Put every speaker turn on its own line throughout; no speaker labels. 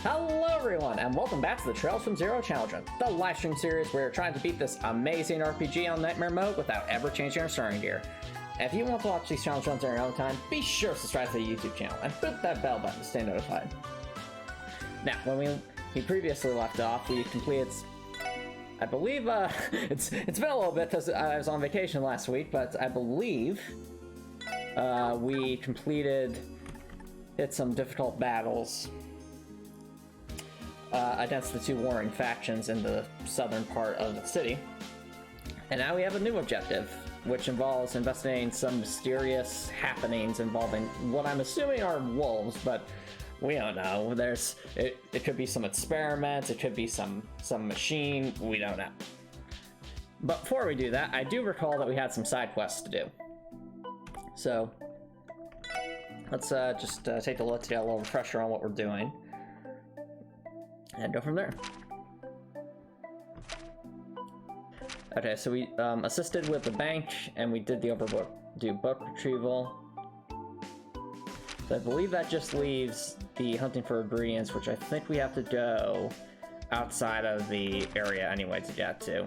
Hello everyone, and welcome back to the Trails from Zero Challenge, the livestream series where we're trying to beat this amazing RPG on Nightmare Mode without ever changing our starting gear. If you want to watch these challenge runs on your own time, be sure to subscribe to the YouTube channel and hit that bell button to stay notified. Now, when we previously left off, we completed, I believe, it's been a little bit because I was on vacation last week, but I believe we hit some difficult battles against the two warring factions in the southern part of the city. And now we have a new objective, which involves investigating some mysterious happenings involving what I'm assuming are wolves, but we don't know. It could be some experiments, it could be some machine, we don't know. But before we do that, I do recall that we had some side quests to do. So let's just take a look to get a little refresher on what we're doing and go from there. Okay, so we assisted with the bank, and we did the book retrieval. So I believe that just leaves the hunting for ingredients, which I think we have to go outside of the area anyway to get to.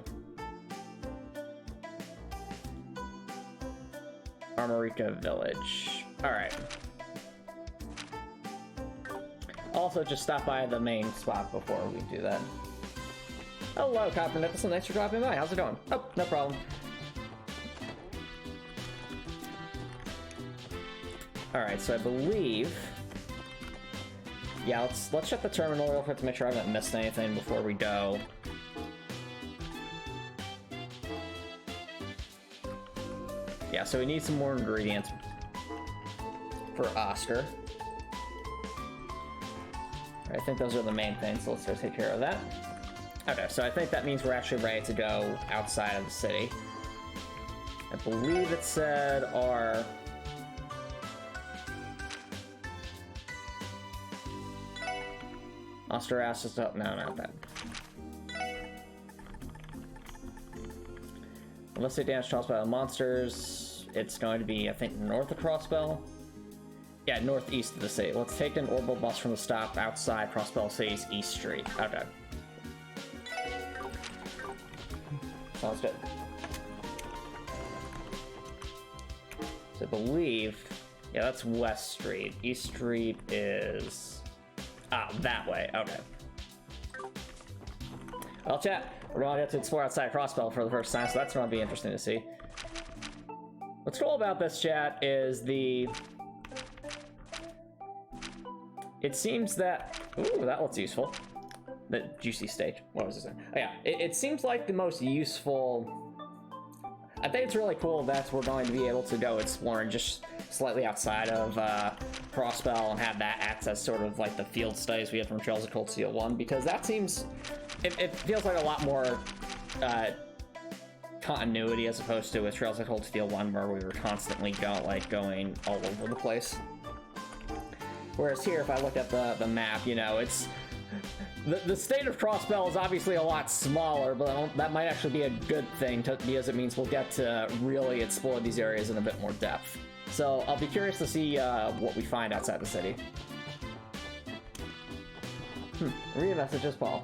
Armorica Village. Alright. Also, just stop by the main spot before we do that. Hello, Copper Nicholson. Thanks for dropping by. How's it going? Oh, no problem. Alright, so I believe... Yeah, let's check the terminal real quick to make sure I haven't missed anything before we go. Yeah, so we need some more ingredients for Oscar. I think those are the main things, so let's go take care of that. Okay, so I think that means we're actually ready to go outside of the city. I believe it said our... Oscar asked us to... No, not that. Unless they damage caused by the monsters, it's going to be, I think, north of Crossbell. Yeah, northeast of the city. Let's take an orbital bus from the stop outside Crossbell City's East Street. Okay. Sounds good. So I believe... Yeah, that's West Street. East Street is... Ah, that way. Okay. Well, chat. We're going to get to explore outside Crossbell for the first time, so that's going to be interesting to see. What's cool about this, chat, is the... It seems that... Ooh, that looks useful. The juicy stage. What was it? Oh, yeah. It seems like the most useful... I think it's really cool that we're going to be able to go exploring just slightly outside of Crossbell and have that act as sort of like the field studies we had from Trails of Cold Steel 1, because that seems... It feels like a lot more continuity as opposed to with Trails of Cold Steel 1, where we were constantly going all over the place. Whereas here, if I look at the map, you know, it's... The state of Crossbell is obviously a lot smaller, but that might actually be a good thing, because it means we'll get to really explore these areas in a bit more depth. So I'll be curious to see what we find outside the city. Read a message as Paul.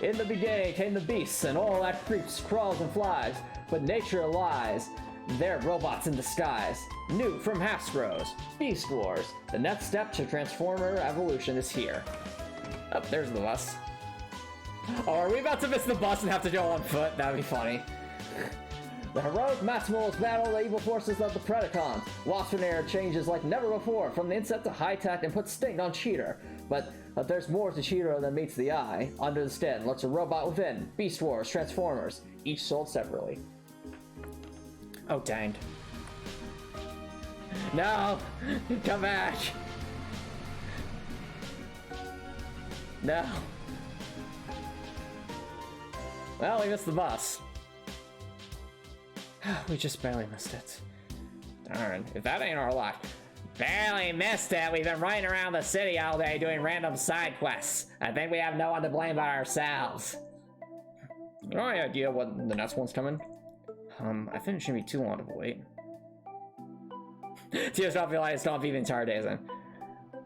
In the beginning came the beasts, and all that creeps, crawls, and flies, but nature lies. They're robots in disguise. New from Hasbro's Beast Wars. The next step to Transformer evolution is here. Oh, there's the bus. Oh, are we about to miss the bus and have to go on foot? That'd be funny. The heroic Maximals battle the evil forces of the Predacons. Waspinair changes like never before, from the insect to high-tech, and puts sting on Cheater. But there's more to Cheater than meets the eye. Under the skin lurks a robot within. Beast Wars, Transformers, each sold separately. Oh, dang. No! Come back! No. Well, we missed the bus. We just barely missed it. Darn, if that ain't our luck. Barely missed it. We've been running around the city all day doing random side quests. I think we have no one to blame but ourselves. You know any idea when the next one's coming? I think it shouldn't be too long of a wait. Tears don't feel like it's gonna be the entire day, then.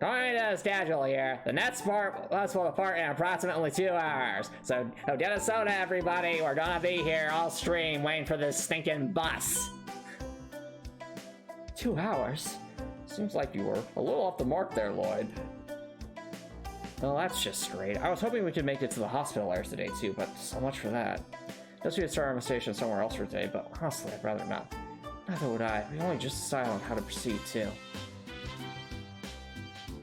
According to the schedule here, the next part will depart in approximately 2 hours. So get a soda, everybody. We're gonna be here all stream waiting for this stinking bus. 2 hours? Seems like you were a little off the mark there, Lloyd. Well, that's just great. I was hoping we could make it to the hospital airs today too, but so much for that. Guess we could start our station somewhere else for today, but honestly, I'd rather not. Neither would I. We only just decided on how to proceed too.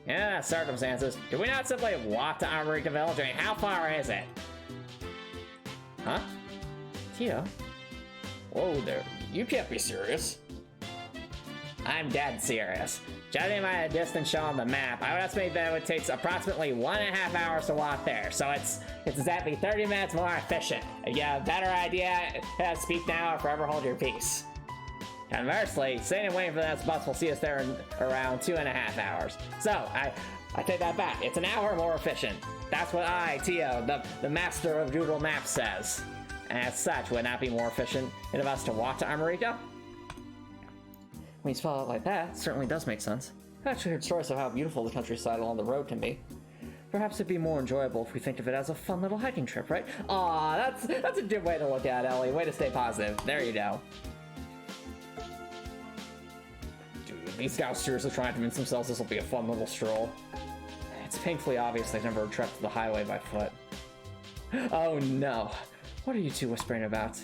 Yeah, circumstances. Could we not simply walk to Armorica Village? I mean, how far is it? Huh? Tio? Whoa there. You can't be serious. I'm dead serious. Judging by the distance shown on the map, I would estimate that it would take approximately 1.5 hours to walk there, so it's exactly 30 minutes more efficient. If you have a better idea, speak now or forever hold your peace. Conversely, sitting and waiting for that bus will see us there in around 2.5 hours. So, I take that back. It's an hour more efficient. That's what I, Tio, the master of Doodle Maps, says. And as such, would it not be more efficient of us to walk to Armorica? When you spell it like that, it certainly does make sense. I've actually heard stories of how beautiful the countryside along the road can be. Perhaps it'd be more enjoyable if we think of it as a fun little hiking trip, right? Aw, that's a good way to look at it, Ellie. Way to stay positive. There you go. Dude, these guys seriously trying to convince themselves this will be a fun little stroll. It's painfully obvious they've never trekked the highway by foot. Oh no. What are you two whispering about?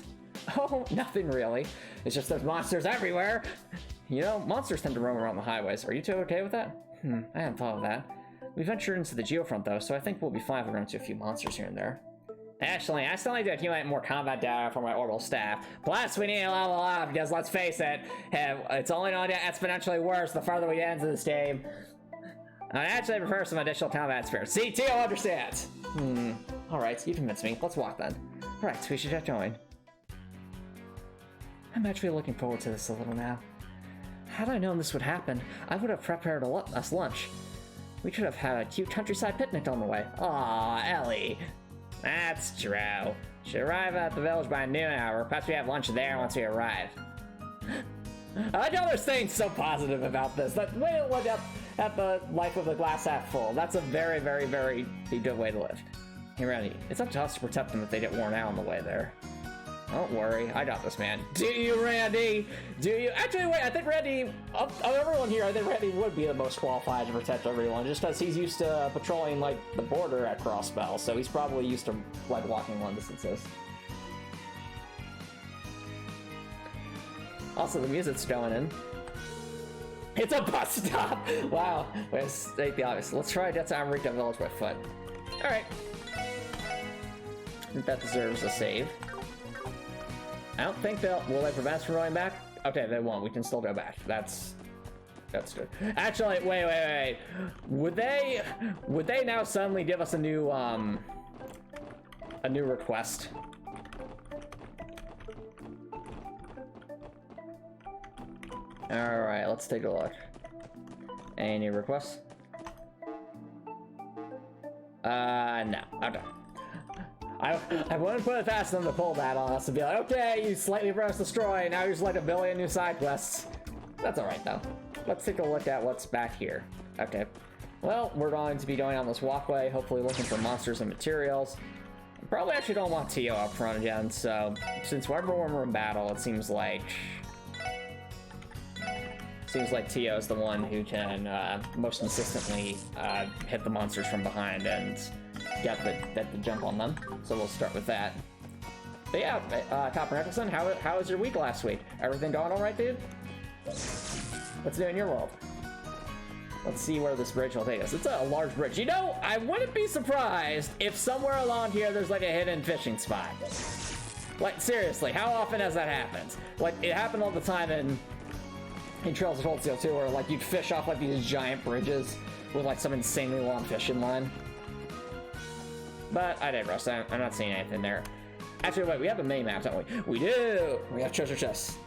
Oh, nothing really. It's just there's monsters everywhere. You know, monsters tend to roam around the highways. Are you two okay with that? I hadn't thought of that. We ventured into the geofront though, so I think we'll be fine if we run into a few monsters here and there. Actually, I still need to accumulate more combat data for my orbital staff. Plus, we need to level up because let's face it, it's only going to get exponentially worse the farther we get into this game. I actually prefer some additional combat spirits. See, Tio understands. Alright, you convinced me. Let's walk then. Alright, we should get going. I'm actually looking forward to this a little now. Had I known this would happen, I would have prepared us lunch. We could have had a cute countryside picnic on the way. Aw, Ellie. That's true. Should arrive at the village by noon hour. Perhaps we have lunch there once we arrive. I like how they're staying so positive about this. That way to look at the life of the glass half full. That's a very, very, very good way to live. Hey, Randy, it's up to us to protect them if they get worn out on the way there. Don't worry, I got this, man. Do you, Randy? Do you? Actually, wait, I think Randy, of everyone here, I think Randy would be the most qualified to protect everyone, just because he's used to patrolling, like, the border at crossbell, so he's probably used to, like, walking long distances. Also, the music's going in. It's a bus stop! Wow, let's state the obvious. Let's try to get to Armorica Village by foot. Alright. I think that deserves a save. I don't think will they prevent us from going back? Okay, they won't. We can still go back. That's good. Actually, wait. Would they now suddenly give us a new request? All right, let's take a look. Any new requests? No. Okay. I wouldn't put it past them to pull that on us and be like, okay, you slightly press destroy, now here's like a billion new side quests. That's alright though. Let's take a look at what's back here. Okay. Well, we're going to be going on this walkway, hopefully looking for monsters and materials. Probably actually don't want Tio up front again, so since whenever we're in battle, it seems like Tio is the one who can most consistently hit the monsters from behind and get the jump on them. So we'll start with that. But yeah, Copper Nicholson, how was your week last week? Everything going all right, dude? What's new in your world? Let's see where this bridge will take us. It's a large bridge. You know, I wouldn't be surprised if somewhere along here there's like a hidden fishing spot. Like, seriously, how often has that happened? Like, it happened all the time in Trails of Cold Steel 2, where like you'd fish off like these giant bridges with like some insanely long fishing line. But I digress. I'm not seeing anything there. Actually, wait, we have a mini map, don't we? We do! We have treasure chests.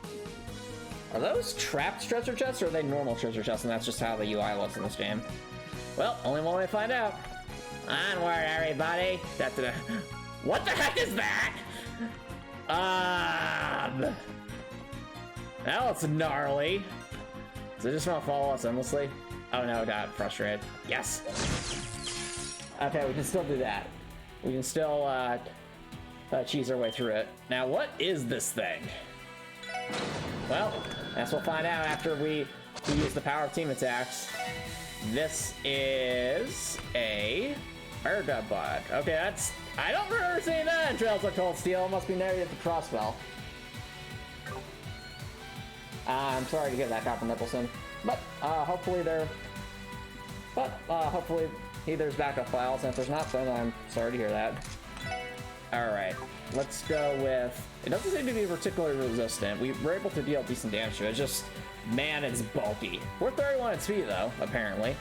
Are those trapped treasure chests, or are they normal treasure chests, and that's just how the UI looks in this game? Well, only one way to find out. Onward, everybody! What the heck is that? Now it's gnarly. So just want to follow us endlessly. Oh no, got frustrated. Yes! Okay, we can still do that. We can still cheese our way through it. Now, what is this thing? Well, I guess we'll find out after we use the power of team attacks. This is a fire god bot. Okay, that's... I don't remember seeing that in Trails of Cold Steel. It must be narrated at the crossbell. I'm sorry to give that Copper Nicholson, but hopefully they're... But hopefully there's backup files, and if there's not, then I'm sorry to hear that. Alright, let's go with... It doesn't seem to be particularly resistant. We were able to deal decent damage to it, just... Man, it's bulky. We're 31 at speed, though, apparently.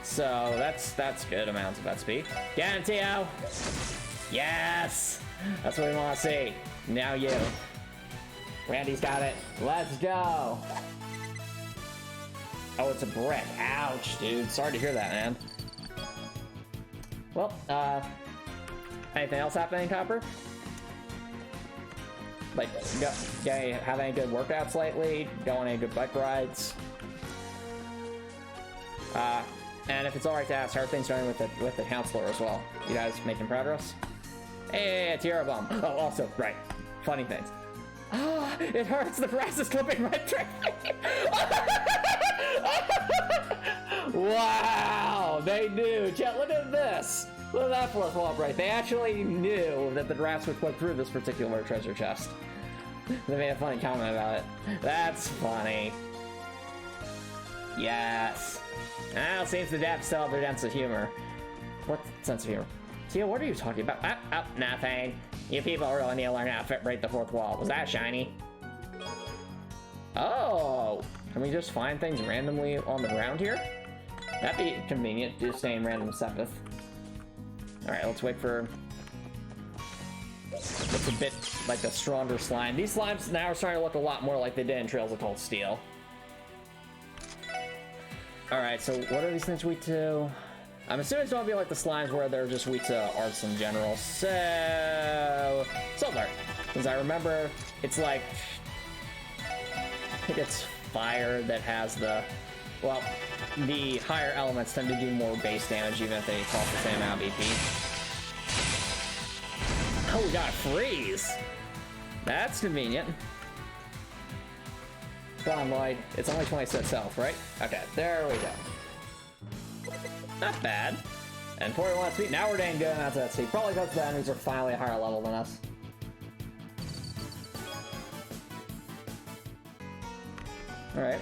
So, that's good amounts of that speed. Get him, Tio! Yes! That's what we want to see. Now you. Randy's got it. Let's go! Oh, it's a brick. Ouch, dude. Sorry to hear that, man. Well, anything else happening, Copper? Like, have any good workouts lately? Go on any good bike rides? And if it's alright to ask, how are things going with the counselor as well? You guys making progress? Hey, it's Yerobum. Oh, also, right. Funny things. Ah, it hurts. The grass is clipping right through me. Wow, they knew. Chat, look at this. Look at that flip flop right. They actually knew that the grass would clip through this particular treasure chest. They made a funny comment about it. That's funny. Yes. Well, seems the devs still have their sense of humor. What sense of humor? Tia, what are you talking about? Nothing. You people really need to learn how to break the fourth wall. Was that shiny? Oh! Can we just find things randomly on the ground here? That'd be convenient, just staying random Sepith. Alright, let's wait for... It's a bit like a stronger slime. These slimes now are starting to look a lot more like they did in Trails of Cold Steel. Alright, so what are these things weak to? I'm assuming it's gonna be like the slimes where they're just weak to arts in general. So... Salt Dart. Because I remember it's like... I think it's fire that has the... Well, the higher elements tend to do more base damage even if they cost the same amount of BP. Oh, we got a freeze! That's convenient. Come on, Lloyd. It's only 26 health, right? Okay, there we go. Not bad. And 41 speed. Now we're getting good amounts of that speed. Probably because the enemies are finally a higher level than us. Alright.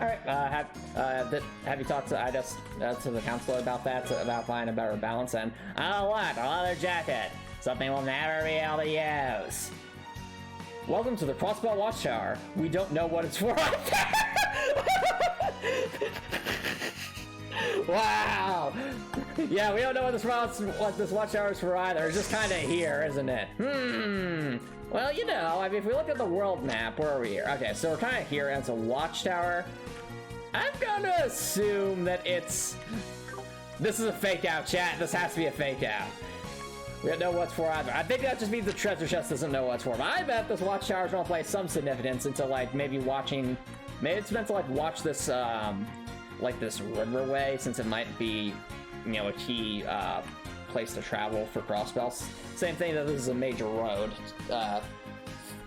Alright, have you talked to the counselor about that, about finding a better balance? And, oh what, a leather jacket! Something we'll never be able to use! Welcome to the Crossbell Watchtower. We don't know what it's for. Wow! Yeah, we don't know what this watchtower is for either. It's just kind of here, isn't it? Well, you know, I mean, if we look at the world map, where are we here? Okay, so we're kind of here, and it's a watchtower. I'm gonna assume that it's... This is a fake out, chat. This has to be a fake out. We don't know what's for either. I think that just means the treasure chest doesn't know what's for. But I bet this watchtower's gonna play some significance into, like, maybe watching... Maybe it's meant to, like, watch this, like, this riverway, since it might be, you know, a key, place to travel for crossbells. Same thing that this is a major road,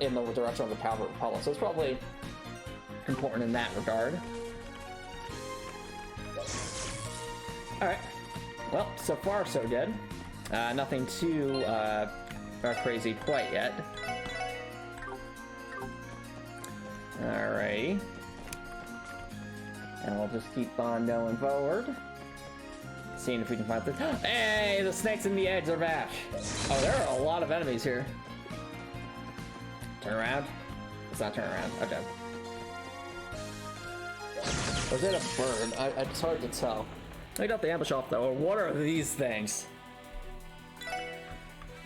in the direction of the Power Republic. So it's probably important in that regard. Alright. Well, so far so good. Nothing too crazy quite yet. Alrighty. And we'll just keep on going forward. Seeing if we can find the... Hey! The snakes and the eggs are back! Oh, there are a lot of enemies here. Turn around? Let's not turn around. Okay. Or is it a bird? It's hard to tell. I got the ambush off though. What are these things?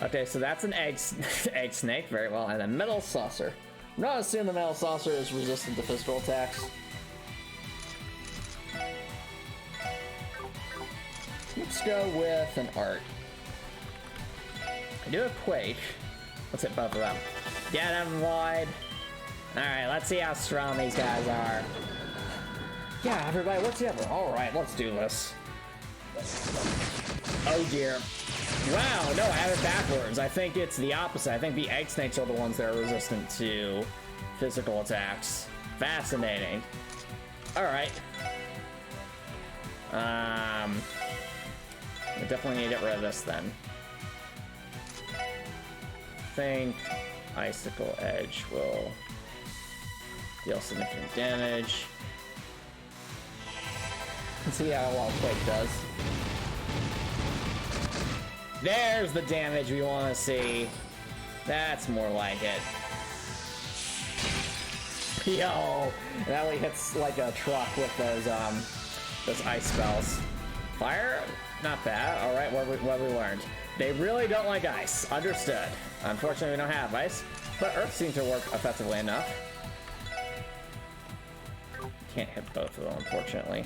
Okay, so that's an egg snake, very well, and a metal saucer. I'm not assuming the metal saucer is resistant to physical attacks. Let's go with an art. I do a quake. Let's hit both of them. Get him, Lloyd. Alright, let's see how strong these guys are. Yeah, everybody, what's the other? Alright, let's do this. Oh dear. Wow, no, I have it backwards. I think it's the opposite. I think the egg snakes are the ones that are resistant to physical attacks. Fascinating. Alright. I definitely need to get rid of this then. I think Icicle Edge will deal significant damage. Let's see how well Quake does. There's the damage we want to see. That's more like it. Yo, and Elie hits like a truck with those ice spells. Fire, not bad. All right, what we learned. They really don't like ice. Understood. Unfortunately, we don't have ice, but Earth seems to work effectively enough. Can't hit both of them, unfortunately.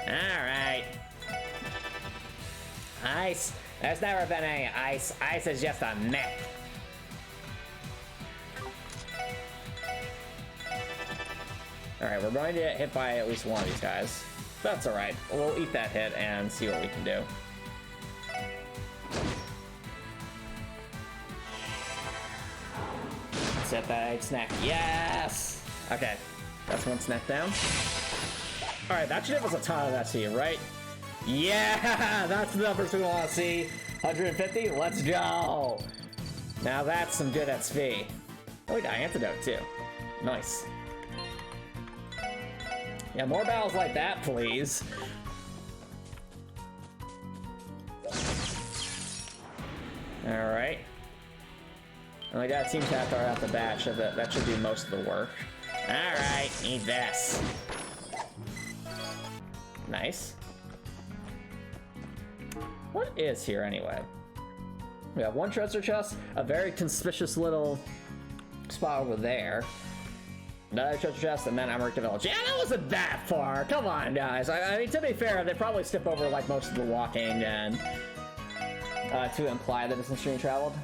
Alright. Ice. There's never been any ice. Ice is just a myth. Alright, we're going to get hit by at least one of these guys. That's alright. We'll eat that hit and see what we can do. Set that egg snack. Yes! Okay. That's one snack down. Alright, that should give us a ton of SC, right? Yeah! That's the numbers we want to see. 150? Let's go! Now that's some good SV. Oh, we got antidote too. Nice. Yeah, more battles like that, please. Alright. And we got Team Tathar at the bat, so that should do most of the work. Alright, eat this. Nice. What is here anyway? We have one treasure chest, a very conspicuous little spot over there. Another treasure chest, and then Armorica Village. Yeah, that wasn't that far. Come on, guys. I mean, to be fair, they probably skip over like most of the walking and to imply that it's stream traveled.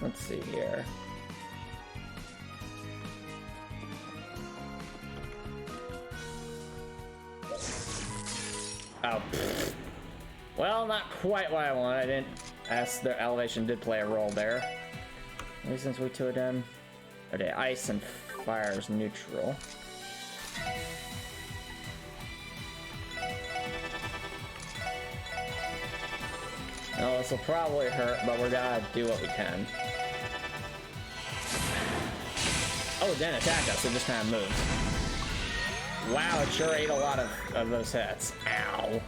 Let's see here. Oh. Well, not quite what I wanted. I didn't ask. Their elevation did play a role there. Maybe since we two are done. Okay, ice and fire is neutral. Oh, this will probably hurt, but we're gonna do what we can. Oh, it didn't attack us, it just kind of moved. Wow, it sure ate a lot of those hits. Ow.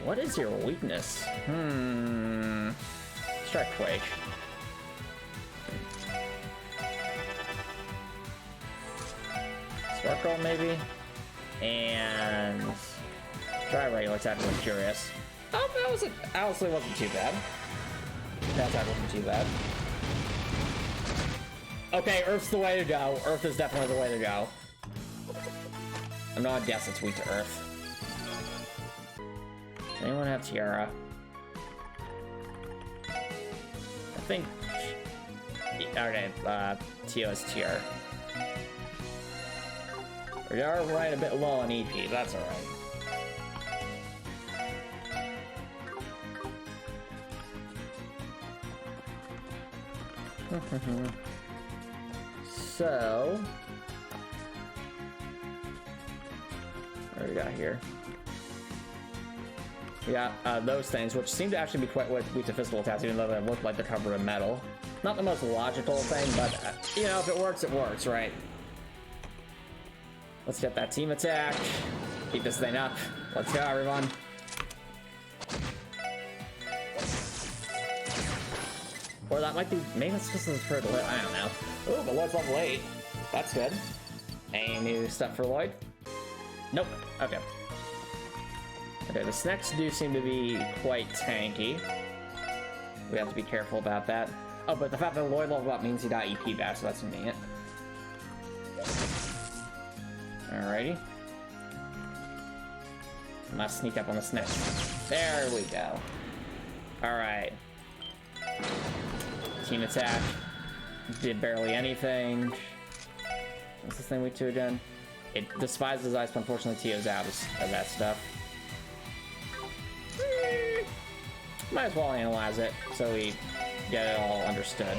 What is your weakness? Let's try Quake. Sparkle, maybe? And try regular attack, I'm curious. Oh, that honestly wasn't too bad. That attack wasn't too bad. Okay, Earth's the way to go. Earth is definitely the way to go. I'm not guess it's weak to Earth. Does anyone have Tiara? I think... Okay, Tio is Tiara. We are right a bit low on EP, that's alright. So, what do we got here? We got those things, which seem to actually be quite weak to physical attacks, even though they look like they're covered in metal. Not the most logical thing, but you know, if it works, right? Let's get that team attack. Keep this thing up. Let's go, everyone. Or that might be, maybe it's just for the Lloyd, I don't know. Ooh, but Lloyd's level 8. That's good. Any new stuff for Lloyd? Nope. Okay. Okay, the snacks do seem to be quite tanky. We have to be careful about that. Oh, but the fact that Lloyd leveled up means he got EP back, so that's convenient. Alrighty. Must sneak up on the snake. There we go. Alright. Team attack. Did barely anything. What's this thing weak to again? It despises ice, but unfortunately Tio's out of that stuff. Might as well analyze it so we get it all understood.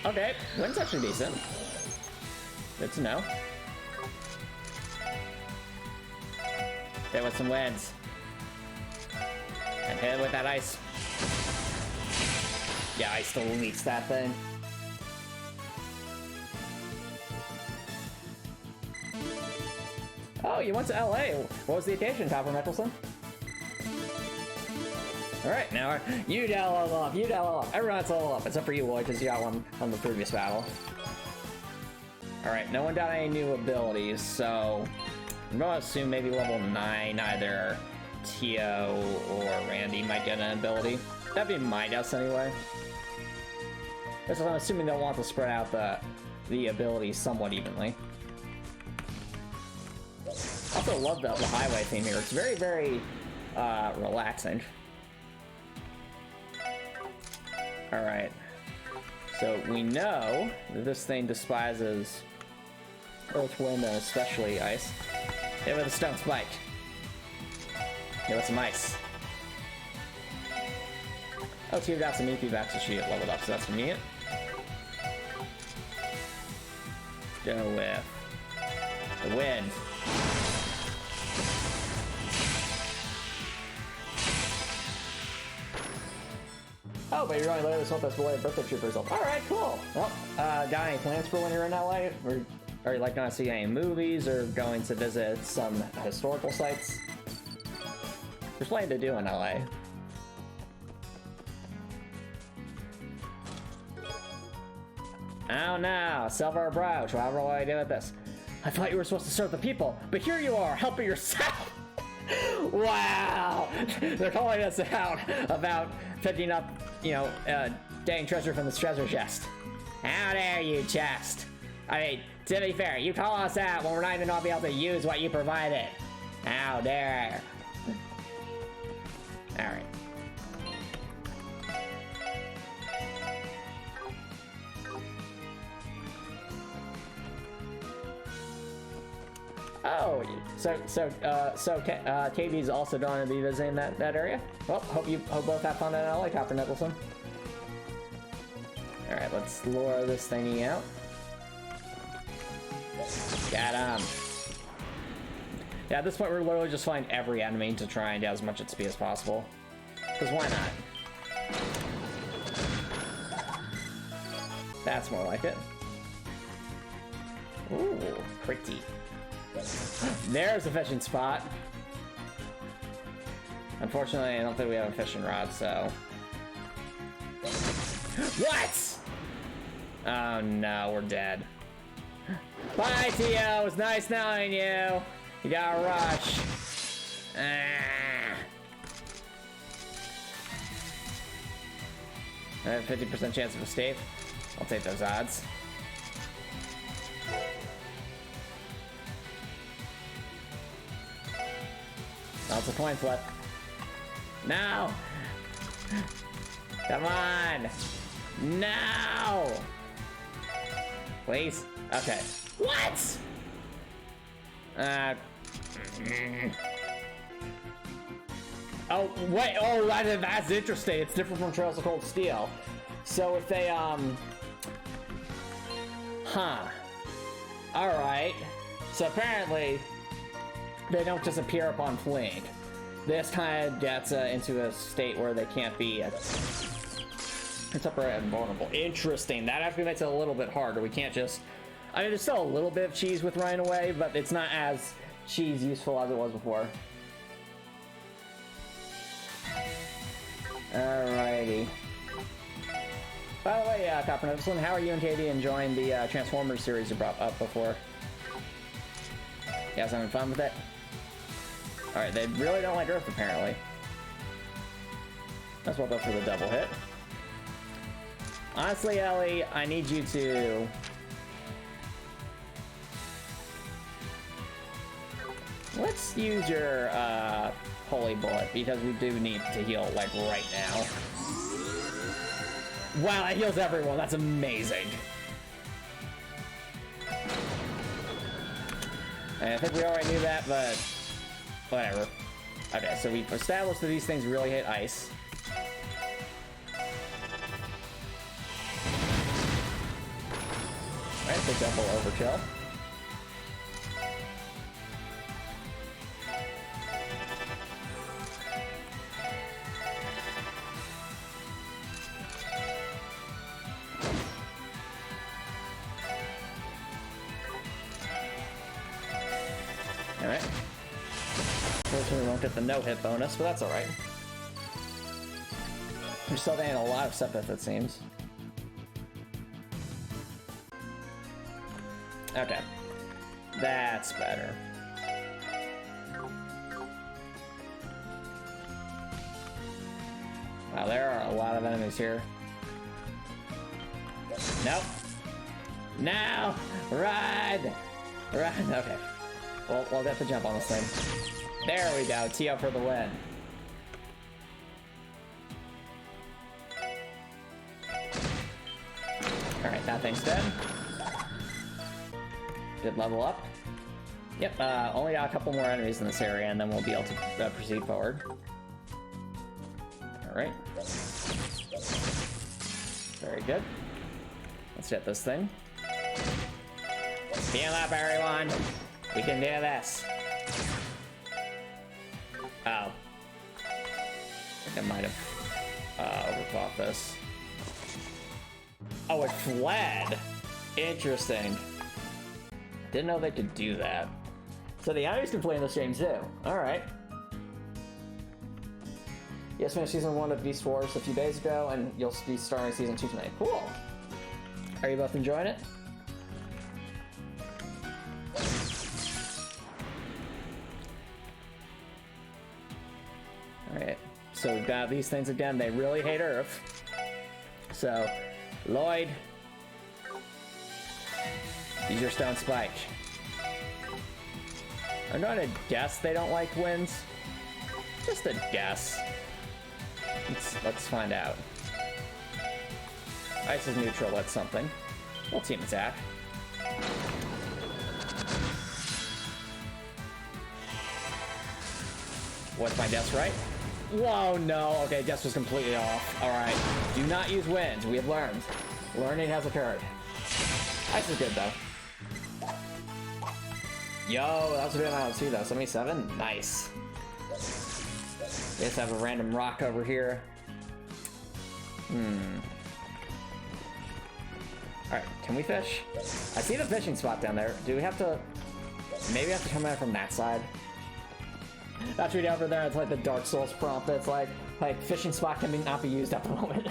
Okay, wind's actually decent. Good to know. Hit with some winds. And hit it with that ice. Yeah, ice still leaks that thing. Oh, you went to LA. What was the occasion, Copper Mickelson? Alright, now you down level up, you down level up. Everyone's level up, except for you, Lloyd, because you got one on the previous battle. Alright, no one got any new abilities, so I'm gonna assume maybe level 9, either Tio or Randy might get an ability. That'd be my guess anyway. Because I'm assuming they'll want to spread out the abilities somewhat evenly. I also love the highway theme here. It's very, very relaxing. Alright. So we know that this thing despises Earth, Wind, and especially ice. Hit with a stone spike. Hit with some ice. Oh, Tia got some EP back, so she leveled up, so that's convenient. Go with the wind. Oh, but you're only later this month as belated birthday trip result. Alright, cool. Well, got any plans for when you're in LA? Or are you like going to see any movies or going to visit some historical sites? There's plenty to do in LA. Oh no, silver approach. Whatever will I do with this? I thought you were supposed to serve the people, but here you are, helping yourself. Wow! They're calling us out about picking up, you know, dang treasure from this treasure chest. How dare you, chest? I mean, to be fair, you call us out when we're not even gonna be able to use what you provided. How dare. Alright. Oh, so KB's also going to be visiting that area. Well, hope both have fun in LA, Copper Nicholson. All right, let's lure this thingy out. Got him. Yeah, at this point, we're literally just flying every enemy to try and get as much XP as possible. Because why not? That's more like it. Ooh, pretty. There's a fishing spot. Unfortunately, I don't think we have a fishing rod, so... What?! Oh no, we're dead. Bye, Tio! It was nice knowing you! You gotta rush. I have a 50% chance of escape. I'll take those odds. That's a coin flip. No! Come on! No! Please? Okay. What?! Oh, wait, oh, that's interesting. It's different from Trails of Cold Steel. So if they, Alright. So apparently, they don't just appear upon fleeing. This kind of gets into a state where they can't be temporarily invulnerable. Interesting. That actually makes it a little bit harder. We can't just... I mean, there's still a little bit of cheese with running away, but it's not as cheese useful as it was before. Alrighty. By the way, Copper Nicholson, how are you and Katie enjoying the Transformers series you brought up before? You guys having fun with it? Alright, they really don't like Earth, apparently. Let's well go for the double hit. Honestly, Elie, I need you to... Let's use your holy bullet because we do need to heal like right now. Wow, that heals everyone. That's amazing. And I think we already knew that, but whatever. Okay, so we've established that these things really hate ice. Alright, so double overkill. Alright. Unfortunately, we won't get the no-hit bonus, but that's alright. We're still getting a lot of stuff, it seems. Okay. That's better. Wow, there are a lot of enemies here. Nope. No! Run! Run! Okay. Well, we'll get the jump on this thing. There we go. Tee up for the win. Alright, that thing's dead. Good level up. Yep, only got a couple more enemies in this area, and then we'll be able to proceed forward. Alright. Very good. Let's get this thing. Heal up, everyone! We can do this! Oh. I think I might have overclocked this. Oh, it fled! Interesting. Didn't know they could do that. So the enemies can play in this game too. Alright. Yes, finished season 1 of Beast Wars a few days ago, and you'll be starting season 2 tonight. Cool! Are you both enjoying it? Alright, so we've got these things again. They really hate Earth. So, Lloyd, use your stone spike. I'm going to guess they don't like winds. Just a guess. Let's find out. Ice is neutral, that's something. We'll team attack. What's my guess right? Whoa, no. Okay, guess was completely off. Alright. Do not use winds. We have learned. Learning has occurred. Ice is good, though. Yo, that was a good amount too, though. 77? Nice. We just have a random rock over here. Alright, can we fish? I see the fishing spot down there. Do we have to... Maybe we have to come in from that side? That's right over there. It's like the Dark Souls prompt. It's like fishing spot can not be used at the moment.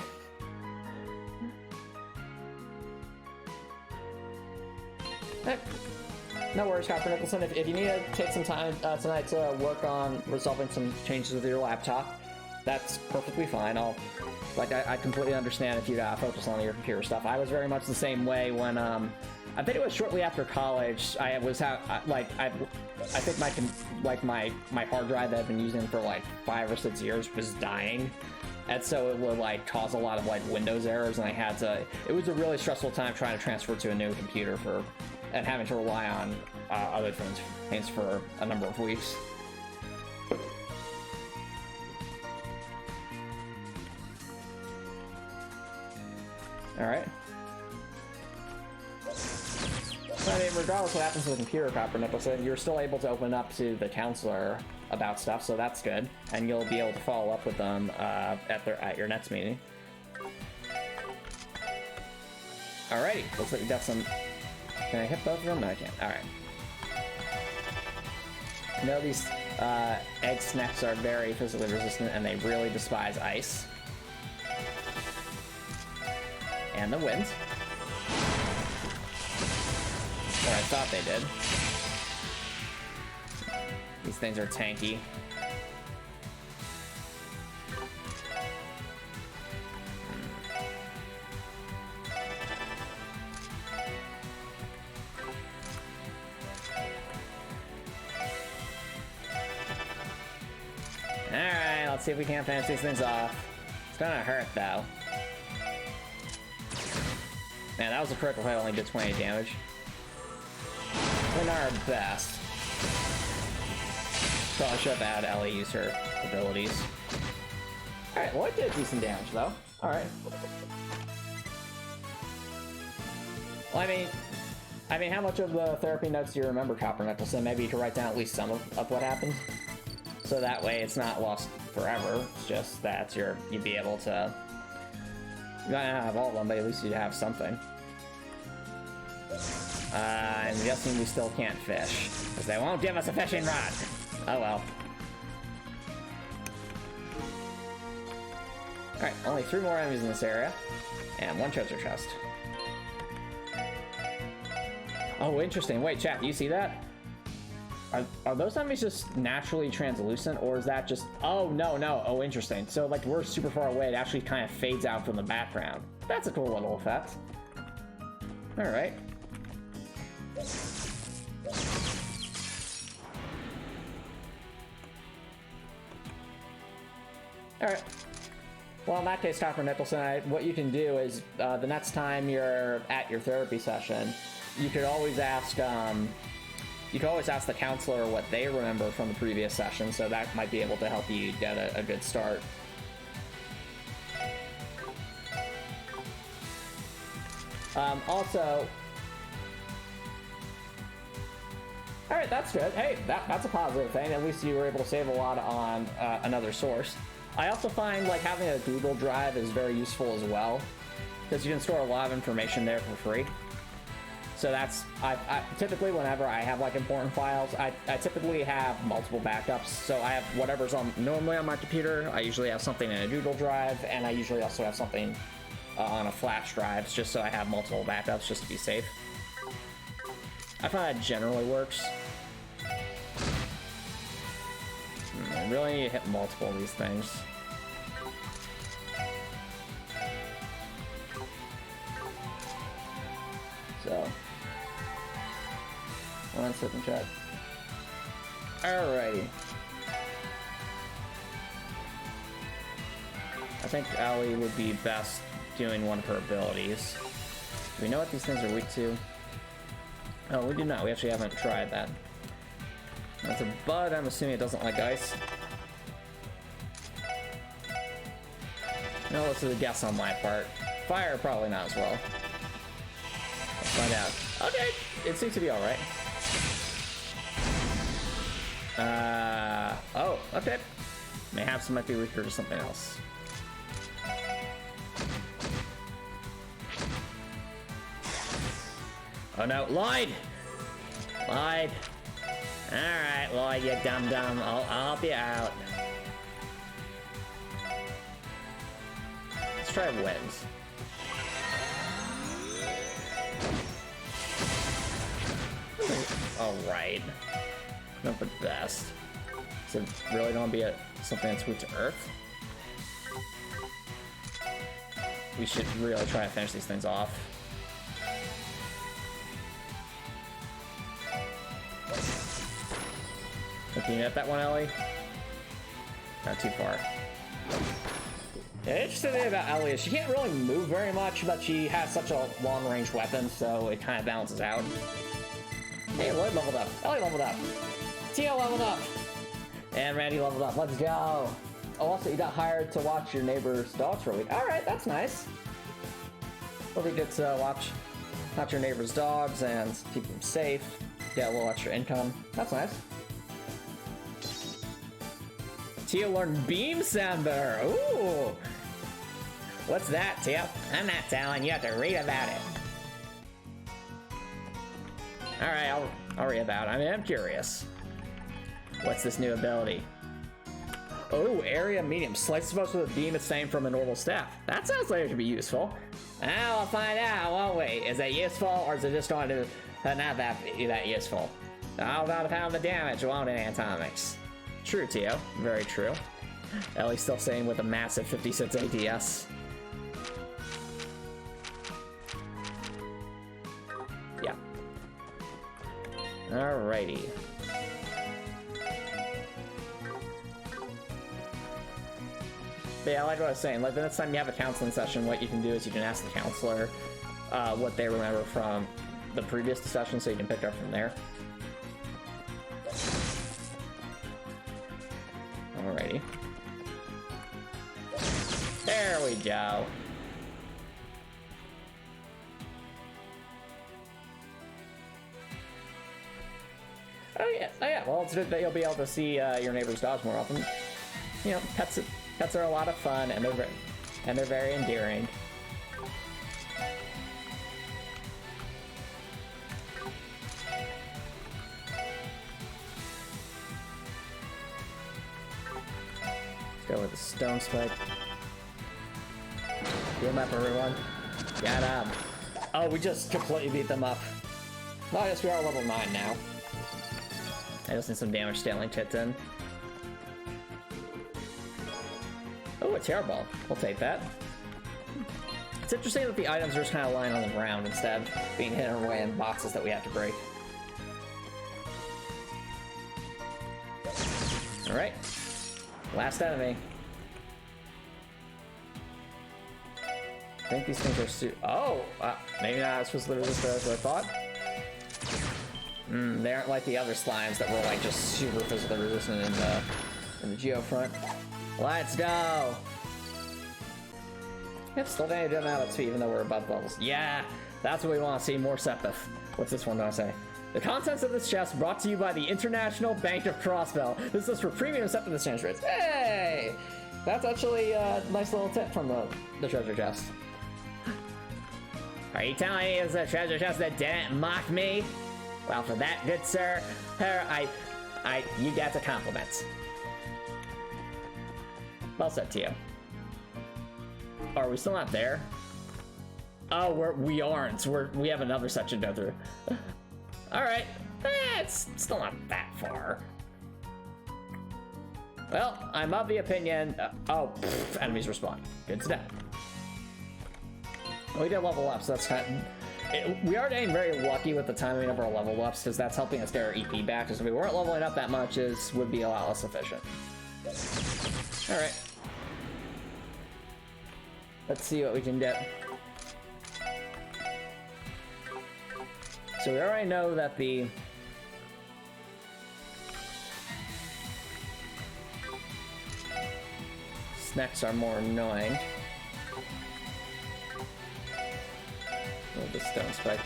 No worries, Copper Nicholson. If you need to take some time tonight to work on resolving some changes with your laptop, that's perfectly fine. I completely understand if you gotta focus on your computer stuff. I was very much the same way when I think it was shortly after college. I think my hard drive that I've been using for like 5 or 6 years was dying, and so it would like cause a lot of like Windows errors, and I had to. It was a really stressful time trying to transfer to a new computer and having to rely on other things for a number of weeks. All right. So, I mean, regardless of what happens to the computer, Copper Nicholson, you're still able to open up to the counselor about stuff, so that's good. And you'll be able to follow up with them at your next meeting. Alrighty, looks like we got some... Can I hit both of them? No, I can't. Alright. I know these egg snacks are very physically resistant, and they really despise ice. And the wind. Or I thought they did. These things are tanky. Alright, let's see if we can't finish these things off. It's gonna hurt, though. Man, that was a critical hit, only did 20 damage. We're not our best. Probably should have had Elie use her abilities. Alright, Lloyd did decent damage, though. Alright. Well, I mean, how much of the therapy notes do you remember, Copper Nicholson? Maybe you could write down at least some of what happened. So that way it's not lost forever. It's just that you'd be able to... You might not have all of them, but at least you'd have something. I'm guessing we still can't fish, because they won't give us a fishing rod. Oh well. Alright, only 3 more enemies in this area, and 1 treasure chest. Oh, interesting. Wait, chat, you see that? Are those enemies just naturally translucent, or is that just... Oh, no. Oh, interesting. So, like, we're super far away. It actually kind of fades out from the background. That's a cool little effect. Alright. Alright. Well, in that case, Copper Nicholson, what you can do is, the next time you're at your therapy session, you could always ask, the counselor what they remember from the previous session, so that might be able to help you get a good start. Also... Alright, that's good. Hey, that's a positive thing. At least you were able to save a lot on another source. I also find, like, having a Google Drive is very useful as well, because you can store a lot of information there for free. So that's, I typically, whenever I have, like, important files, I typically have multiple backups. So I have whatever's normally on my computer. I usually have something in a Google Drive, and I usually also have something on a flash drive, just so I have multiple backups, just to be safe. I find that generally works. I really need to hit multiple of these things. So, one second, chat. Alrighty. I think Elie would be best doing one of her abilities. Do we know what these things are weak to? Oh, we do not. We actually haven't tried that. That's a bud. I'm assuming it doesn't like ice. No, this is a guess on my part. Fire, probably not as well. Let's find out. Okay, it seems to be alright. Oh, okay. Mayhaps it might be weaker to something else. Oh no, Lloyd! Lloyd! Alright, Lloyd, you dum-dum. I'll help you out. Let's try winds. Alright. Not the best. So really don't be something that's weak to earth? We should really try to finish these things off. Can you hit that one, Elie? Not too far. The interesting thing about Elie is she can't really move very much, but she has such a long-range weapon, so it kind of balances out. Hey, Lloyd leveled up. Elie leveled up. Tio leveled up. And Randy leveled up. Let's go. Oh, also, you got hired to watch your neighbor's dogs for a week. Alright, that's nice. Hope you get to watch your neighbor's dogs and keep them safe. Get a little extra income. That's nice. Tio learned Beam Sander. Ooh. What's that, Tio? I'm not telling. You have to read about it. Alright, I'll read about it. I mean, I'm curious. What's this new ability? Oh, area medium. Slices most with a beam it's same from a normal staff. That sounds like it could be useful. Now we'll find out, won't we? Is it useful, or is it just going to not that useful? How about a pound of damage, won't it, Antomicx? True, Tio. Very true. Elie's still saying with a massive 56 ADS. Yeah. Alrighty. But yeah, like what I was saying, like the next time you have a counseling session, what you can do is you can ask the counselor what they remember from the previous session, so you can pick up from there. Alrighty. There we go. Oh yeah. Well, it's good that you'll be able to see your neighbor's dogs more often. You know, pets are a lot of fun, and they're very endearing. Let's go with the stone spike. Beat them up, everyone. Get him. Oh, we just completely beat them up. Well, I guess we are level 9 now. I just need some damage stealing tits in. Oh, a terror ball. We'll take that. It's interesting that the items are just kind of lying on the ground instead of being hidden away in boxes that we have to break. Alright. Last enemy. I think these things are oh! Maybe not as resistant as I thought. They aren't like the other slimes that were like just super physically resistant in the Geo front. Let's go! Yep, still damage them out XP even though we're above levels. Yeah, that's what we want to see, more Sepith. What's this one do I say? The contents of this chest brought to you by the International Bank of Crossbell. This is for premium Sepith exchange rates. Hey! That's actually a nice little tip from the treasure chest. Are you telling me it's a treasure chest that didn't mock me? Well, for that, good sir, you get a compliment. Well said to you. Oh, are we still not there? Oh, we aren't. We have another section to go through. All right, it's still not that far. Well, I'm of the opinion. Enemies respawn. Good to know. We did level up, so that's kind of, we are getting very lucky with the timing of our level ups, because that's helping us get our EP back. Because if we weren't leveling up that much, it would be a lot less efficient. All right. Let's see what we can get. So we already know that the snacks are more annoying. The stone spike.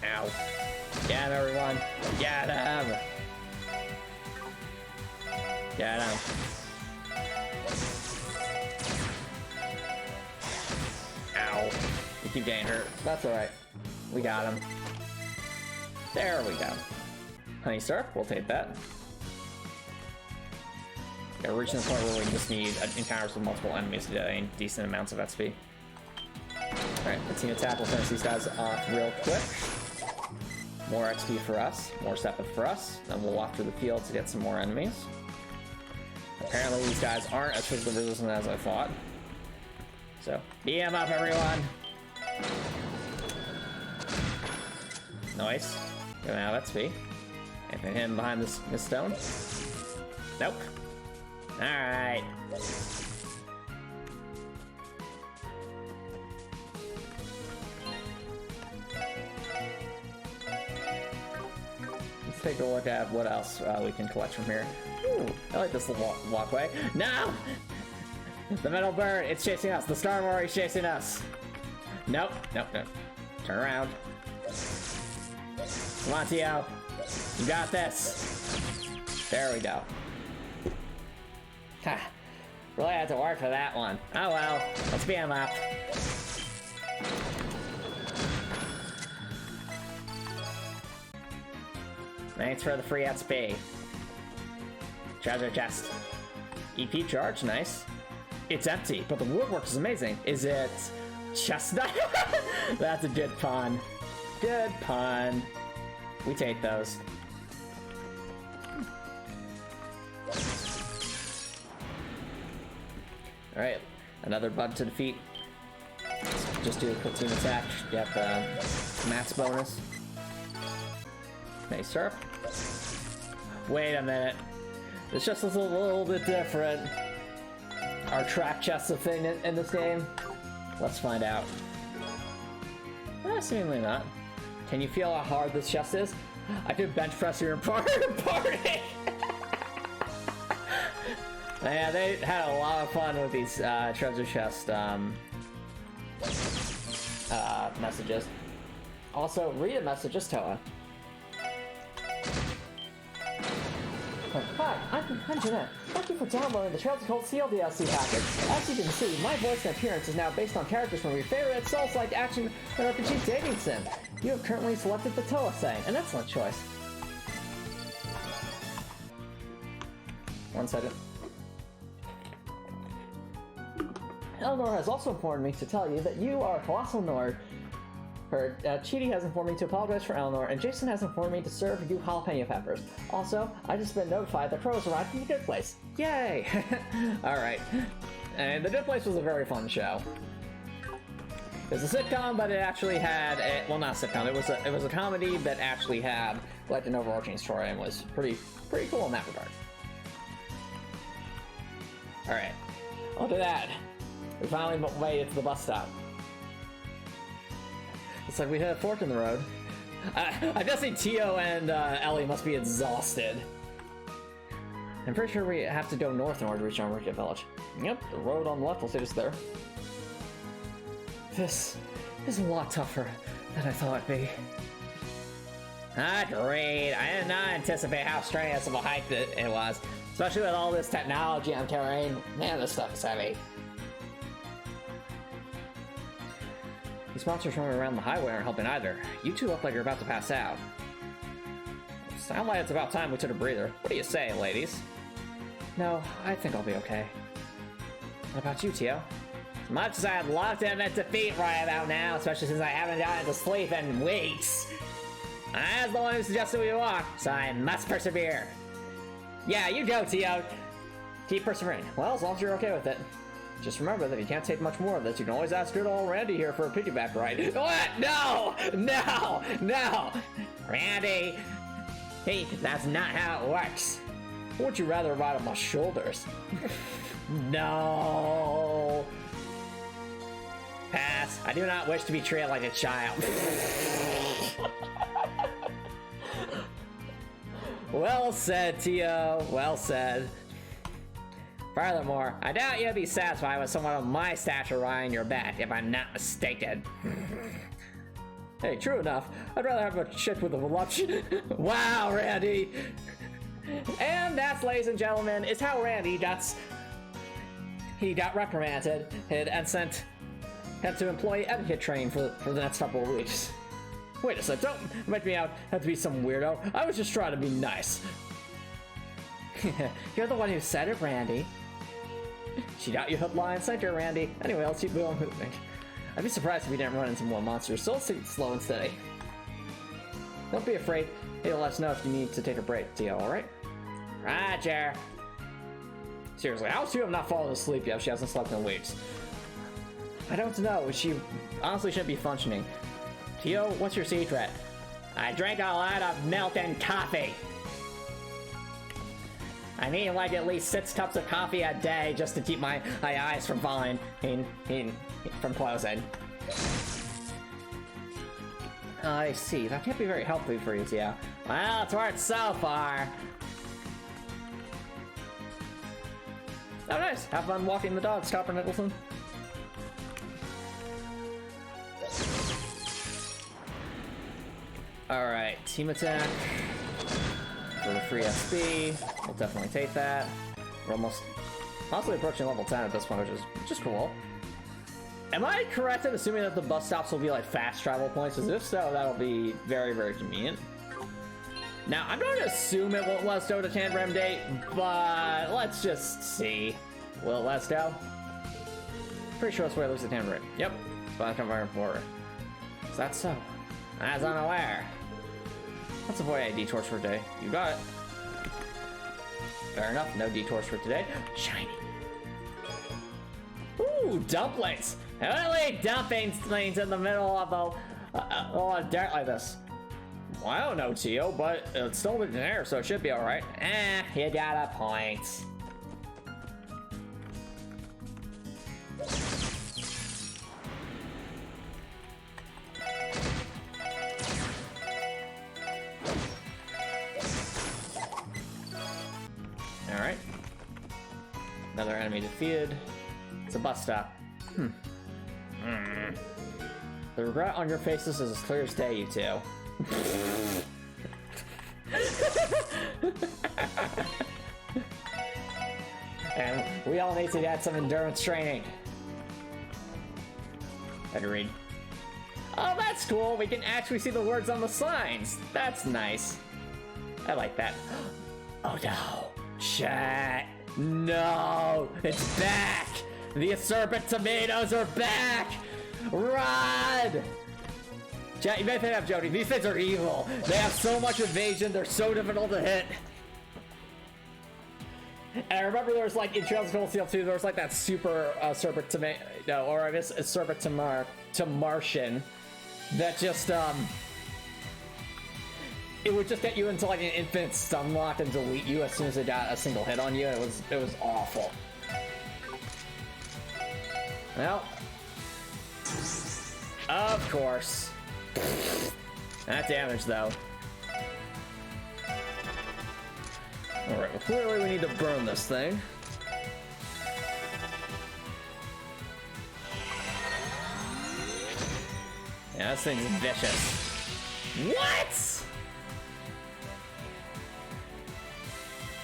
Ow. Get him, everyone. Get him. Get him. Ow. We keep getting hurt. That's alright. We got him. There we go. Honey syrup, we'll take that. Yeah, we're reaching the point where we just need encounters with multiple enemies to gain decent amounts of XP. Alright, let's see attack. We'll finish these guys off real quick. More XP for us, more Sepith for us. Then we'll walk through the field to get some more enemies. Apparently these guys aren't as physically resistant as I thought. So, beat 'em up, everyone! Nice. Get him out of XP. And then him behind this stone. Nope. Alright. Let's take a look at what else we can collect from here. Ooh, I like this little walkway. No! The metal bird, it's chasing us. The star warrior is chasing us. Nope, nope, nope. Turn around. Come on, Tio. You got this. There we go. Ha. Really had to work for that one. Oh well. Let's beat him up. Thanks for the free XP. Treasure chest. EP charge, nice. It's empty, but the woodwork is amazing. Is it chestnut? That's a good pun. Good pun. We take those. Alright, another bug to defeat. just do a quick team attack, get the max bonus. Nice syrup. Wait a minute. It's just a little bit different. Are track chests a thing in this game? Let's find out. Seemingly not. Can you feel how hard this chest is? I could bench press your party. Yeah, they had a lot of fun with these treasure chest messages. Also, read a message, Toa. Hi, I'm Jeanette. Thank you for downloading the Trails of Cold Steel DLC package. As you can see, my voice and appearance is now based on characters from your favorite Souls-like action and RPG dating sim. You have currently selected the Toa Sang, an excellent choice. 1 second. Eleanor has also informed me to tell you that you are a Colossal Nord. Chidi has informed me to apologize for Eleanor, and Jason has informed me to serve you jalapeno peppers. Also, I just been notified that Crows arrived from the Good Place. Yay! Alright. And the Good Place was a very fun show. It was a sitcom, but it actually had a, well, not a sitcom, it was a comedy that actually had like an overarching story and was pretty cool in that regard. Alright. Onto that. We finally made it to the bus stop. It's like we hit a fork in the road. I just think Tio and Elie must be exhausted. I'm pretty sure we have to go north in order to reach Armorica Village. Yep, the road on the left will take us there. This is a lot tougher than I thought it'd be. Great. I did not anticipate how strenuous of a hike it was. Especially with all this technology I'm carrying. Man, this stuff is heavy. These monsters running around the highway aren't helping either. You two look like you're about to pass out. Sound like it's about time we took a breather. What do you say, ladies? No, I think I'll be okay. What about you, Tio? As much as I'd love to admit defeat right about now, especially since I haven't gotten to sleep in weeks. I was the one who suggested we walk, so I must persevere. Yeah, you go, Tio. Keep persevering. Well, as long as you're okay with it. Just remember that if you can't take much more of this, you can always ask good old Randy here for a piggyback ride. What? No! No! No! Randy! Hey, that's not how it works. Would you rather ride on my shoulders? No! Pass. I do not wish to be treated like a child. Well said, Tio. Well said. Furthermore, I doubt you'll be satisfied with someone of my stature riding your back, if I'm not mistaken. Hey, true enough. I'd rather have a chick with a voluptuous. Wow, Randy! And that's, ladies and gentlemen, is how Randy got reprimanded and sent to employee etiquette training for the next couple of weeks. Wait a sec, don't make me out have to be some weirdo. I was just trying to be nice. You're the one who said it, Randy. She got you hook, line, sinker, Randy. Anyway, let's keep moving. I'd be surprised if we didn't run into more monsters, so let's take it slow and steady. Don't be afraid. Hey, let us know if you need to take a break, Tio, alright? Roger. Seriously, how's Tio not falling asleep yet if she hasn't slept in weeks? I don't know. She honestly shouldn't be functioning. Tio, what's your secret? I drink a lot of milk and coffee. I need like at least 6 cups of coffee a day just to keep my eyes from falling from closing. I see. That can't be very healthy for you, Tio. Well, it's worked so far. Oh, nice. Have fun walking the dogs, Copper Nicholson. Alright, team attack. For the free SP, we'll definitely take that. We're almost possibly approaching level 10 at this point, which is cool. Am I correct in assuming that the bus stops will be like fast travel points? Because if so, that'll be very, very convenient. Now, I'm going to assume it won't let us go to Tangram Date, but let's just see. Will it let us go? Pretty sure that's where it looks at Tangram. Yep, but I come fire forward. Is that so? I was unaware. Let's avoid any detours for today. You got it. Fair enough, no detours for today. Shiny. Ooh, dumplings! Elie dumping things in the middle of a dirt like this. Well, I don't know, Tio, but it's still in the air, so it should be alright. You got a point. Alright. Another enemy defeated. It's a bus stop. The regret on your faces is as clear as day, you two. And we all need to get some endurance training. Better read. Oh, that's cool. We can actually see the words on the signs. That's nice. I like that. Oh no. Shit. No. It's back. The serpent tomatoes are back. Run. Chat, you may think I'm joking. These things are evil. They have so much evasion. They're so difficult to hit. And I remember there was like in Trails of Cold Steel 2, there was like that super serpent tomato, no, or I guess a serpent to Martian that just it would just get you into like an infinite stun lock and delete you as soon as it got a single hit on you. It was awful. Well, of course. That damage though. Alright, well clearly we need to burn this thing. Yeah, this thing's vicious. What?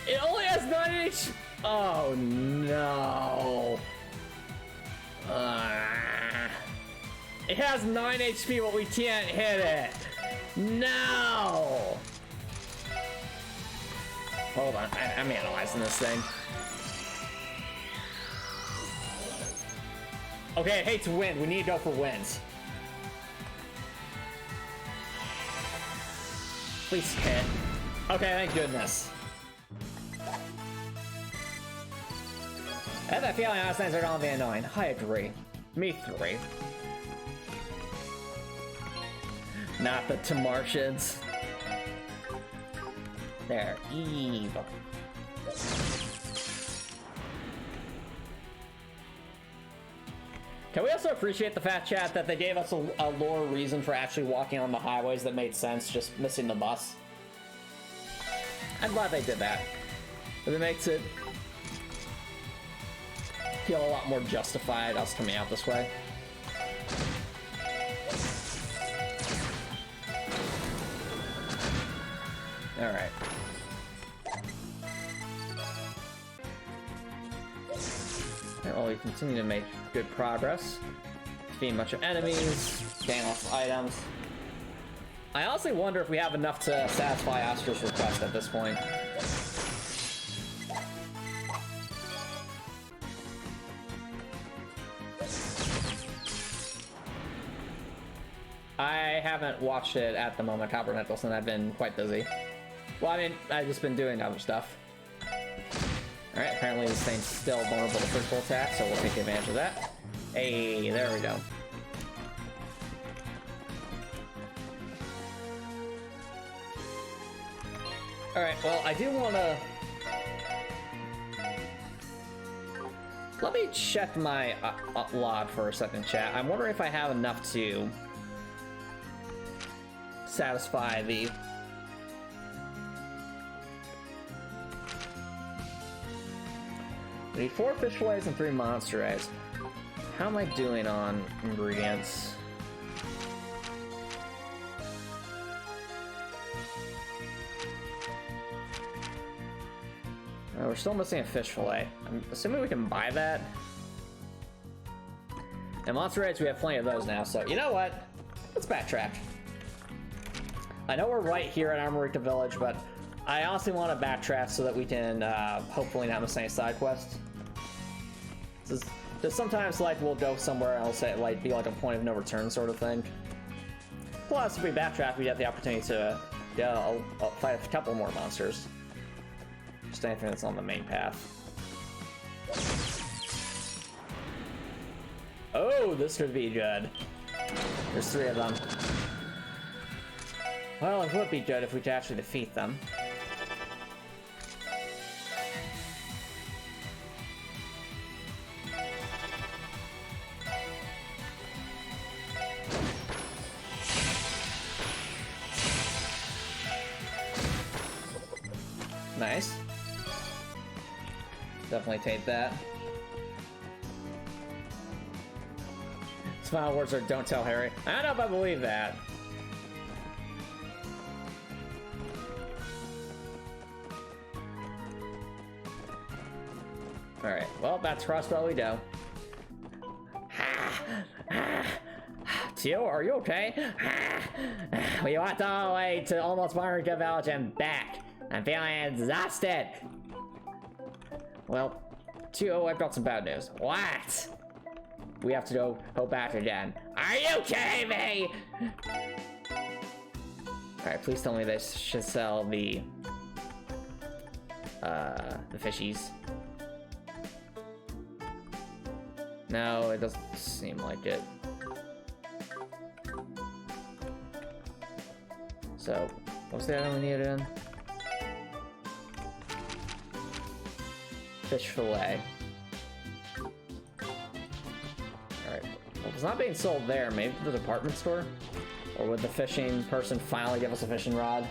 It only has 9 HP. Oh no. It has 9 HP, but we can't hit it. No. Hold on, I'm analyzing this thing. Okay, it hates wind. We need to go for winds. Please hit. Okay, thank goodness. I have that feeling those things are gonna be annoying. I agree. Me 3. Not the Tamartians. They're evil. Can we also appreciate the fact, chat, that they gave us a lore reason for actually walking on the highways that made sense, just missing the bus? I'm glad they did that. It makes it feel a lot more justified us coming out this way. Alright. Well, we continue to make good progress. Defeating a bunch of enemies, getting lots of items. I honestly wonder if we have enough to satisfy Oscar's request at this point. I haven't watched it at the moment, Copper Nicholson. I've been quite busy. Well, I mean, I've just been doing other stuff. Alright, apparently this thing's still vulnerable to physical attack, so we'll take advantage of that. Hey, there we go. Alright, well, I do want to... Let me check my log for a second, chat. I'm wondering if I have enough to satisfy the... I need 4 fish fillets and 3 monster eggs. How am I doing on ingredients? Oh, we're still missing a fish fillet. I'm assuming we can buy that. And monster eggs, we have plenty of those now, so you know what? Let's backtrack. I know we're right here at Armorica Village, but I honestly want to backtrack so that we can hopefully not miss any side quests. Just sometimes like we'll go somewhere and it'll say like be like a point of no return sort of thing. Plus, if we backtrack, we have the opportunity to fight a couple more monsters. Just anything that's on the main path. Oh, Ooh, this could be good. There's 3 of them. Well, it would be good if we could actually defeat them. Nice. Definitely take that. His final words are, "Don't tell Harry." I don't know if I believe that. Alright, well, that's crossbell we go. Teal, are you okay? We walked all the way to almost Armorica Village and back. I'm feeling exhausted. Well, Teal, I've got some bad news. What? We have to go back again. Are you kidding me? Alright, please tell me they should sell the fishies. No, it doesn't seem like it. So, what's the item we needed in? Fish fillet. Alright. Well, it's not being sold there. Maybe the department store? Or would the fishing person finally give us a fishing rod?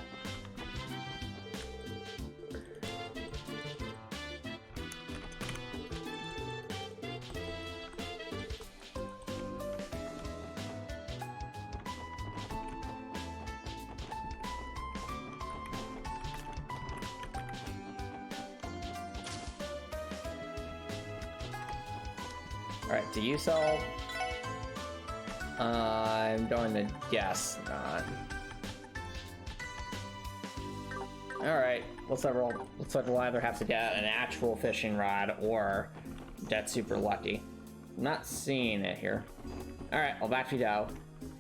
Alright, do you sell? I'm going to guess not. Alright, looks like we'll either have to get an actual fishing rod or get super lucky. I'm not seeing it here. Alright, well, back we go.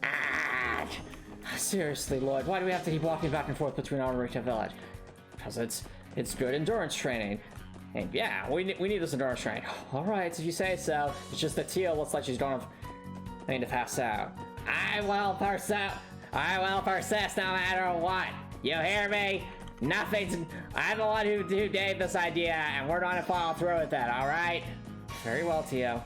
Ah! Seriously, Lloyd, why do we have to keep walking back and forth between Armorica Village? Because it's good endurance training. And yeah, we need this endurance training. Alright, if you say so. It's just that Teal looks like she's going to pass out. I will persist no matter what. You hear me? I'm the one who gave this idea, and we're going to follow through with it, alright? Very well, Teal.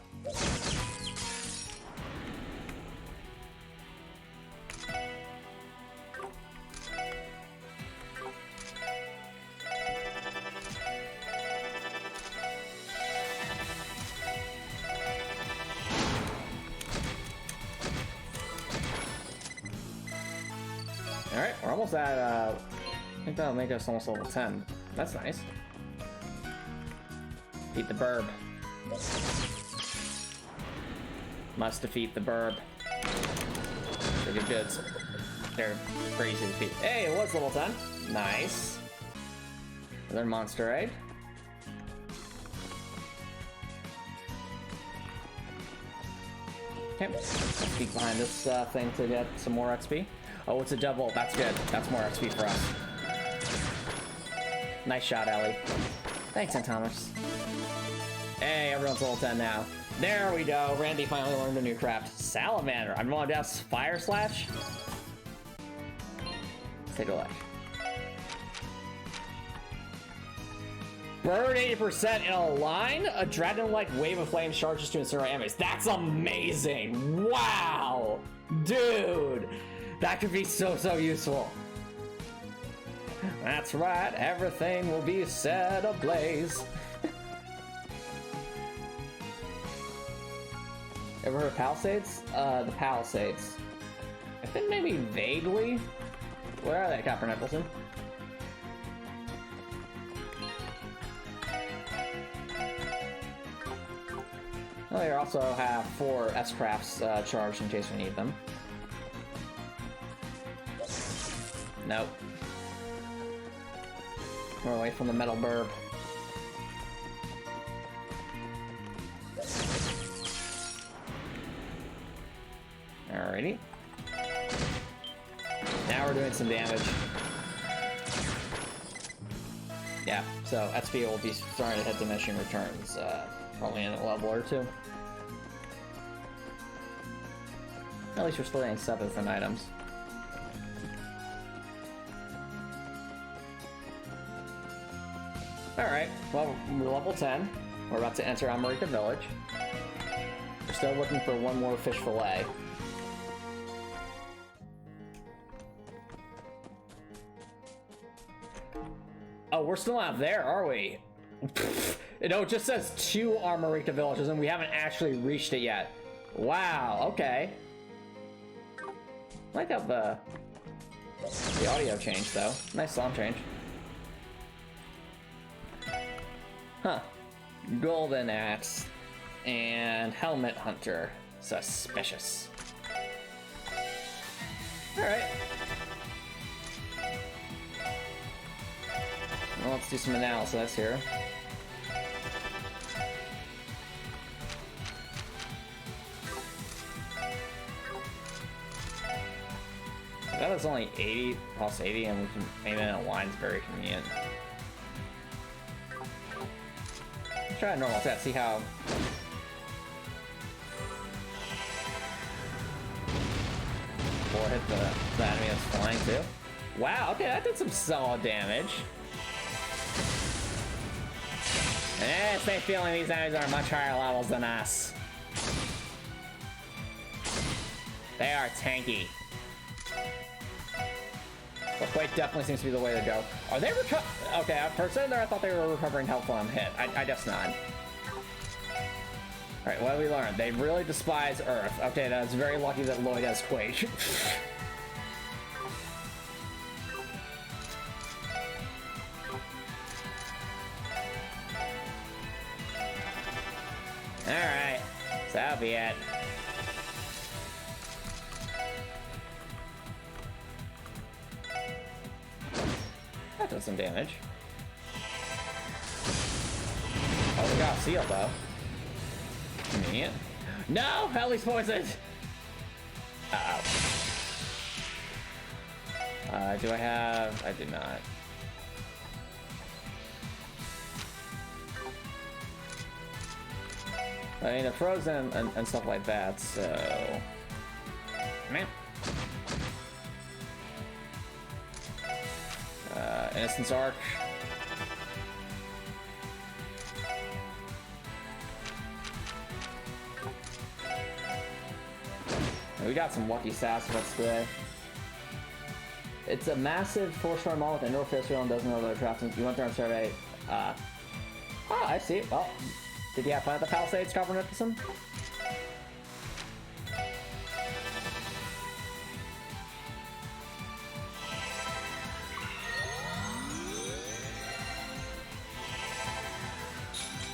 Alright, we're almost at, I think that'll make us almost level 10. That's nice. Defeat the burb. Must defeat the burb. Pretty good. They're pretty easy to defeat. Hey, it was level 10. Nice. Another monster egg. Okay, let's peek behind this thing to get some more XP. Oh, it's a double. That's good. That's more XP for us. Nice shot, Elie. Thanks, Antomicx. Hey, everyone's level 10 now. There we go. Randy finally learned a new craft. Salamander. I'm going to guess Fire Slash. Let's take a look. Burn 80% in a line? A dragon-like wave of flames charges to incinerate enemies. That's amazing! Wow! Dude! That could be so useful. That's right, everything will be set ablaze. Ever heard of Palisades? The Palisades. I think maybe vaguely. Where are they, Copper Nicholson? Well, they also have 4 S-crafts charged in case we need them. Nope. We're away from the metal burb. Alrighty. Now we're doing some damage. Yeah, so XP will be starting to hit diminishing returns, probably in a level or 2. At least we're still getting 7 from items. Alright, well, we're level 10. We're about to enter Armorica Village. We're still looking for one more fish fillet. Oh, we're still not there, are we? No, it just says 2 Armorica Villages and we haven't actually reached it yet. Wow, okay. I like how the audio changed, though. Nice song change. Huh. Golden Axe and Helmet Hunter. Suspicious. Alright. Well, let's do some analysis here. That was only 80 plus 80, and we can aim in a line is very convenient. Let's try a normal set, see how. Or hit the enemy that's flying too. Wow, okay, that did some solid damage. Eh, stay feeling these enemies are much higher levels than us. They are tanky. But weight definitely seems to be the way to go. Are they okay, for a second there I thought they were recovering health when I'm hit. I guess not. Alright, what did we learn? They really despise Earth. Okay, that's very lucky that Lloyd has Quake. Alright, so that'll be it. That does some damage. Oh, we got a seal though. Convenient. No! Ellie's poisoned! Uh-oh. Do I have... I do not. I mean, they're frozen and stuff like that, so... Man. Innocence Arc. We got some lucky Sassafras today. It's a massive 4-star mall with indoor fifth wheel and doesn't know their traps. You went there and surveyed. Oh, I see. Well, did you have fun at the Palisades, Copper Nicholson?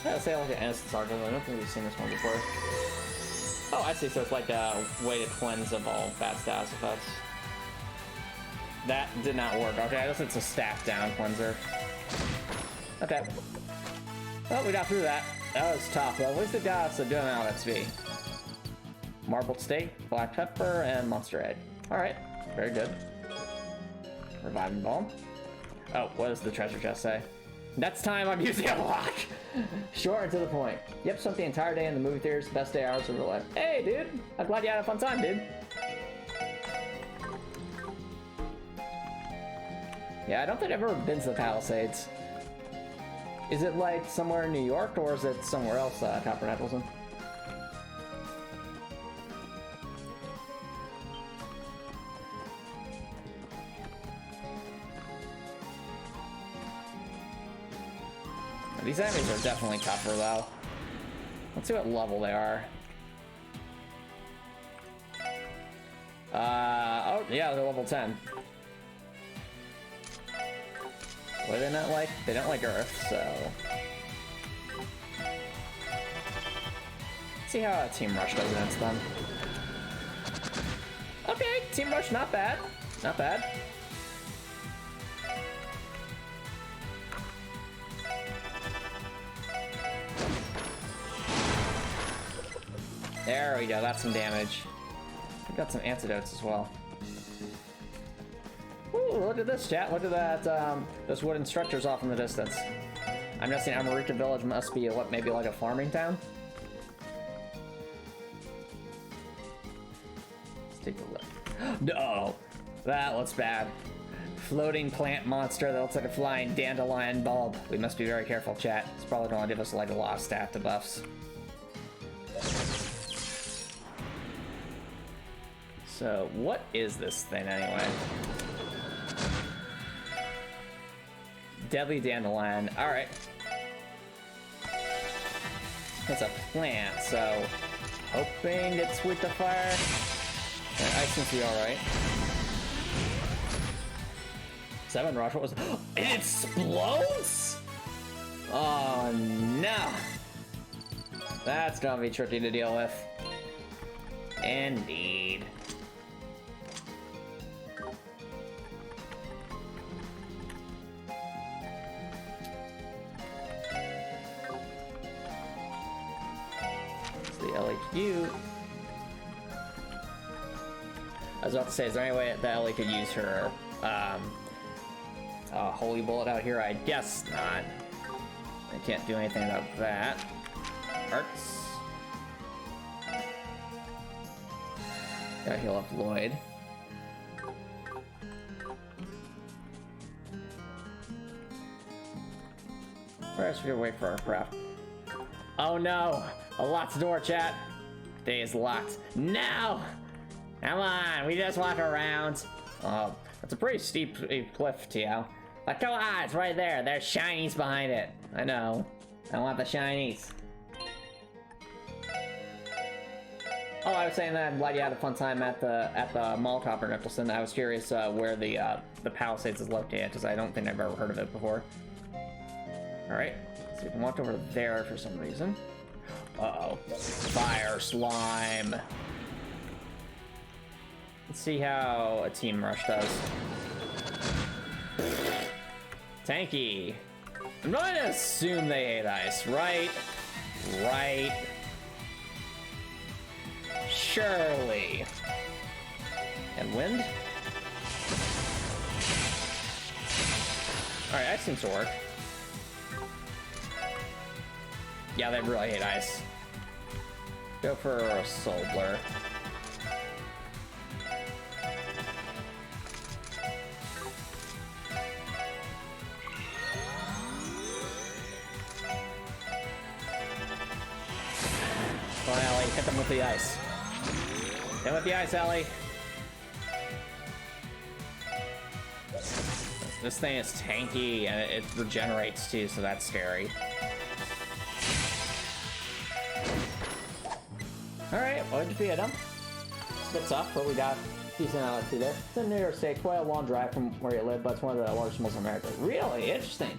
Yeah, say like an innocent sergeant. I don't think we've seen this one before. Oh, I see. So it's like a way to cleanse of all bad status effects. That did not work. Okay, I guess it's a stack down cleanser. Okay. Well, we got through that. That was tough, but at least it got us a good amount of XP. Marbled steak, black pepper, and monster egg. Alright, very good. Reviving balm. Oh, what does the treasure chest say? Next time I'm using a lock! Short and to the point. Yep, spent the entire day in the movie theaters. Best day hours of your life. Hey, dude! I'm glad you had a fun time, dude. Yeah, I don't think I've ever been to the Palisades. Is it like somewhere in New York, or is it somewhere else, Copper Nicholson? These enemies are definitely tougher, though. Let's see what level they are. Oh, yeah, they're level 10. What do they not like? They don't like Earth, so... Let's see how Team Rush does against them. Okay, Team Rush, not bad. Not bad. There we go, that's some damage. We got some antidotes as well. Ooh, look at this, chat. Look at that, those wooden structures off in the distance. I'm guessing Armorica Village must be, what, maybe like a farming town? Take a look. No! That looks bad. Floating plant monster that looks like a flying dandelion bulb. We must be very careful, chat. It's probably going to give us like a lot of stat debuffs. So, what is this thing anyway? Deadly dandelion. Alright. It's a plant, so hoping it's weak to fire. Ice seems to be alright. 7 rush, what was it? It explodes? Oh no. That's gonna be tricky to deal with. Indeed. It's the Elie cute. I was about to say, is there any way that Elie could use her holy bullet out here? I guess not. I can't do anything about that. Hearts. Gotta heal up Lloyd. First, we gotta wait for our craft. Oh no! A locked door, chat. Day is locked. No! Come on, we just walk around. Oh, that's a pretty steep cliff, Tio. But come on, it's right there. There's shinies behind it. I know. I want the shinies. Oh, I was saying that I'm glad you had a fun time at the mall, Copper Nicholson. I was curious where the Palisades is located, because I don't think I've ever heard of it before. Alright, so we can walk over there for some reason. Uh-oh. Fire slime. Let's see how a team rush does. Tanky. I'm going to assume they hate ice, right? Right. Surely. And wind? Alright, ice seems to work. Yeah, they really hate ice. Go for a soul blur. Come on, Elie, hit them with the ice. Hit with the ice, Elie. This thing is tanky and it regenerates too, so that's scary. Alright, well, defeated him. It's a bit tough, but we got decent LXP there. It's in New York State, quite a long drive from where you live, but it's one of the largest malls in America. Really? Interesting.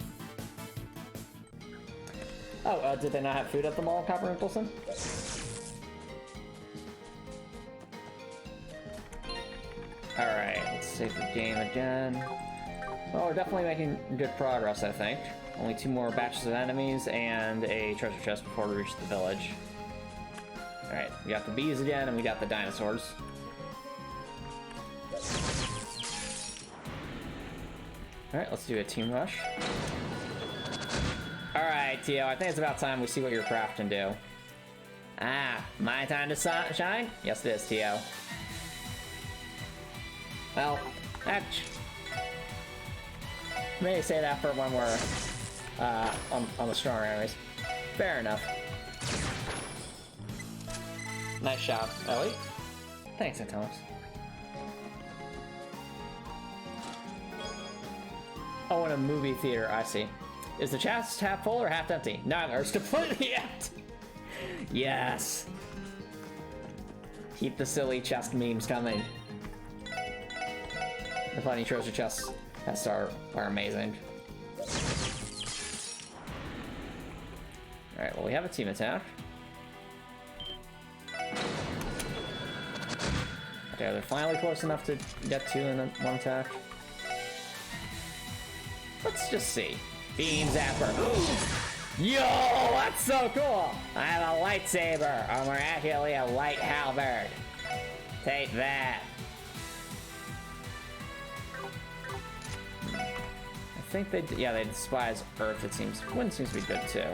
Oh, did they not have food at the mall, Copper Nicholson? Alright, let's save the game again. Well, we're definitely making good progress, I think. Only 2 more batches of enemies and a treasure chest before we reach the village. Alright, we got the bees again and we got the dinosaurs. Alright, let's do a team rush. Alright, Tio, I think it's about time we see what your craft can do. Ah, my time to shine? Yes, it is, Tio. Well, may say that for when we're on the stronger enemies. Fair enough. Nice shot, Elie. Thanks, Antomicx. Oh, in a movie theater, I see. Is the chest half full or half empty? Neither, it's completely empty. Yes. Keep the silly chest memes coming. The funny treasure chests are amazing. Alright, well, we have a team attack. Okay, they're finally close enough to get 2 in one attack. Let's just see. Beam Zapper. Yo, that's so cool! I have a lightsaber, or more accurately, a light halberd. Take that. I think they despise Earth, it seems. Wind seems to be good, too.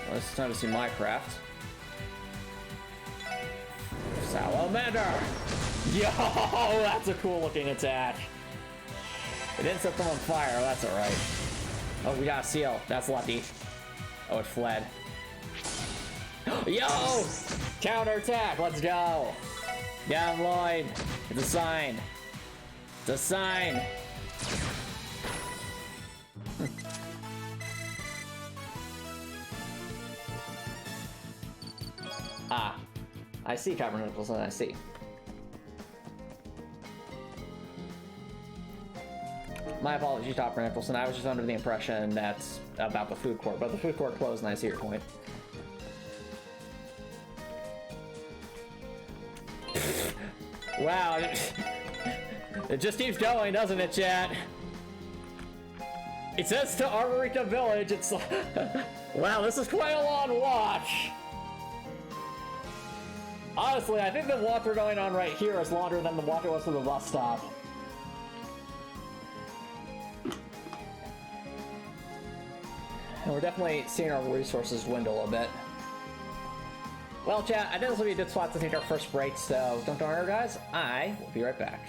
Well, it's time to see my craft. Salamander! Yo, that's a cool looking attack. It didn't set them on fire, that's alright. Oh, we got a seal. That's lucky. Oh, it fled. Yo! Counterattack, let's go! Get him, Lloyd. It's a sign. It's a sign. Ah. I see, Copper Nicholson, I see. My apologies, Copper Nicholson. I was just under the impression that's about the food court, but the food court closed and I see your point. Wow. It just keeps going, doesn't it, chat? It says to Armorica Village, it's like... Wow, this is quite a long watch. Honestly, I think the walk we're going on right here is longer than the walk it was to the bus stop. And we're definitely seeing our resources dwindle a bit. Well, chat, I think this will be a good spot to take our first break, so don't worry, guys. I will be right back.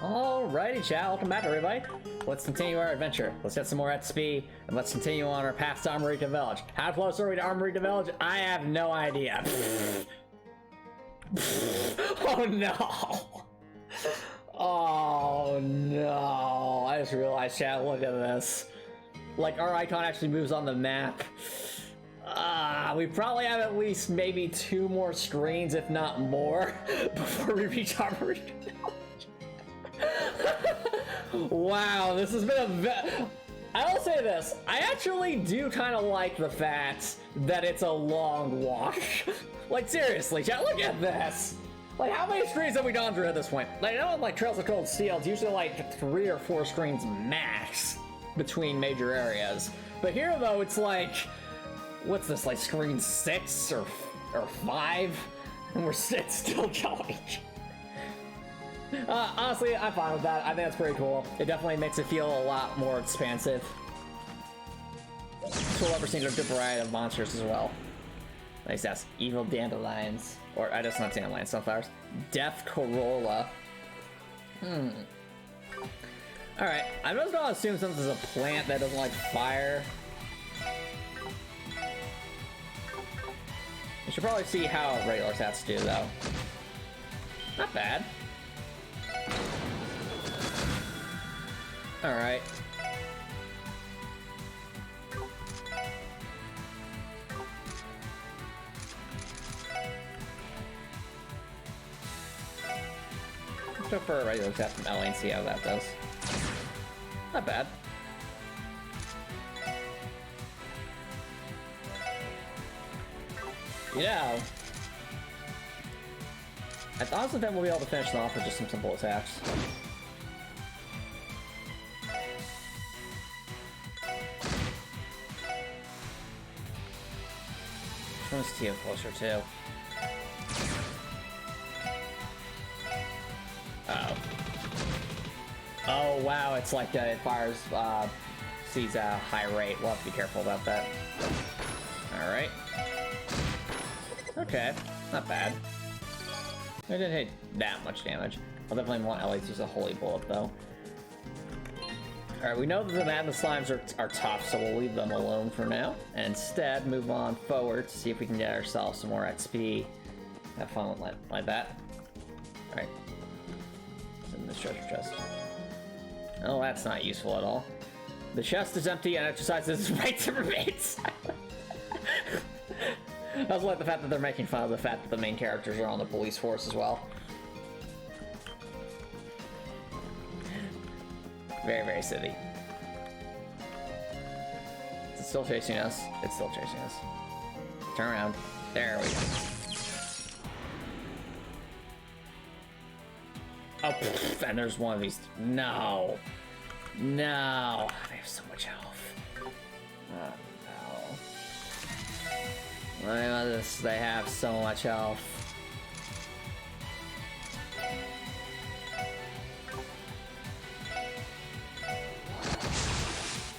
Alrighty, chat. Welcome back, everybody. Let's continue our adventure. Let's get some more XP, and let's continue on our path to Armorica Village. How close are we to Armorica Village? I have no idea. Oh no! Oh no! I just realized, chat, look at this. Like, our icon actually moves on the map. We probably have at least maybe 2 more screens, if not more, before we reach Armorica Village. Wow, this has been I will say this, I actually do kind of like the fact that it's a long walk. Like, seriously, chat, look at this. Like, how many screens have we gone through at this point? Like, I know in, like, Trails of Cold Steel, it's usually like 3 or 4 screens max between major areas. But here, though, it's like, what's this, like screen 6 or 5? And we're still going. Honestly, I'm fine with that. I think that's pretty cool. It definitely makes it feel a lot more expansive. Cool ever seen a good variety of monsters as well. Nice, that's evil dandelions. Or, I just not dandelions, sunflowers. Death Corolla. Alright, I'm just gonna assume since it's a plant that doesn't like fire. You should probably see how regular stats do, though. Not bad. Alright. Let's go for a regular stat from Elie and see how that does. Not bad. Yeah. I thought that we'll be able to finish them off with just some simple attacks. Which one's Tio closer to? Uh-oh. Oh wow, it's like it fires, sees a high rate. We'll have to be careful about that. Alright. Okay, not bad. I didn't hit that much damage. I'll definitely want Elie to use a Holy Bullet, though. Alright, we know that the Madness Slimes are tough, so we'll leave them alone for now. And instead, move on forward to see if we can get ourselves some more XP. Have fun with like that. Alright. What's in this treasure chest? Oh, that's not useful at all. The chest is empty and exercises its right to remain silent. I also like the fact that they're making fun of the fact that the main characters are on the police force as well. Very, very silly. Is it still chasing us? It's still chasing us. Turn around. There we go. Oh, and there's one of these. No. No. They have so much health. Oh, no. Look at this. They have so much health.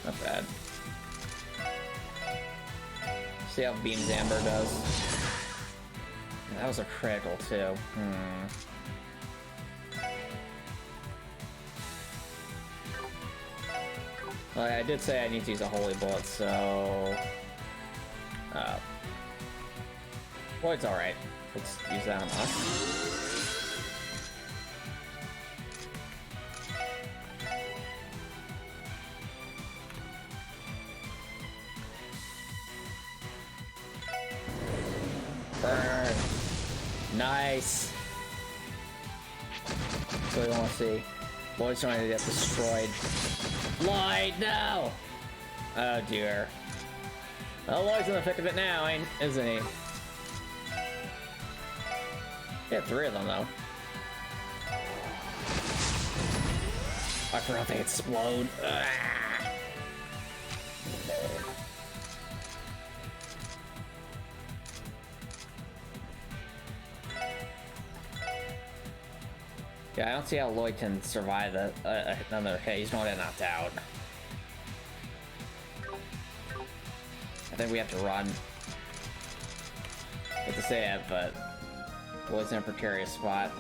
Not bad. See how Beam's Amber does. That was a critical too. Well, I did say I need to use a Holy Bullet, so... Lloyd's alright. Let's use that on us. Burn. Nice. That's what we want to see. Lloyd's trying to get destroyed. Lloyd, no! Oh dear. Well, Lloyd's in the thick of it now, isn't he? He had 3 of them, though. I forgot they explode. Ah! Yeah, I don't see how Lloyd can survive another hit. He's gonna get knocked out. I think we have to run. I hate to say it, but Lloyd's in a precarious spot.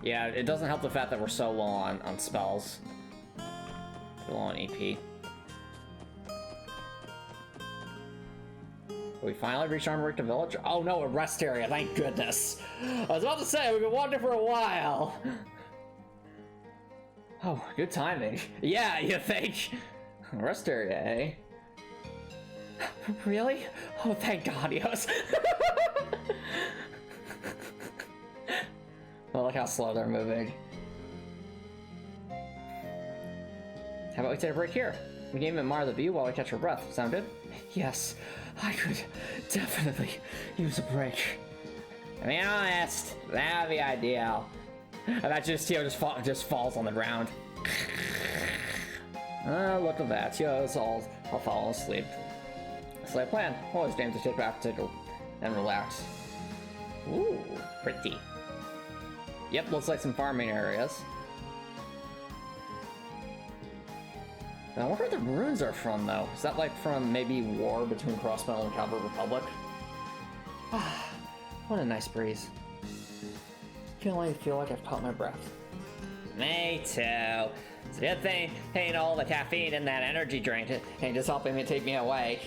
Yeah, it doesn't help the fact that we're so low on spells. Low on EP. We finally reached Armorica Village. Oh no, a rest area, thank goodness. I was about to say, we've been wandering for a while. Oh, good timing. Yeah, you think? Rest area, eh? Really? Oh, thank God, yes. I like how slow they're moving. How about we take a break here? We can even admire the view while we catch our breath. Sound good? Yes, I could definitely use a break. To be honest, that would be ideal. And that Tio just falls on the ground. Look at that. Tio's all falling asleep. That's my plan. Always aims to take back tickle and relax. Ooh, pretty. Yep, looks like some farming areas. I wonder where the ruins are from, though. Is that like from maybe war between Crossbell and Calvert Republic? Ah, what a nice breeze. I feel like I've caught my breath. Me too. It's a good thing ain't all the caffeine in that energy drink ain't just helping me take me awake.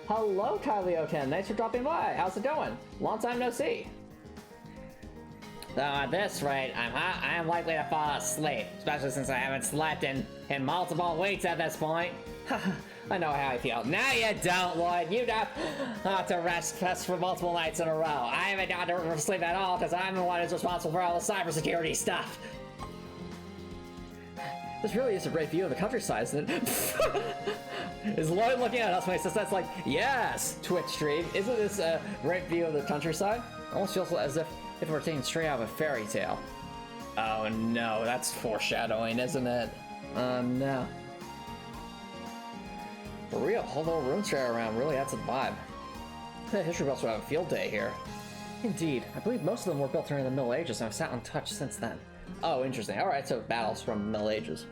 Hello, Kylie010. Thanks for dropping by. How's it going? Long time no see. Though at this rate, I am likely to fall asleep, especially since I haven't slept in multiple weeks at this point. I know how I feel. No, you don't, Lloyd. You don't have to rest for multiple nights in a row. I haven't got to sleep at all because I'm the one who's responsible for all the cybersecurity stuff. This really is a great view of the countryside, isn't it? Is Lloyd looking at us when he says that's like, yes, Twitch stream. Isn't this a great view of the countryside? Almost feels as if we're taken straight out of a fairy tale. Oh no, that's foreshadowing, isn't it? Oh no. For real, all the ruins straight around really adds to the vibe. The history buffs would have a field day here. Indeed, I believe most of them were built during the Middle Ages and have sat untouched since then. Oh, interesting. Alright, so battles from the Middle Ages.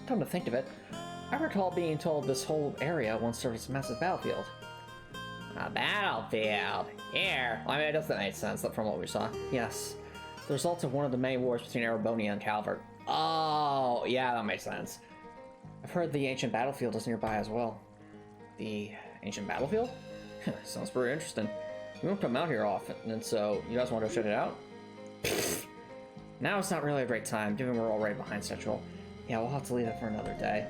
Come to think of it, I recall being told this whole area once served as a massive battlefield. A battlefield? Here? Well, I mean, it doesn't make sense from what we saw. Yes. The result of one of the many wars between Erebonia and Calvert. Oh, yeah, that makes sense. I've heard the ancient battlefield is nearby as well. The ancient battlefield? Sounds pretty interesting. We don't come out here often, and so you guys want to check it out? Now it's not really a great time, given we're already behind schedule. Yeah, we'll have to leave it for another day.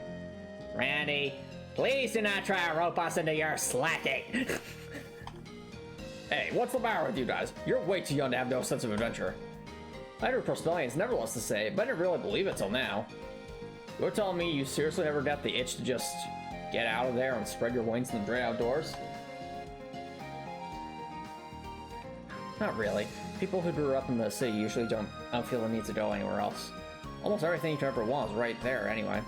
Randy, please do not try to rope us into your slacking. Hey, what's the matter with you guys? You're way too young to have no sense of adventure. I heard Prospellians never less to say, but I didn't really believe it till now. You're telling me you seriously never got the itch to just get out of there and spread your wings in the great outdoors? Not really. People who grew up in the city usually don't feel the need to go anywhere else. Almost everything you could ever want is right there anyway.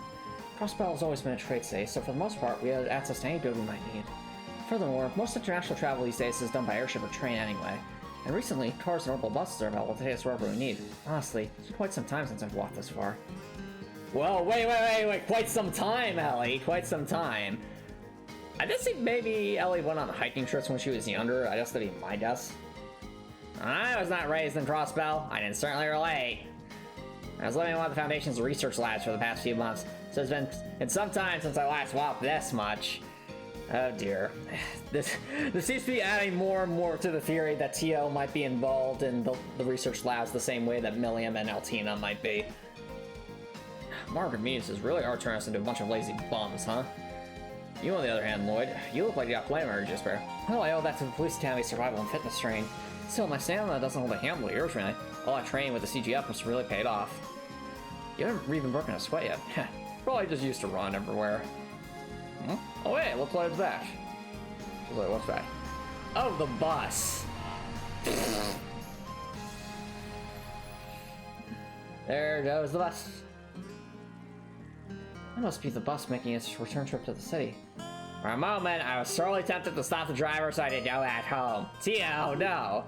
Crossbell has always been a trade city, so for the most part we had access to any good we might need. Furthermore, most international travel these days is done by airship or train anyway. And recently, cars and orbital buses are available to take us wherever we need. Honestly, it's been quite some time since I've walked this far. Well, wait, quite some time, Elie, quite some time. I did see maybe Elie went on hiking trips when she was younger. I guess that'd be my guess. I was not raised in Crossbell. I can certainly relate. I was living in one of the Foundation's research labs for the past few months, so it's been some time since I last walked this much. Oh dear. This seems to be adding more and more to the theory that Tio might be involved in the research labs the same way that Milliam and Altina might be. Margaret Meads is really are turning us into a bunch of lazy bums, huh? You, on the other hand, Lloyd, you look like you got plenty of energy spare. Well, I owe that to the Police Academy's survival and fitness training. Still, my stamina doesn't hold a handle to yours, really. All that training with the CGF must have really paid off. You haven't even broken a sweat yet. Probably just used to run everywhere. Hmm? Oh wait, looks like it's back. Wait, what's back? Oh, the bus! There goes the bus. That must be the bus making its return trip to the city. For a moment, I was sorely tempted to stop the driver so I could go back home. Tio, no!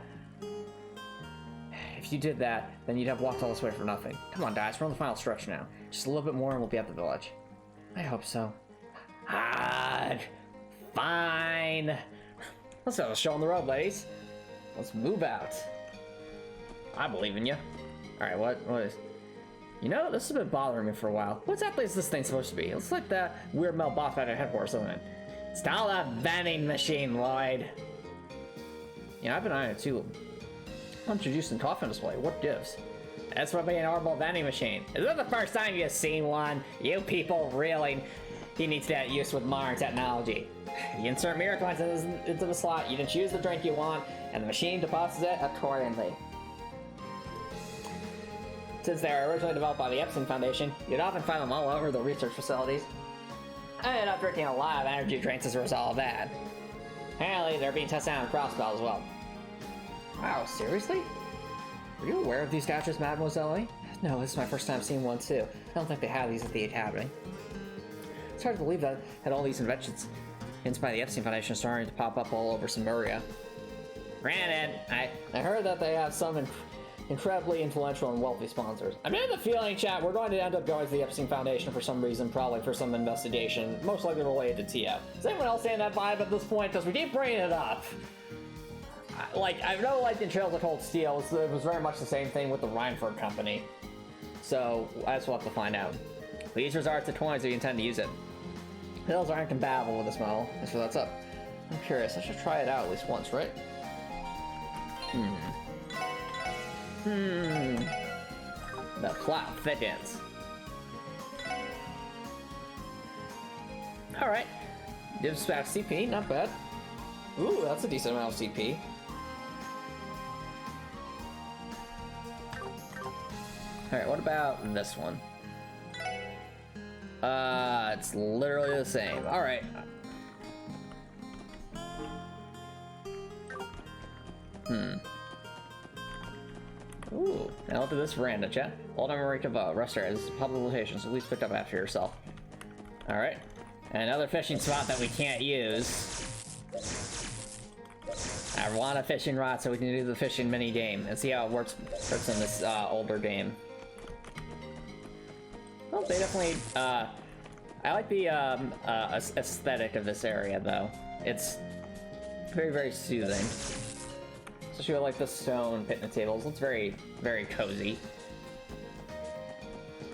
If you did that, then you'd have walked all this way for nothing. Come on, guys, we're on the final stretch now. Just a little bit more and we'll be at the village. I hope so. Fine. Let's have a show on the road, ladies. Let's move out. I believe in you. Alright, what is... You know, this has been bothering me for a while. What exactly is this thing supposed to be? It's like the weird metal boss fight at headquarters, isn't it? Install that vending machine, Lloyd. Yeah, I've been on it too. Introduced in coffin display. What gives? That's what being an orbital vending machine. Is that the first time you've seen one? You people really... He needs to get used with modern technology. You insert mirror coins into the slot, you can choose the drink you want, and the machine deposits it accordingly. Since they were originally developed by the Epstein Foundation, you'd often find them all over the research facilities. I ended up drinking a lot of energy drinks as a result of that. Apparently, they're being tested on crossbell as well. Wow, seriously? Were you aware of these gadgets, Mademoiselle Elie? No, this is my first time seeing one too. I don't think they have these at the Academy. It's hard to believe that all these inventions by the Epstein Foundation are starting to pop up all over Cimmeria. Granted, I heard that they have some incredibly influential and wealthy sponsors. I'm getting the feeling, chat, we're going to end up going to the Epstein Foundation for some reason, probably for some investigation, most likely related to TF. Is anyone else saying that vibe at this point? Because we keep bringing it up. I know, like, in Trails of Cold Steel, it was very much the same thing with the Reinford Company. So, I just will have to find out. Please resort to coins if you intend to use it. Hills aren't compatible with this model, so that's up. I'm curious, I should try it out at least once, right? The plot thickens. Alright. Gives back CP, not bad. Ooh, that's a decent amount of CP. Alright, what about this one? It's literally the same. Alright. Ooh, now look at this veranda, chat. Old Armorica Village, restaurant. This is a public location, so please pick up after yourself. Alright. And another fishing spot that we can't use. I want a fishing rod so we can do the fishing mini game and see how it works in this older game. Well, they definitely, I like the aesthetic of this area, though. It's very, very soothing. Especially with, like, the stone picnic tables. It's very, very cozy.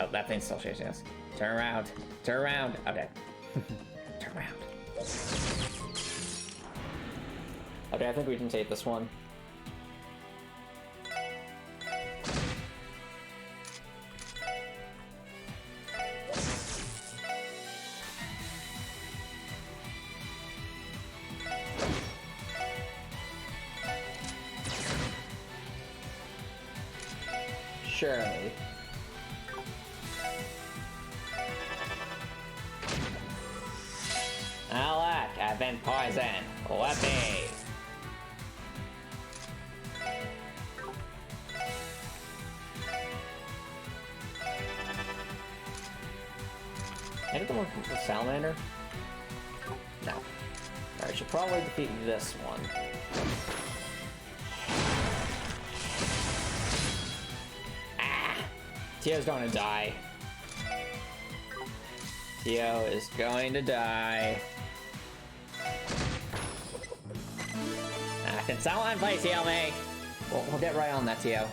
Oh, that thing's still chasing us. Turn around. Turn around. Okay. Turn around. Okay, I think we can take this one. Surely. Alack, I've been poisoned. Let me. Hit the one with the salamander? No. Alright, should probably defeat this one. Tio's going to die. Tio is going to die. Can someone please heal me? We'll get right on that, Tio.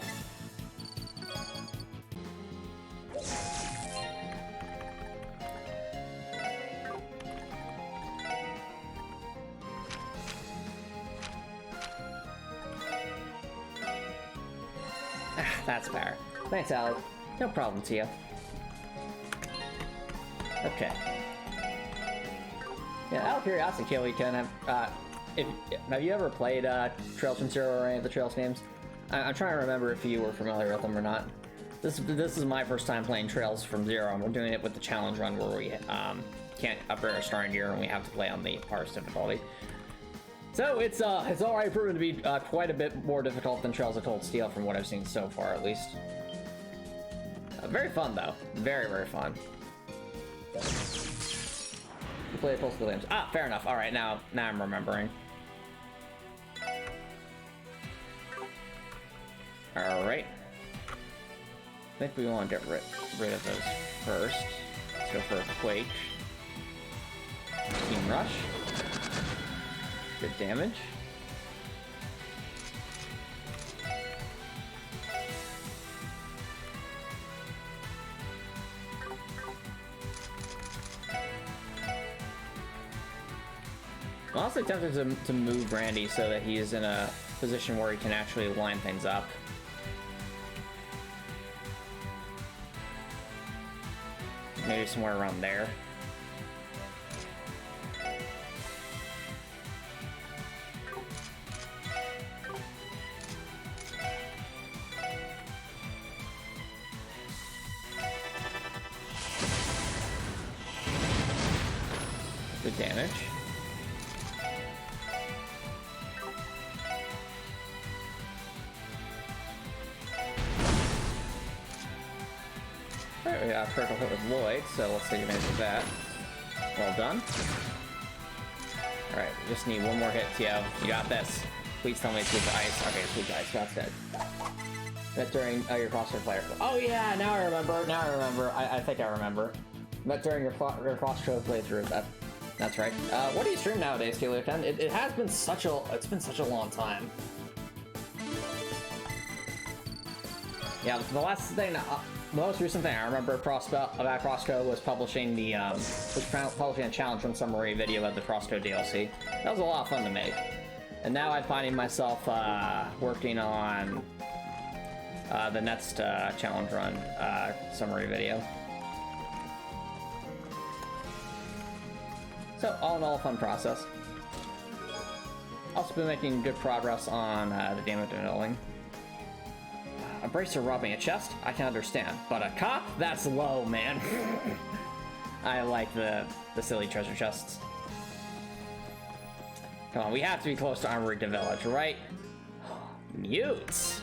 That's fair. Thanks, Elie. No problem, Tio. Okay. Yeah, out of curiosity, Kelly, can have you ever played Trails from Zero or any of the Trails games? I'm trying to remember if you were familiar with them or not. This is my first time playing Trails from Zero, and we're doing it with the challenge run where we can't upgrade our starting gear and we have to play on the hardest difficulty. So it's already proven to be quite a bit more difficult than Trails of Cold Steel from what I've seen so far, at least. Very fun though, very, very fun. You play Cold Steel games. Ah, fair enough. All right, now I'm remembering. All right. I think we want to get rid of those first. Let's go for a Quake. Team Rush. Good damage. also tempted to move Randy so that he is in a position where he can actually line things up. Maybe somewhere around there. Good damage. Alright, we got a critical hit with Lloyd, so let's take advantage of that. Well done. Alright, just need one more hit, Tio. You got this. Please tell me it's with ice. Okay, it's with ice. That's good. That during your crossfire player. Oh yeah, now I remember. Now I remember. I think I remember. But during your crossfire playthrough. That's right. What do you stream nowadays, Kaylee 10? It has been such a long time. Yeah, the last thing, the most recent thing I remember about Crossco was publishing publishing a challenge from Summary video of the Crossco DLC. That was a lot of fun to make. And now I'm finding myself working on the next challenge run summary video. So, all in all, a fun process. Also been making good progress on the damage dealing. A bracer robbing a chest, I can understand. But a cop? That's low, man. I like the silly treasure chests. Come on, we have to be close to Armorica Village, right? Mutes!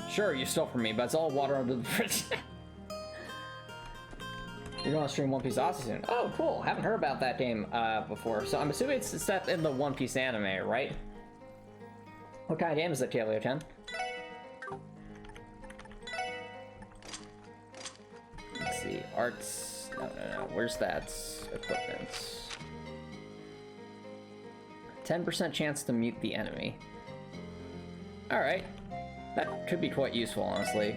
Sure, you stole from me, but it's all water under the bridge. You're gonna stream One Piece Odyssey soon. Oh, cool. Haven't heard about that game before. So I'm assuming it's set in the One Piece anime, right? What kind of game is it, Kaylee 10? Let's see. Arts. No. Where's that? Equipment. 10% chance to mute the enemy. Alright. That could be quite useful, honestly.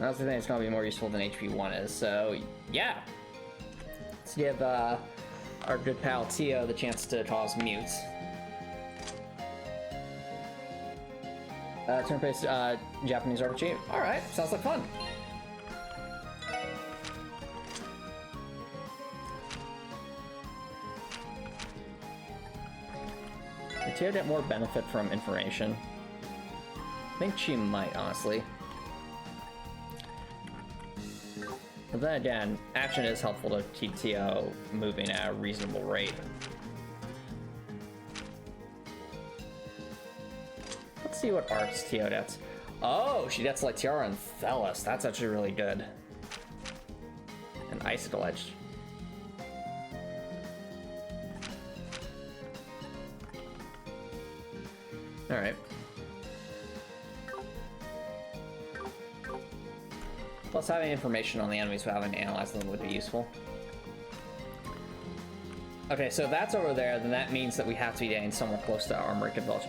I also think it's going to be more useful than HP1 is, so yeah. Let's give our good pal Tio the chance to cause mutes. Turn-based Japanese RPG. Alright, sounds like fun. Did Tio get more benefit from information? I think she might, honestly. But then again, action is helpful to keep Tio moving at a reasonable rate. Let's see what arts Tio gets. Oh, she gets like Tiara and Thelis. That's actually really good. And Icicle Edge. Alright. Plus, having information on the enemies without having to analyze them would be useful. Okay, so that's over there, then that means that we have to be getting somewhere close to Armorica Village.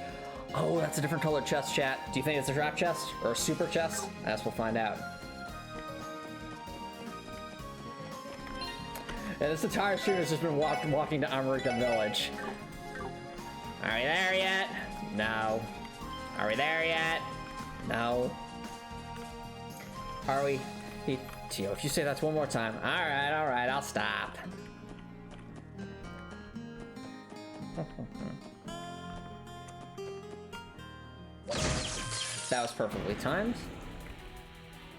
Oh, that's a different colored chest, chat. Do you think it's a trap chest or a super chest? I guess we'll find out. And this entire stream has just been walking to Armorica Village. Are we there yet? No. Are we there yet? No. Are we? Tio, if you say that one more time. Alright, I'll stop. That was perfectly timed.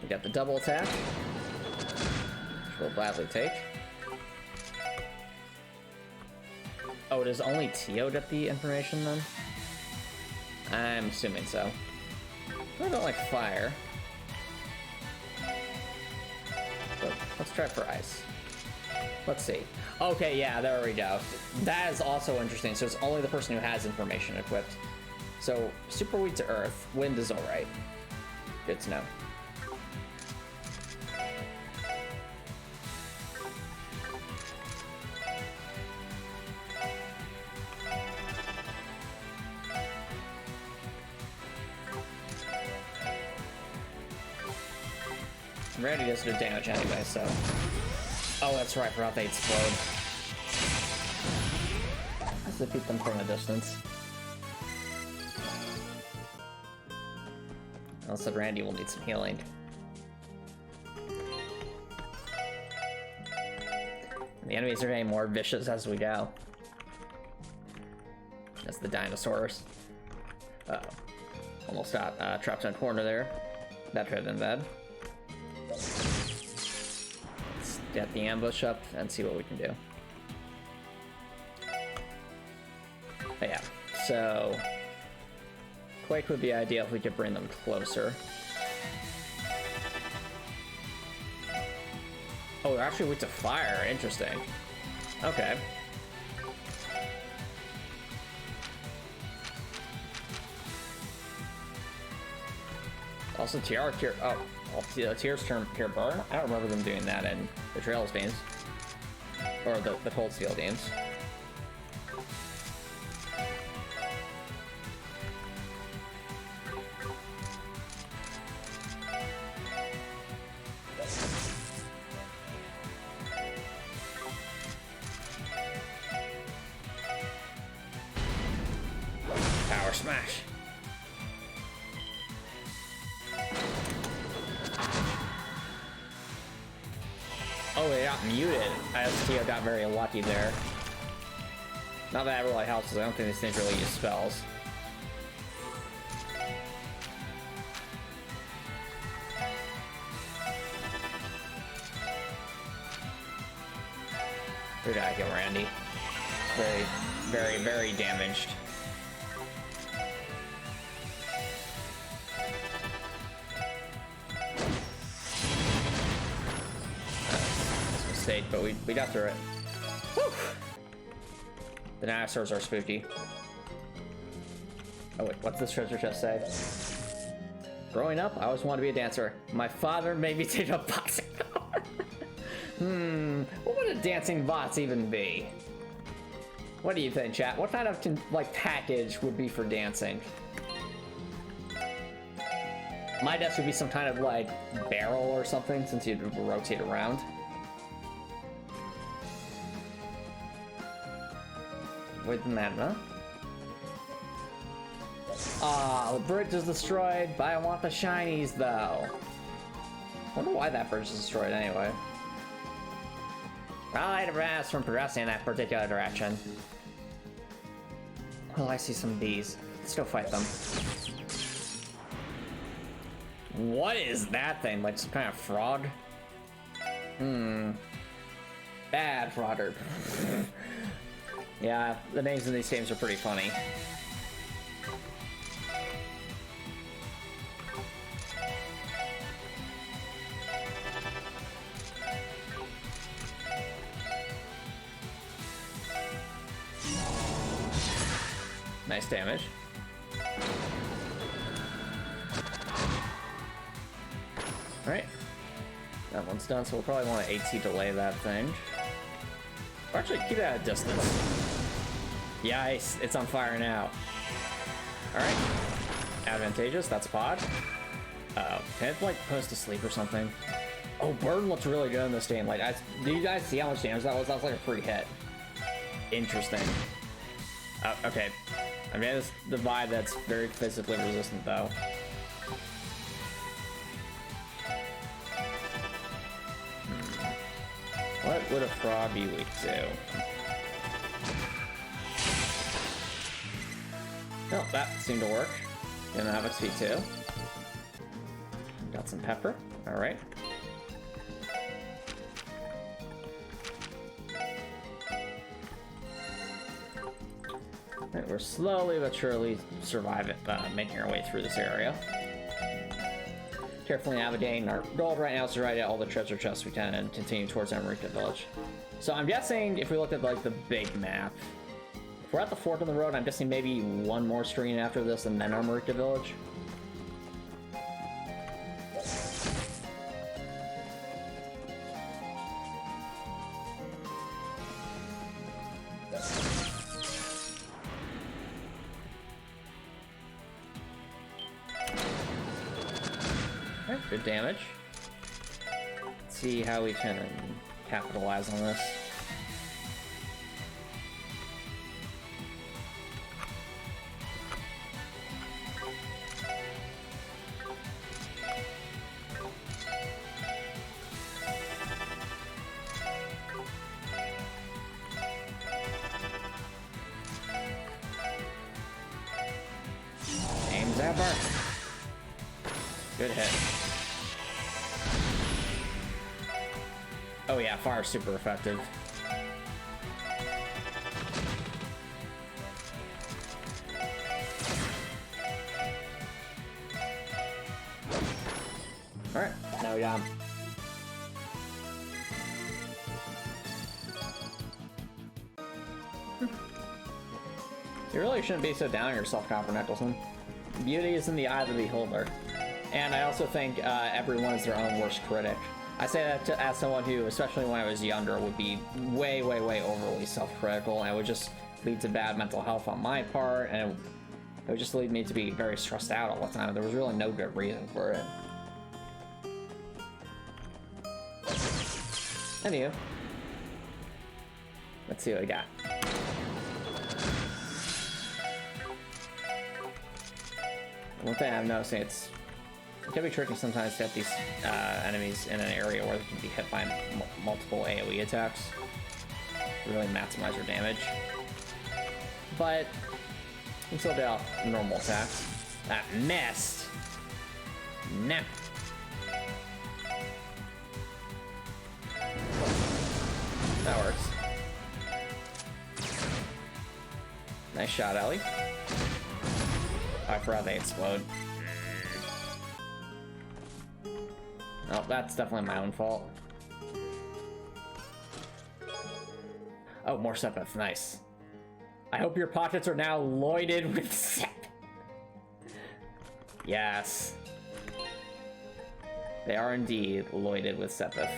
We got the double attack, which we'll gladly take. Oh, does only Tio get the information then? I'm assuming so. I don't like fire. But let's try for ice. Let's see. Okay, yeah, there we go. That is also interesting. So it's only the person who has information equipped. So super weak to earth. Wind is alright. Good to know. Randy does do damage anyway, so... Oh, that's right, I forgot they explode. Let's defeat them from a distance. Also, Randy will need some healing. The enemies are getting more vicious as we go. That's the dinosaurs. Uh-oh. Almost got trapped in a corner there. That could have been bad. Let's get the ambush up and see what we can do. But yeah, so... Quake would be ideal if we could bring them closer. Oh, they're actually weak to fire. Interesting. Okay. Also, Tiara, Tears turn Pure Burn? I don't remember them doing that in the Trails games. Or the Cold Steel games. Power Smash. Oh, they got muted. Tio got very lucky there. Not that it really helps, because I don't think these things really use spells. Who did I kill? Randy. Very, very, very damaged. But we got through it. Whew. The dinosaurs are spooky. Oh wait, what's this treasure chest say? Growing up, I always wanted to be a dancer. My father made me take up boxing. What would a dancing bots even be? What do you think, chat? What kind of like package would be for dancing? My desk would be some kind of like barrel or something, since you'd rotate around. With mana. Ah, the bridge is destroyed, but I want the shinies though. I wonder why that bridge is destroyed anyway. Rally to prevent from progressing in that particular direction. Well, I see some bees. Let's go fight them. What is that thing? Like some kind of frog? Bad frogger. Yeah, the names in these games are pretty funny. Nice damage. Alright. That one's done, so we'll probably want to AT delay that thing. Or actually, keep it at a distance. Yikes, it's on fire now. Alright. Advantageous, that's pod. Uh-oh. Can it, like, post to sleep or something? Oh, Burn looks really good in this game. Like, do you guys see how much damage that was? That was like a free hit. Interesting. Okay. I mean, it's the vibe that's very physically resistant, though. What would a frog be weak to? Oh, that seemed to work. Gonna have XP too. Got some pepper. Alright. Alright, we're slowly but surely surviving, making our way through this area. Carefully navigating our goal right now is to ride out all the treasure chests we can and continue towards Armorica Village. So I'm guessing if we look at like the big map, if we're at the fork in the road, I'm guessing maybe one more screen after this and then Armorica Village. Good damage. see how we can capitalize on this. Aim zapper. Good hit. Oh yeah, fire's super effective. Alright, now we got him. You really shouldn't be so down on yourself, Copper Nicholson. Beauty is in the eye of the beholder. And I also think everyone is their own worst critic. I say that as someone who, especially when I was younger, would be way, way, way overly self-critical, and it would just lead to bad mental health on my part, and it would just lead me to be very stressed out all the time. There was really no good reason for it. Anywho, let's see what we got. One thing I'm noticing, it can be tricky sometimes to hit these enemies in an area where they can be hit by multiple AoE attacks. Really maximize your damage. But you can still do off normal attacks. That missed! Nah. That works. Nice shot, Elie. I forgot they explode. Oh, that's definitely my own fault. Oh, more Sepith. Nice. I hope your pockets are now Lloyded with Sep. Yes. They are indeed Lloyded with Sepith.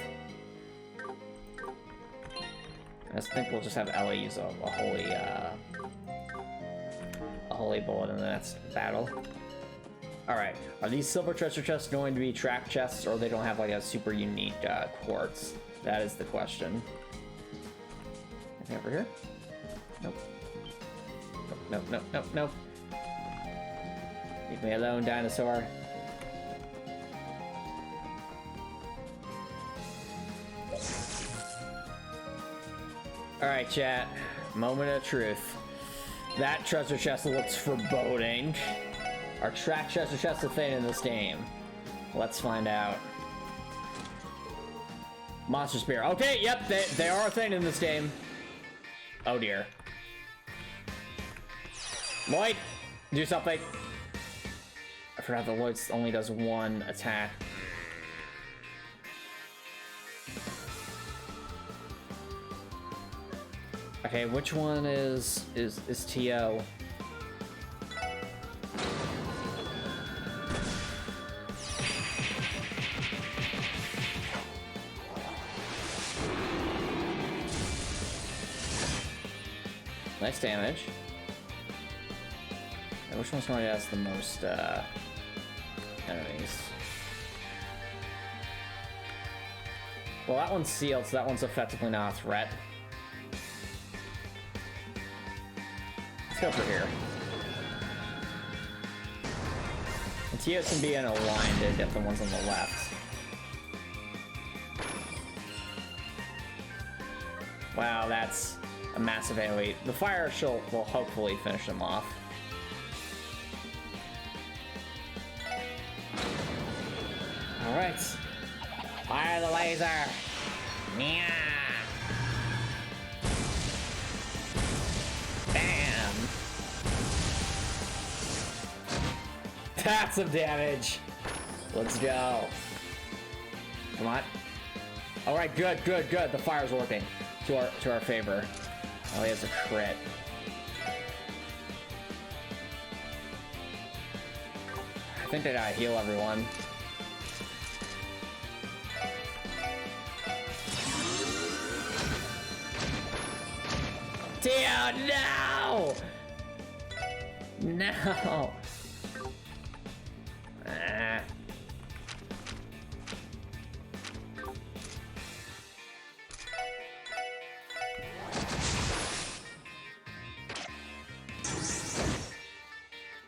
I just think we'll just have Elie use a holy bullet in the next battle. Alright, are these silver treasure chests going to be track chests, or they don't have like a super unique quartz? That is the question. Anything over here? Nope. Nope, nope, nope, nope, nope. Leave me alone, dinosaur. Alright, chat. Moment of truth. That treasure chest looks foreboding. Are track treasure chests a thing in this game? Let's find out. Monster Spear. Okay, yep, they are a thing in this game. Oh dear. Lloyd, do something. I forgot that Lloyd only does one attack. Okay, which one is TO? Nice damage. And which one's going to has the most enemies? Well, that one's sealed, so that one's effectively not a threat. Let's go for here. And TOs can be in a line to get the ones on the left. Wow, that's a massive AoE. The fire shield will hopefully finish them off. Alright. Fire the laser! Yeah! Bam! That's some damage! Let's go. Come on. Alright, good, good, good. The fire's working to our favor. Oh, he has a crit. I think they gotta heal everyone. Tio, no! No!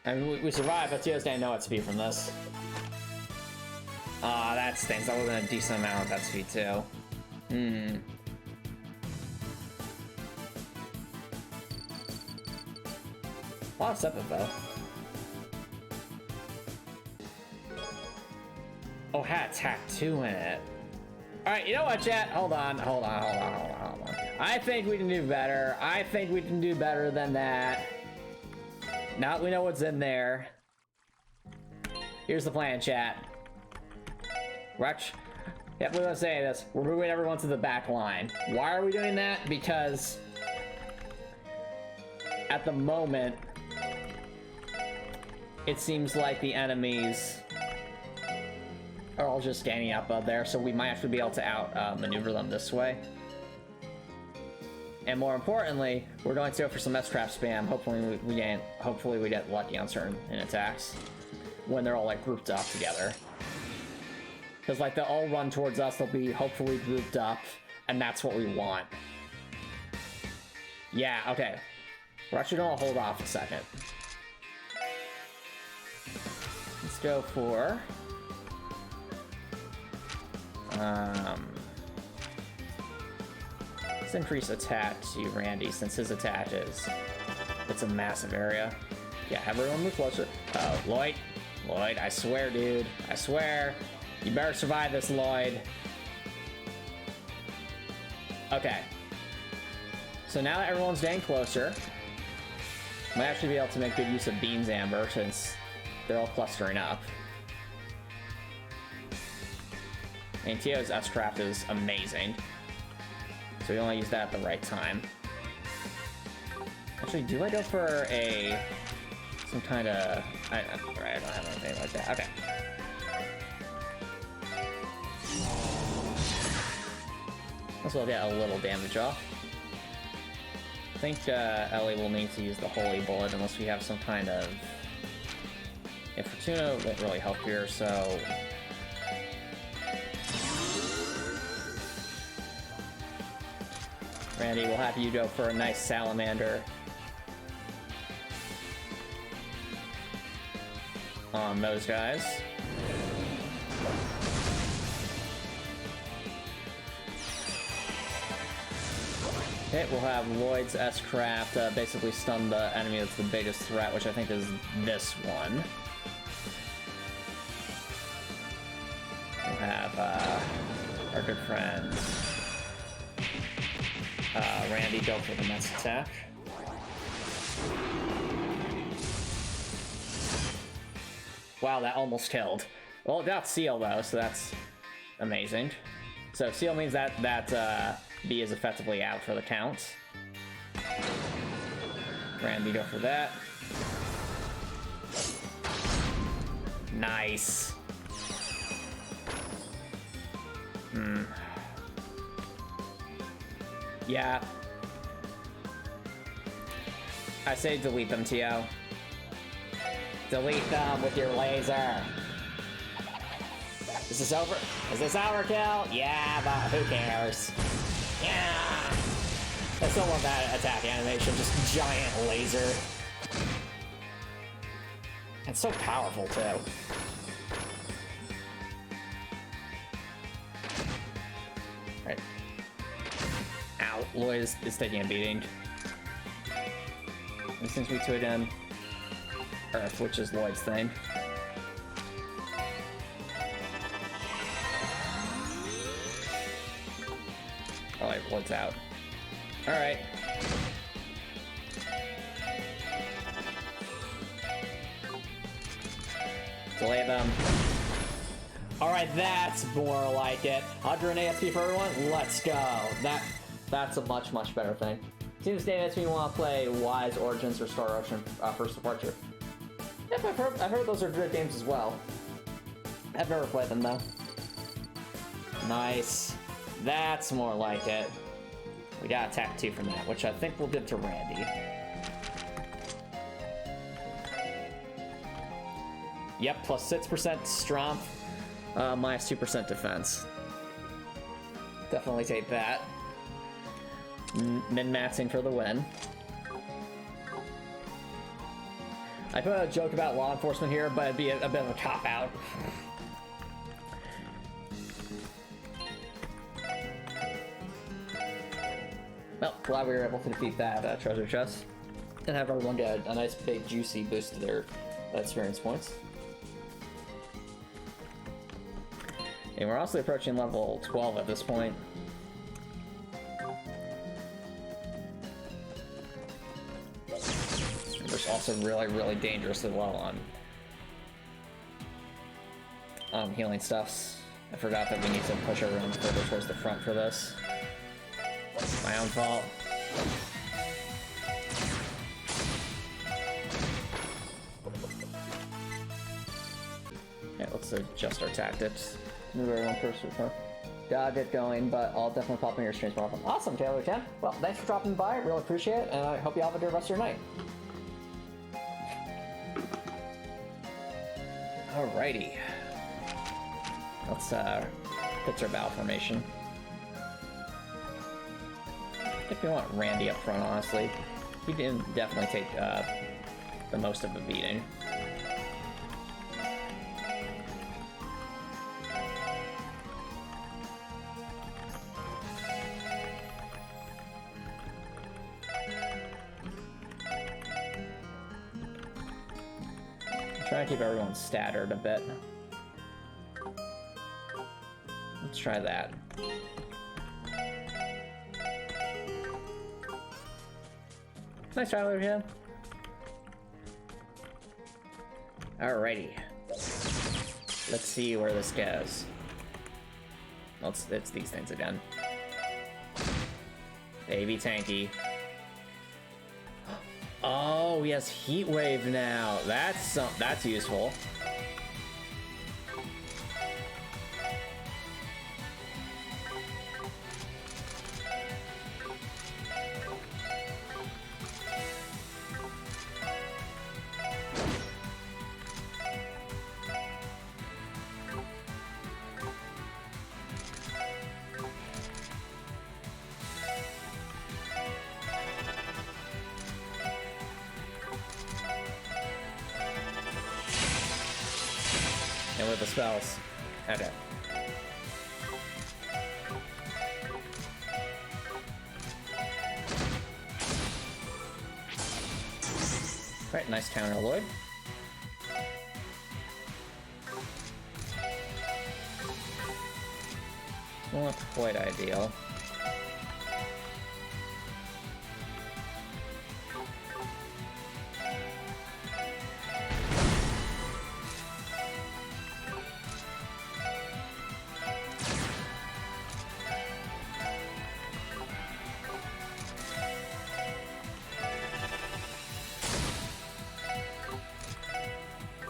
I mean, we survived, but Teos didn't know what speed from this. Ah, that stinks. That wasn't a decent amount of that speed, too. Hmm. A lot of stuff, though. Oh, had attack 2 in it. Alright, you know what, chat? Hold on. I think we can do better. I think we can do better than that. Now that we know what's in there. Here's the plan, chat. Yep, we want to say this. We're moving everyone to the back line. Why are we doing that? Because at the moment, it seems like the enemies are all just standing up there, so we might actually be able to out-maneuver them this way. And more importantly, we're going to go for some S-trap spam. Hopefully we get lucky on certain attacks when they're all like grouped up together. Because like they'll all run towards us, they'll be hopefully grouped up, and that's what we want. Yeah, okay. We're actually gonna hold off a second. Let's go for let's increase attack to Randy since his attack it's a massive area. Yeah, everyone move closer. Oh, Lloyd, I swear, dude, I swear, you better survive this, Lloyd. Okay. So now that everyone's getting closer, might actually be able to make good use of Bean's Amber since they're all clustering up. And Teo's S-Craft is amazing. So we only use that at the right time. Actually, do I go for some kind of... I don't have anything like that. Okay. This will get a little damage off. I think Elie will need to use the Holy Bullet unless we have some kind of... Yeah, Fortuna won't really help here, so... Randy, we'll have you go for a nice Salamander on those guys. Okay, we'll have Lloyd's S-Craft basically stun the enemy that's the biggest threat, which I think is this one. We'll have our good friend Randy go for the next attack. Wow, that almost killed. Well, it got Seal though, so that's amazing. So Seal means that B is effectively out for the count. Randy go for that. Nice. Yeah. I say delete them, Tio. Delete them with your laser. Is this over? Is this overkill? Yeah, but who cares? Yeah! I still love that attack animation, just giant laser. It's so powerful, too. Right. Ow, Lloyd is taking a beating. And since we took in Earth, which is Lloyd's thing. Alright, Lloyd's out. Alright. Delay them. Alright, that's more like it. 100 ASP for everyone? Let's go. That's a much better thing. Seems Dave makes me want to play Wise Origins or Star Ocean First Departure. Yep, I've heard those are good games as well. I've never played them though. Nice. That's more like it. We got attack 2 from that, which I think we'll give to Randy. Yep, plus 6% strength, minus 2% defense. Definitely take that. Min-maxing for the win. I could joke about law enforcement here, but it'd be a bit of a cop-out. Well, glad we were able to defeat that treasure chest. And have everyone get a nice big juicy boost to their experience points. And we're also approaching level 12 at this point. And there's also really dangerous as well on healing stuffs. I forgot that we need to push everyone further towards the front for this. My own fault. Yeah, let's adjust our tactics. Move everyone first. Gotta get going, but I'll definitely pop in your streams more often. Awesome, Taylor 10. Well, thanks for dropping by. Really appreciate it, and I hope you all have a good rest of your night. Alrighty. Let's pitch our battle formation. I think we want Randy up front, honestly. He did definitely take the most of the beating. Try to keep everyone staggered a bit. Let's try that. Nice try over here. Alrighty. Let's see where this goes. It's these things again. Baby tanky. Oh, he has heat wave now. That's useful. And with the spells. Okay. Alright, nice counter, Lloyd. Not quite ideal.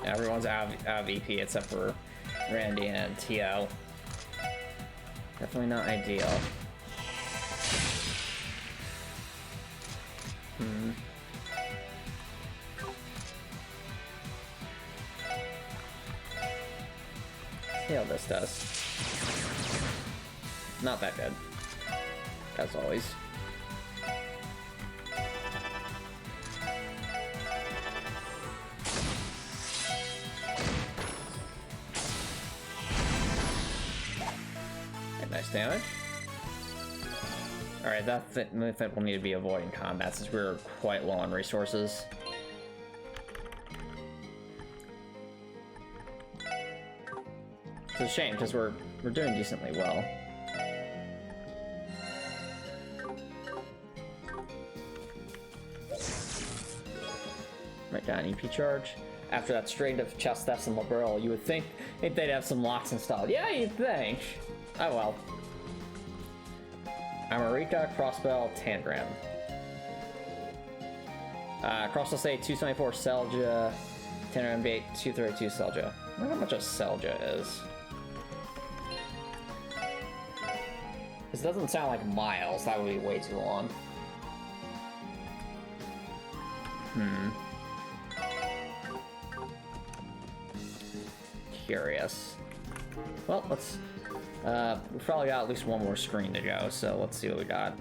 Everyone's out of EP except for Randy and T.O. Definitely not ideal. See how this does. Not that good, as always. Nice damage. Alright, that's it. I think we'll need to be avoiding combat since we're quite low on resources. It's a shame because we're doing decently well. Right down EP charge. After that string of chest thefts and liberal, you would think they'd have some locks installed. Yeah, you'd think. Oh well. Armorica, crossbell, tangram. Crossbell say 274 Selja, tangram bait 232 Selja. I wonder how much a Selja is. This doesn't sound like miles. That would be way too long. Curious. Well, let's. We've probably got at least one more screen to go, so let's see what we got.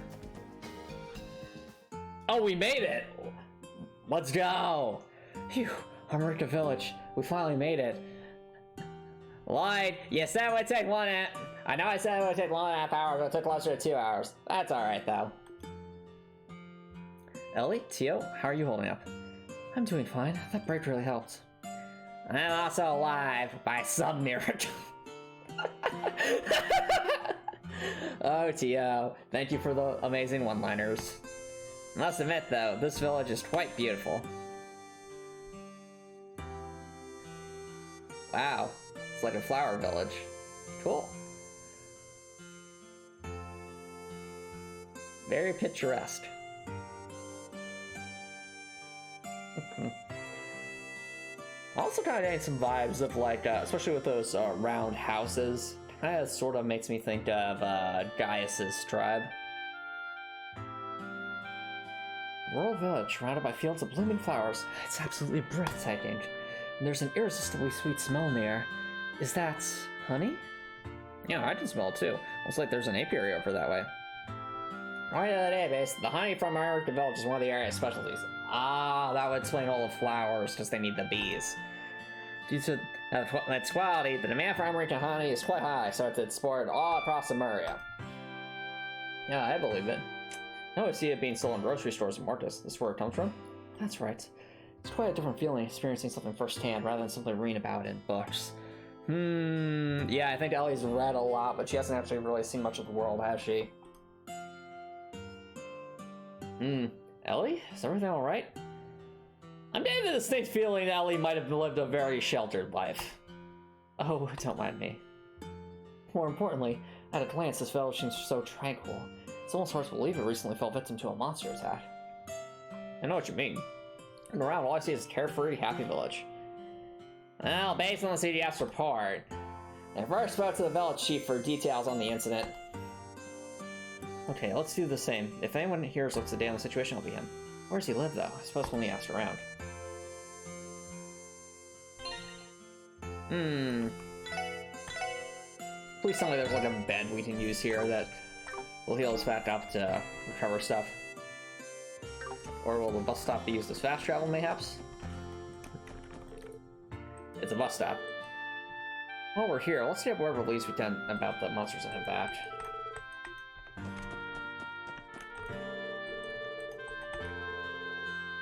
Oh, we made it! Let's go! Phew. Armorica Village. We finally made it. Lloyd, you said it would take I know I said it would take 1.5 hours, but it took closer to 2 hours. That's alright, though. Elie, Tio, how are you holding up? I'm doing fine. That break really helped. I'm also alive by some miracle. Oh, Tio, thank you for the amazing one-liners. I must admit, though, this village is quite beautiful. Wow, it's like a flower village. Cool. Very picturesque. Also kind of getting some vibes of like, especially with those round houses, kind of sort of makes me think of Gaius's tribe. Rural village surrounded by fields of blooming flowers. It's absolutely breathtaking. And there's an irresistibly sweet smell in the air. Is that honey? Yeah, I can smell it too. Looks like there's an apiary over that way. Right to the database, the honey from Armorica Village is one of the area's specialties. Ah, that would explain all the flowers, because they need the bees. Due to its quality, the demand for Armorica honey is quite high, so it's exported all across Armoria. Yeah, I believe it. I always see it being sold in grocery stores in Marcus. This is where it comes from? That's right. It's quite a different feeling experiencing something firsthand rather than simply reading about it in books. Yeah, I think Ellie's read a lot, but she hasn't actually really seen much of the world, has she? Elie? Is everything alright? I'm getting the distinct feeling Elie might have lived a very sheltered life. Oh, don't mind me. More importantly, at a glance, this village seems so tranquil. It's almost hard to believe it recently fell victim to a monster attack. I know what you mean. And around, all I see is a carefree, happy village. Well, based on the CDF's report, I first spoke to the village chief for details on the incident. Okay, let's do the same. If anyone here looks a day on the situation, it'll be him. Where does he live, though? I suppose we'll only ask around. Please tell me there's like a bed we can use here that will heal us back up to recover stuff. Or will the bus stop be used as fast travel, mayhaps? It's a bus stop. While we're here, let's get whatever leads we can about the monsters and head back.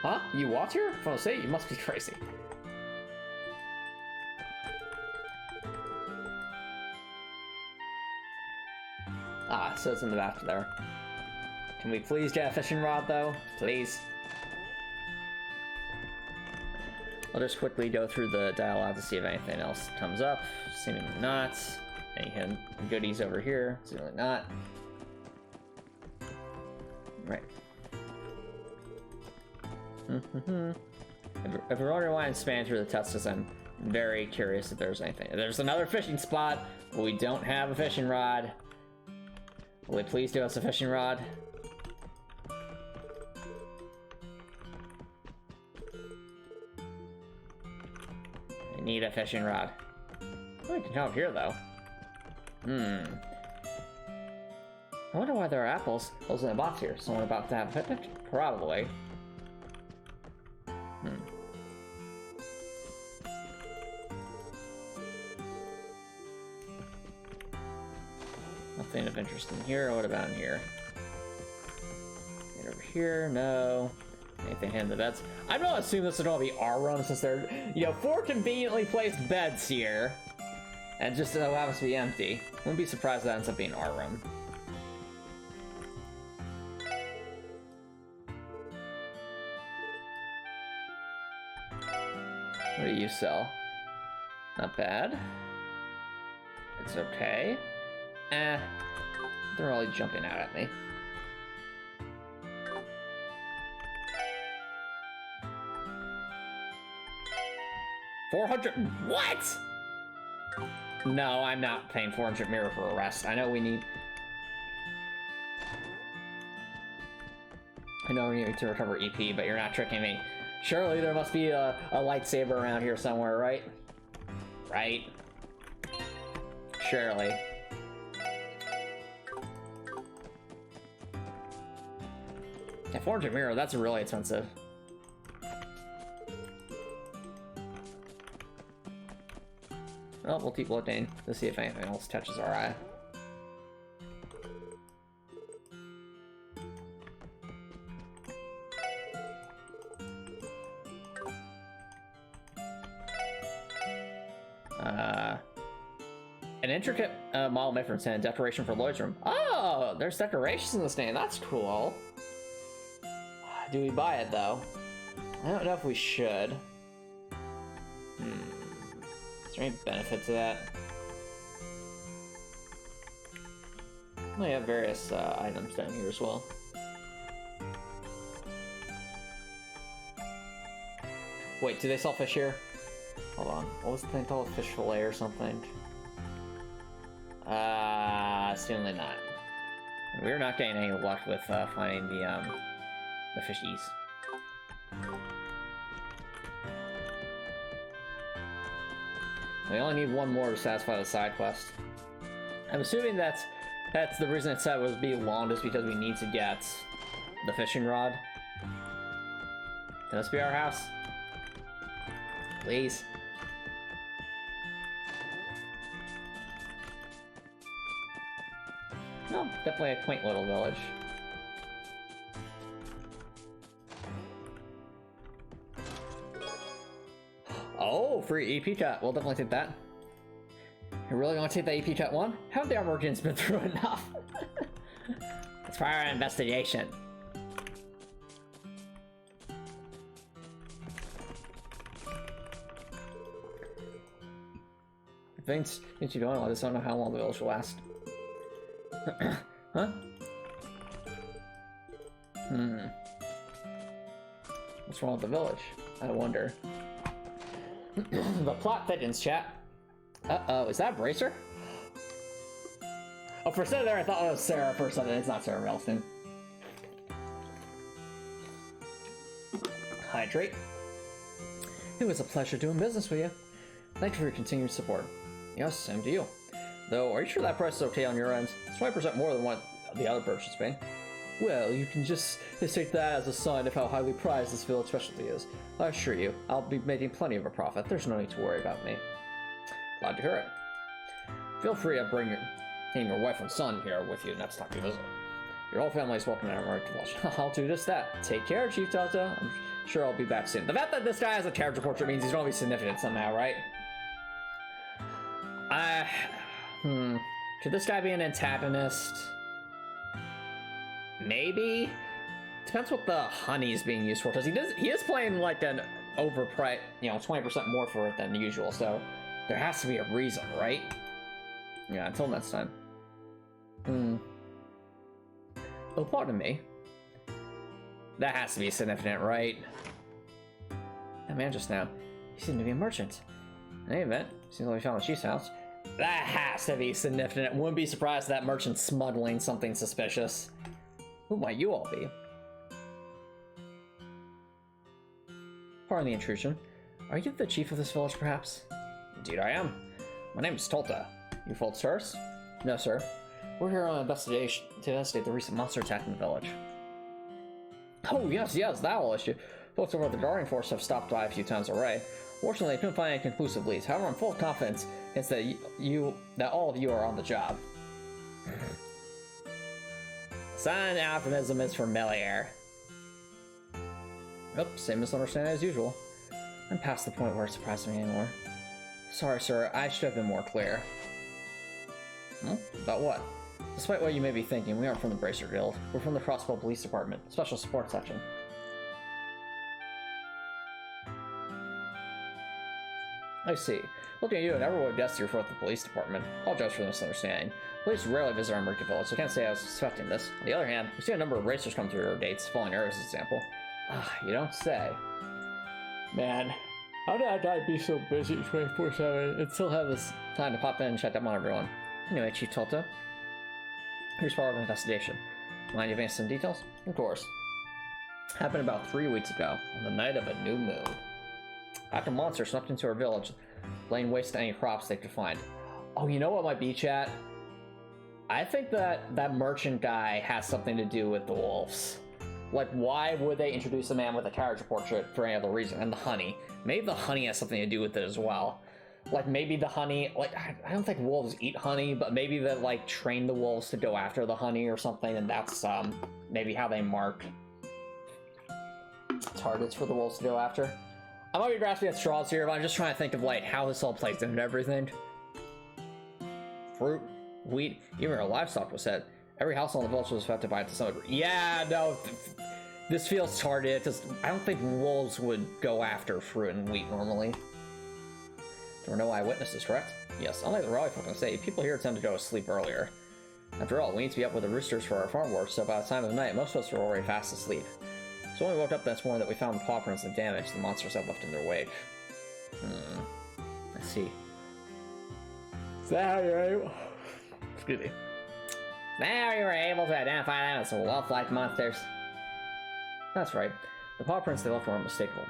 Huh? You walked here? From the city? You must be crazy. Ah, so it's in the back there. Can we please get a fishing rod, though? Please. I'll just quickly go through the dialogue to see if anything else comes up. Seemingly not. Any hidden goodies over here? Seemingly not. Right. If we're wondering why I'm spanning through the testes, I'm very curious if there's anything. There's another fishing spot, but we don't have a fishing rod. Will they please give us a fishing rod? I need a fishing rod. Oh, we can come up here, though. I wonder why there are apples. Those in a box here. Someone about to have a picnic? Probably. Nothing of interest in here. What about in here? Right over here? No. Anything in the beds? I'm gonna assume this is gonna be our room since there are, 4 conveniently placed beds here. And just so happens to be empty. Wouldn't be surprised if that ends up being our room. What do you sell? Not bad. It's okay. They're really jumping out at me. $400? What? No, I'm not paying 400 mirror for a rest. I know we need to recover EP, but you're not tricking me. Surely there must be a lightsaber around here somewhere, right? Right? Surely. Yeah, 400 mirror, that's really expensive. Oh, we'll keep looking to see if anything else catches our eye. An intricate model made from sand, decoration for Lloyd's room. Oh, there's decorations in this game. That's cool. Do we buy it though? I don't know if we should. Is there any benefit to that? We have various items down here as well. Wait, do they sell fish here? Hold on. What was the thing called? Fish fillet or something? Certainly not. We're not getting any luck with finding the fishies. We only need one more to satisfy the side quest. I'm assuming that's the reason it said it was being long, is because we need to get the fishing rod. Can this be our house? Please. No, definitely a quaint little village. Oh, free EP chat. We'll definitely take that. You really want to take the EP chat one? Have the Armoricans been through enough? It's for our investigation. Things you don't know. I just don't know how long the village will last. Huh? What's wrong with the village? I wonder. The plot thickens, chat. Uh-oh, is that Bracer? Oh, for a second there I thought it was Sarah for a second. It's not Sarah Ralston. Hydrate. It was a pleasure doing business with you. Thank you for your continued support. Yes, same to you. Though, are you sure that price is okay on your end? It's 20% more than what the other purchase paid. Well, you can just take that as a sign of how highly prized this village specialty is. I assure you, I'll be making plenty of a profit. There's no need to worry about me. Glad to hear it. Feel free to bring your wife and son here with you next time you visit. Your whole family is welcome to Armorica Village. I'll do just that. Take care, Chief Tata. I'm sure I'll be back soon. The fact that this guy has a character portrait means he's gonna be significant somehow, right? Could this guy be an antagonist? Maybe? Depends what the honey is being used for, because he is playing like an overpriced, 20% more for it than usual, so there has to be a reason, right? Yeah, until next time. Oh, pardon me. That has to be significant, right? That man just now, he seemed to be a merchant. In any event, seems like we found the chief's house. That has to be significant. Wouldn't be surprised if that merchant's smuggling something suspicious. Who might you all be? Pardon the intrusion. Are you the chief of this village, perhaps? Indeed I am. My name is Tolta. You folks sirs? No, sir. We're here on an investigation to investigate the recent monster attack in the village. Oh, yes, that whole issue. Folks over at the Guardian Force have stopped by a few times already. Fortunately, I couldn't find any conclusive leads. However, I'm full of confidence that all of you are on the job. Silent optimism is familiar. Oops, same misunderstanding as usual. I'm past the point where it surprises me anymore. Sorry, sir, I should have been more clear. About what? Despite what you may be thinking, we aren't from the Bracer Guild. We're from the Crossbell Police Department, Special Support Section. I see. Looking at you, I never would have guessed you're from the police department. Apologize for the misunderstanding. Police rarely visit Armorica Village, so I can't say I was suspecting this. On the other hand, we've seen a number of racers come through our gates, following Eric's example. You don't say. Man, how did that guy be so busy 24/7 and still have this time to pop in and check up on everyone? Anyway, Chief Tulta, here's part of the investigation. Mind you advance some details? Of course. Happened about 3 weeks ago, on the night of a new moon. After monsters snuck into our village, laying waste to any crops they could find. Oh, you know what might be, chat? I think that merchant guy has something to do with the wolves. Like, why would they introduce a man with a character portrait for any other reason? And the honey. Maybe the honey has something to do with it as well. like maybe the honey, like I don't think wolves eat honey, but maybe they like train the wolves to go after the honey or something, and that's maybe how they mark targets for the wolves to go after. I might be grasping at straws here, but I'm just trying to think of like how this all plays into everything. Fruit, wheat, even our livestock was hit. Every house on the village was affected by it to some degree. Yeah, no, this feels targeted. Just, I don't think wolves would go after fruit and wheat normally. There were no eyewitnesses, correct? Yes, unlike the Raleigh folk can say, people here tend to go to sleep earlier. After all, we need to be up with the roosters for our farm work, so by the time of the night, most of us were already fast asleep. So when we woke up this morning that we found the paw prints and damage the monsters had left in their wake. I see. Is that how you're able? Excuse me. Now you were able to identify them as wolf-like monsters. That's right. The paw prints they left were unmistakable.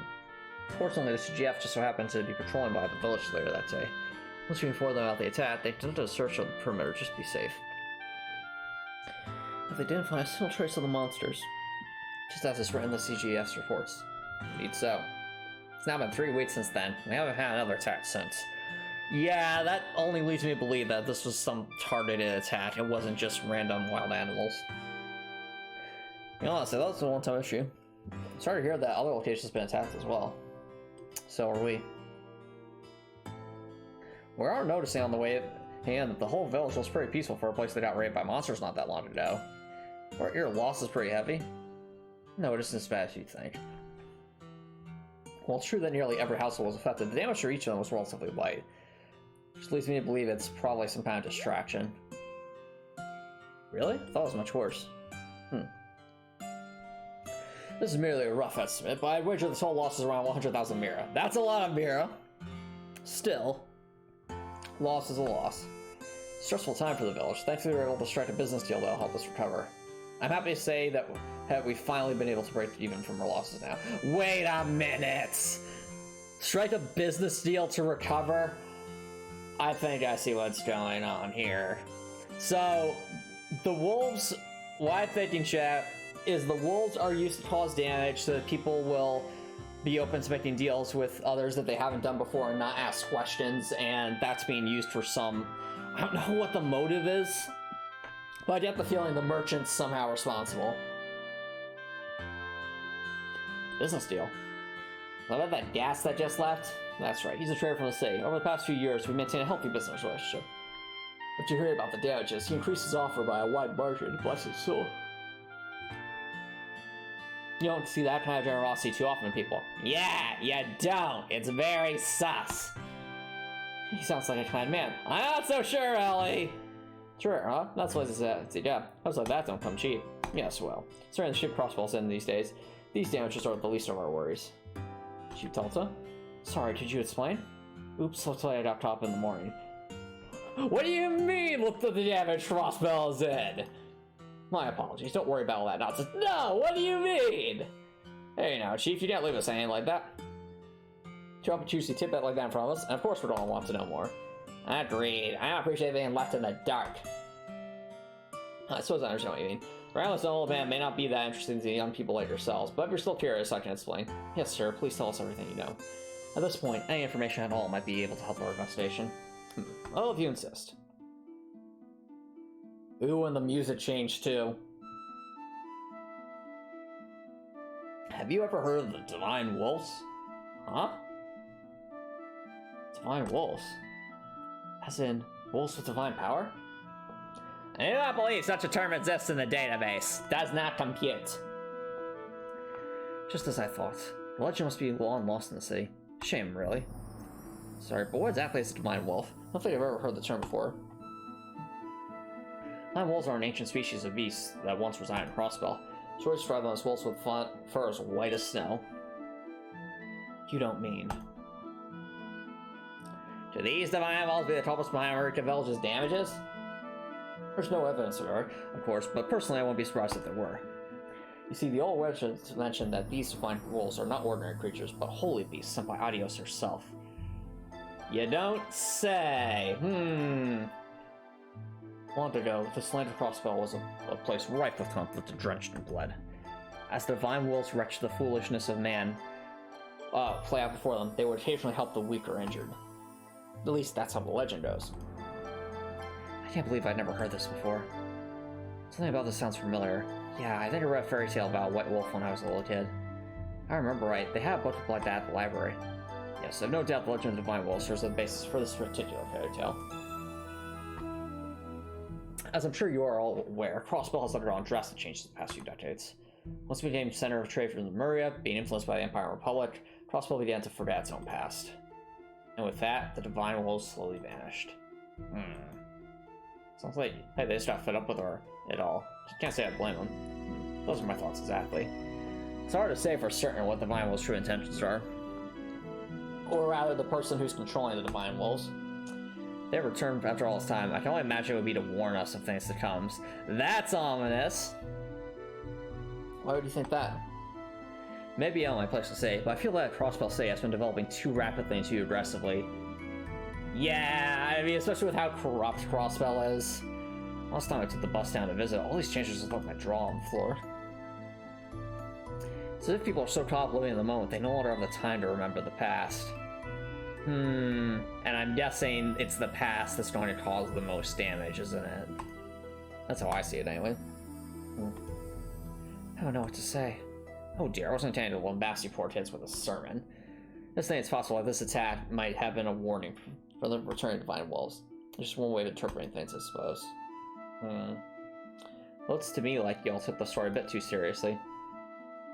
Fortunately, the CGF just so happened to be patrolling by the village later that day. Once we informed them about the attack, they conducted a search of the perimeter just to be safe. If they didn't find a single trace of the monsters, just as it's written in the CGF's reports. Indeed so. It's now been 3 weeks since then. We haven't had another attack since. Yeah, that only leads me to believe that this was some targeted attack. It wasn't just random wild animals. You know, honestly, that was a one-time issue. Sorry to hear that other locations have been attacked as well. So are we. We are noticing on the way in that the whole village was pretty peaceful for a place that got raided by monsters not that long ago. Your loss is pretty heavy. No, it isn't as bad as you'd think. Well, it's true that nearly every household was affected. The damage to each of them was relatively light. Which leads me to believe it's probably some kind of distraction. Really? I thought it was much worse. This is merely a rough estimate, but I'd wager this whole loss is around 100,000 Mira. That's a lot of Mira. Still, loss is a loss. Stressful time for the village. Thankfully, we were able to strike a business deal that'll help us recover. I'm happy to say that we've finally been able to break even from our losses now. Wait a minute! Strike a business deal to recover? I think I see what's going on here. So, the wolves, what I'm thinking, chat, is the wolves are used to cause damage so that people will be open to making deals with others that they haven't done before and not ask questions, and that's being used for some... I don't know what the motive is, but I get the feeling the merchant's somehow responsible. Business deal. What about that gas that just left? That's right, he's a trader from the city. Over the past few years, we've maintained a healthy business relationship. But you hear about the damages, he increased his offer by a wide margin, bless his soul. You don't see that kind of generosity too often in people. Yeah, you don't. It's very sus. He sounds like a kind man. I'm not so sure, Elie. Sure, huh? That's what it's yeah. How's like that don't come cheap. Yes, well. Starting to ship crossbows in these days. These damages are the least of our worries. Chitalta? Sorry, could you explain? Oops, I'll tell you up top in the morning. What do you mean, look at the damage crossbow is in? My apologies, don't worry about all that nonsense. No, what do you mean? Hey now, Chief, you can't leave us hanging like that. Drop a juicy tidbit like that in front of us, and of course we're gonna want to know more. Agreed. I don't appreciate being left in the dark. I suppose I understand what you mean. Around old man may not be that interesting to young people like yourselves, but if you're still curious, I can explain. Yes, sir, please tell us everything you know. At this point, any information at all might be able to help our investigation. Well, if you insist. Ooh, and the music changed too. Have you ever heard of the Divine Wolves? Huh? Divine Wolves? As in, wolves with divine power? I do not believe such a term exists in the database. Does not compute. Just as I thought. The legend must be long lost in the city. Shame, really. Sorry, but what exactly is a divine wolf? I don't think I've ever heard the term before. Divine wolves are an ancient species of beasts that once resided in Crossbell. Stories describe them as wolves with fur as white as snow. You don't mean... Do these divine wolves be the culprits behind Armorica Village's damages? There's no evidence of it, of course, but personally I wouldn't be surprised if there were. You see, the old legends mentioned that these divine wolves are not ordinary creatures, but holy beasts sent by Adios herself. You don't say. Long ago, this land of Crossbell was a place rife with conflict and drenched in blood. As the divine wolves wretched the foolishness of man play out before them, they would occasionally help the weak or injured. At least that's how the legend goes. I can't believe I'd never heard this before. Something about this sounds familiar. Yeah, I think I read a fairy tale about a white wolf when I was a little kid. I remember right, they had a book like that at the library. Yes, I've no doubt the legend of the Divine Wolf serves as the basis for this particular fairy tale. As I'm sure you are all aware, crossbell has undergone drastic changes in the past few decades. Once it became center of trade for Lemuria, being influenced by the Empire and Republic, crossbell began to forget its own past. And with that, the Divine Wolves slowly vanished. Sounds like, hey, they just got fed up with her at all. Can't say I blame them. Those are my thoughts exactly. It's hard to say for certain what the Divine Wolves' true intentions are. Or rather, the person who's controlling the Divine Wolves. They returned after all this time. I can only imagine it would be to warn us of things to come. That's ominous! Why would you think that? Maybe out of my place to say, but I feel that Crossbell City has been developing too rapidly and too aggressively. Yeah, I mean, especially with how corrupt Crossbell is. Last time I took the bus down to visit, all these changes just left my jaw on the floor. So if people are so caught up living in the moment, they no longer have the time to remember the past. And I'm guessing it's the past that's going to cause the most damage, isn't it? That's how I see it anyway. I don't know what to say. Oh dear, I wasn't intending to bombast you poor kids with a sermon. This thing it's possible that this attack might have been a warning for the returning Divine Wolves. Just one way of interpreting things, I suppose. Looks to me like y'all took the story a bit too seriously.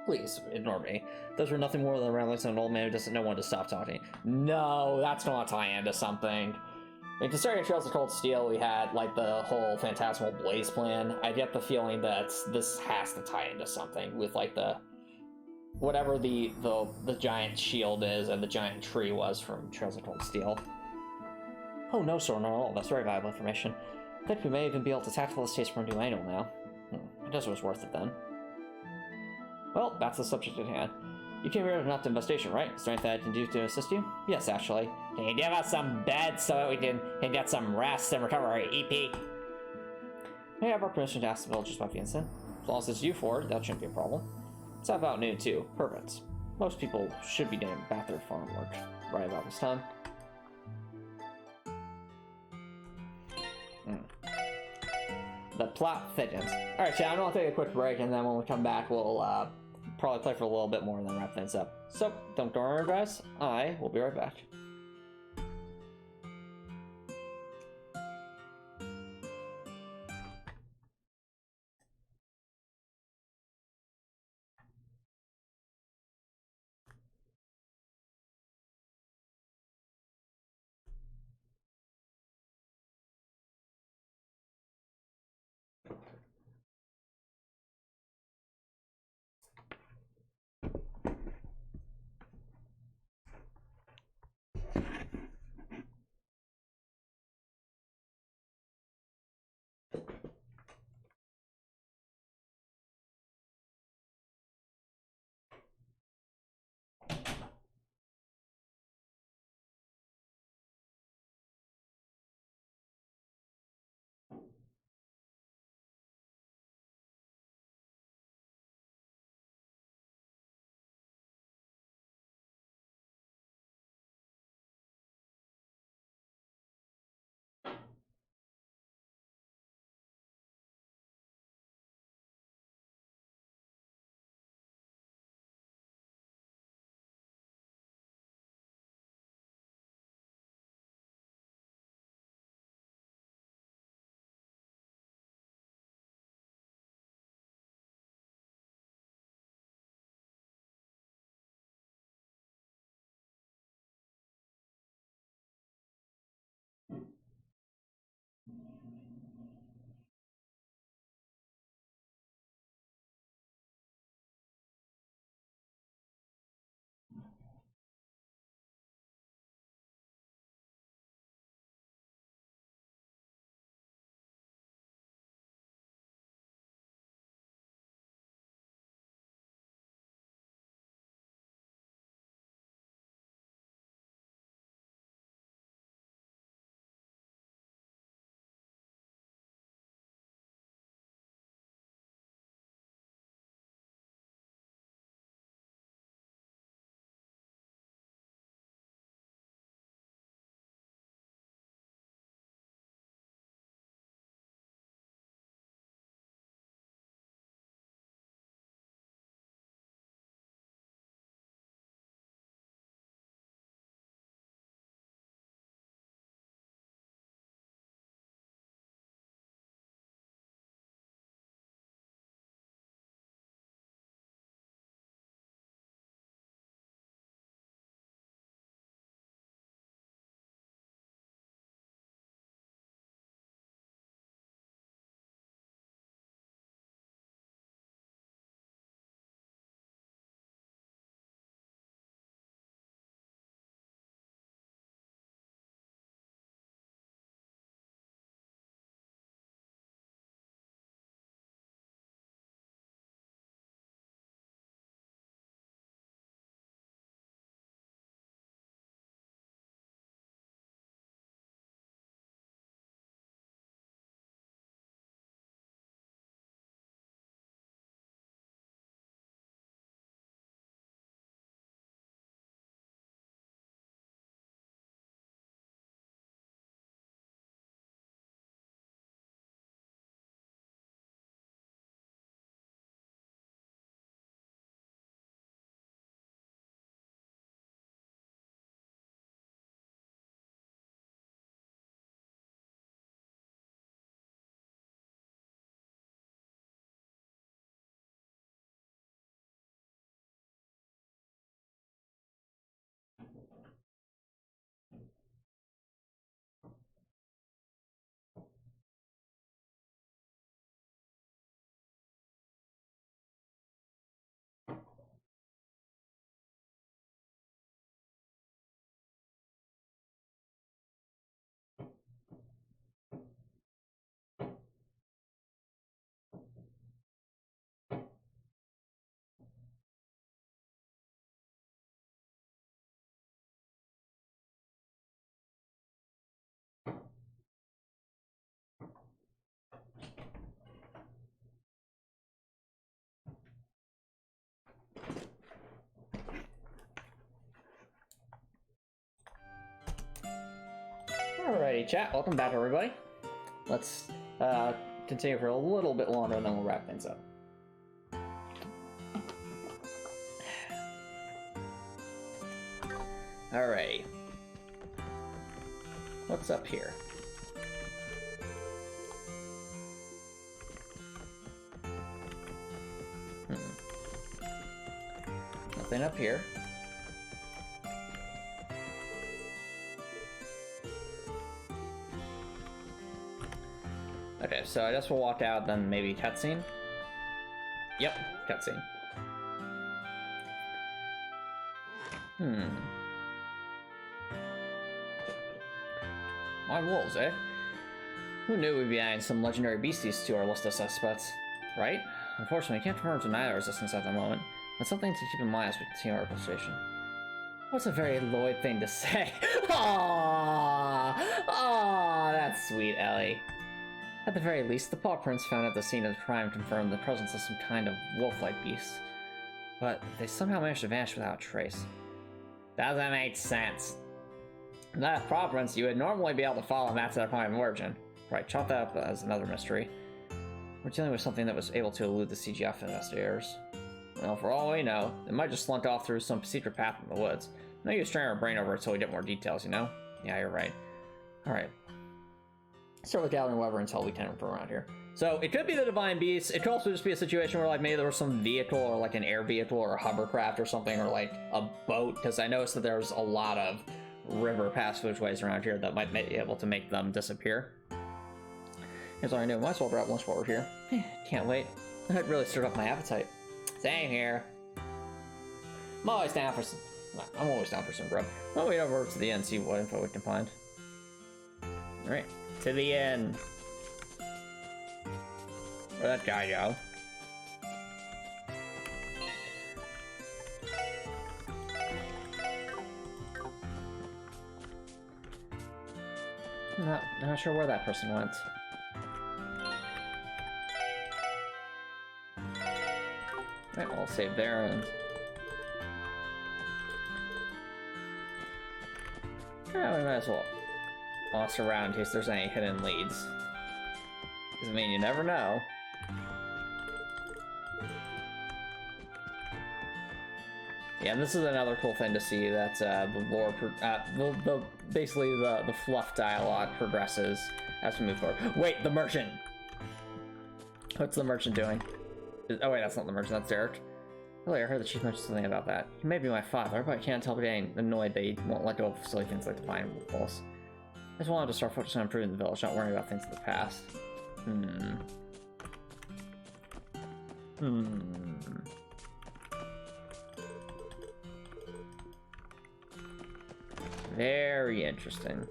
Please, ignore me. Those were nothing more than ramblings of an old man who doesn't know when to stop talking. No, that's gonna tie into something. I mean, considering Trails of Cold Steel, we had, like, the whole Phantasmal Blaze plan. I get the feeling that this has to tie into something with, like, the... whatever the giant shield is and the giant tree was from Trails of Cold Steel. Oh, no, sir, not at all. That's very valuable information. I think we may even be able to tackle this case from a new angle now. I guess it was worth it then. Well, that's the subject at hand. You came here enough to investigation, right? Is there anything I can do to assist you? Yes, actually. Can you give us some beds so that we can get some rest and recover our EP? May I have our permission to ask the villagers about the incident? As long as it's you for it, that shouldn't be a problem. It's about noon, too. Perfect. Most people should be getting back their farm work right about this time. The plot thickens. Alright, chat, I'm gonna take a quick break, and then when we come back, we'll probably play for a little bit more and then wrap things up. So, don't go anywhere, guys. I will be right back. Alrighty, chat. Welcome back, everybody. Let's continue for a little bit longer, and then we'll wrap things up. Alrighty. What's up here? Nothing up here. Okay, so I guess we'll walk out, then maybe cutscene? Yep, cutscene. My wolves, eh? Who knew we'd be adding some legendary beasties to our list of suspects, right? Unfortunately, I can't confirm or deny our resistance at the moment, but something to keep in mind as we continue our investigation. What's a very Lloyd thing to say? Aww! Aww, that's sweet, Elie. At the very least, the paw prints found at the scene of the crime confirmed the presence of some kind of wolf-like beast. But they somehow managed to vanish without a trace. Doesn't make sense. That paw prints you would normally be able to follow and that's their point of origin. Right, chalk that up as another mystery. We're dealing with something that was able to elude the CGF investigators. Well, for all we know, it might just slunk off through some secret path in the woods. No use trying our brain over until we get more details, you know? Yeah, you're right. Alright. Start with gathering whatever intel we can from around here. So, it could be the Divine Beast. It could also just be a situation where, like, maybe there was some vehicle, or, like, an air vehicle, or a hovercraft or something, or, like, a boat, because I noticed that there's a lot of river passageways around here that might be able to make them disappear. Here's all I knew. Might as well grab lunch while we're here. Can't wait. That really stirred up my appetite. Same here. I'm always down for some grub. I'll wait over to the end, see what info we can find. Alright, to the end. Where'd that guy go? Not sure where that person went. Alright, I'll save there and... yeah, we might as well toss around in case there's any hidden leads. Because, I mean, you never know. Yeah, and this is another cool thing to see, that the lore, basically the fluff dialogue progresses as we move forward. Wait, the merchant! What's the merchant doing? Oh wait, that's not the merchant, that's Derek. Really, I heard the chief mention something about that. He may be my father, but I can't help getting annoyed that he won't let go of silly things like the buying wolves. I just wanted to start focusing on improving the village, not worrying about things of the past. Very interesting.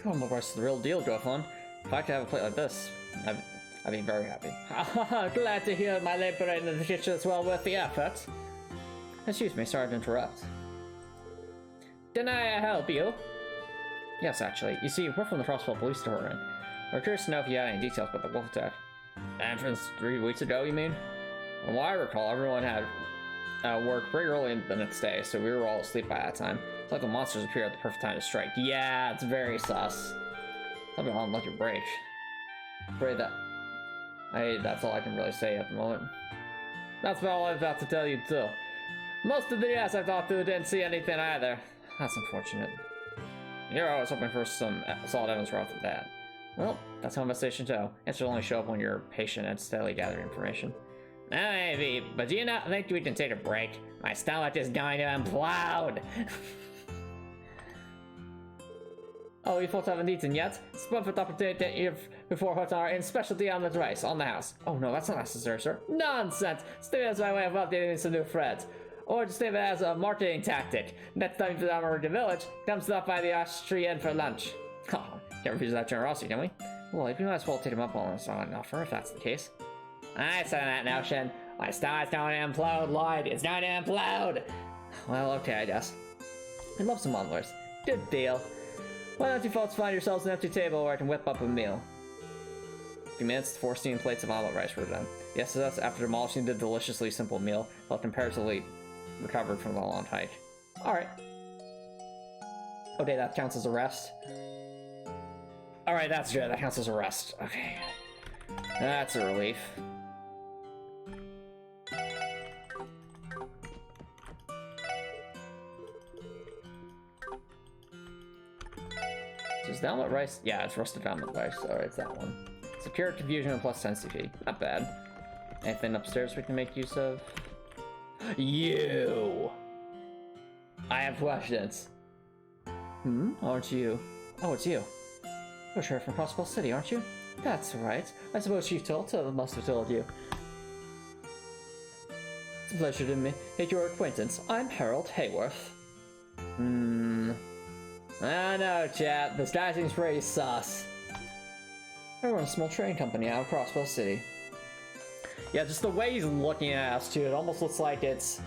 Come on, boys, the real deal, Griffin. If I could have a plate like this, I'd be very happy. Glad to hear my labor in the kitchen is well worth the effort. Excuse me, sorry to interrupt. Can I help you? Yes, actually. You see, we're from the Crossbell Police Department. We're curious to know if you had any details about the wolf attack. Entrance 3 weeks ago, you mean? From what I recall, everyone had work pretty early the next day, so we were all asleep by that time. It's like the monsters appear at the perfect time to strike. Yeah, it's very sus. Something on lucky break. Afraid that... that's all I can really say at the moment. That's about all I've got to tell you, too. Most of the guys I talked to didn't see anything either. That's unfortunate. You're always hoping for some solid evidence right off the bat. Well, that's how investigation go. Answers only show up when you're patient and steadily gather information. Maybe, but do you not think we can take a break? My stomach is going to implode! Oh, you folks haven't eaten yet? It's a perfect opportunity to eat before hot hour and specialty omelet rice on the house. Oh no, that's not necessary, sir. Nonsense! Stay as my way of updating some new friends. Or just think of it as a marketing tactic. Next time to the Armorica Village, come stop by the Austrian for lunch. Oh, can't refuse that generosity, can we? Well, you might as well take him up on his offer, if that's the case. I said that notion. My star's going to implode, Lloyd. It's going to implode. Well, okay, I guess. I love some onwards. Good deal. Why don't you folks find yourselves an empty table where I can whip up a meal? A few minutes, 4 steaming plates of omelet rice were done. Yes, so that's after demolishing the deliciously simple meal, while comparatively recovered from the long hike. Alright. Okay, that counts as a rest. Alright, that's good. That counts as a rest. Okay. That's a relief. Is the omelet rice? Yeah, it's roasted omelet rice. Alright, it's that one. Secure confusion and plus 10 CP. Not bad. Anything upstairs we can make use of? You! I have questions. Aren't you? Oh, it's you. You're Sheriff from Crossbell City, aren't you? That's right. I suppose Chief Tulta must have told you. It's a pleasure to make your acquaintance. I'm Harold Hayworth. I know, chat. This guy seems pretty sus. I run a small trading company out of Crossbell City. Yeah, just the way he's looking at us, too, it almost looks like it's...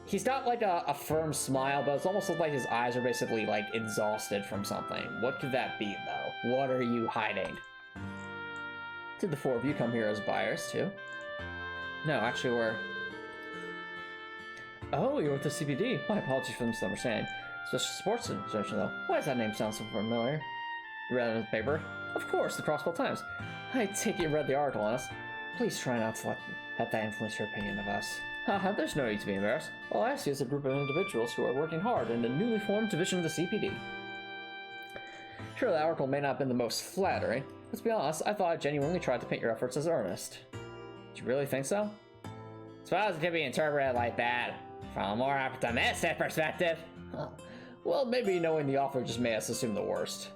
He's got, like, a firm smile, but it almost looks like his eyes are basically, like, exhausted from something. What could that be, though? What are you hiding? Did the 4 of you come here as buyers, too? No, actually, we're... Oh, you're with the CPD. My apologies for the misunderstanding. Special Sports Administration, though. Why does that name sound so familiar? You read it in the paper? Of course, the Crossbell Times. I take it you read the article on us. Please try not to let that influence your opinion of us. Haha, there's no need to be embarrassed. All I see is a group of individuals who are working hard in the newly formed division of the CPD. Sure, the article may not have been the most flattering. Let's be honest, I thought I genuinely tried to paint your efforts as earnest. Do you really think so? Suppose it could be interpreted like that, from a more optimistic perspective. Well, maybe knowing the author just made us assume the worst.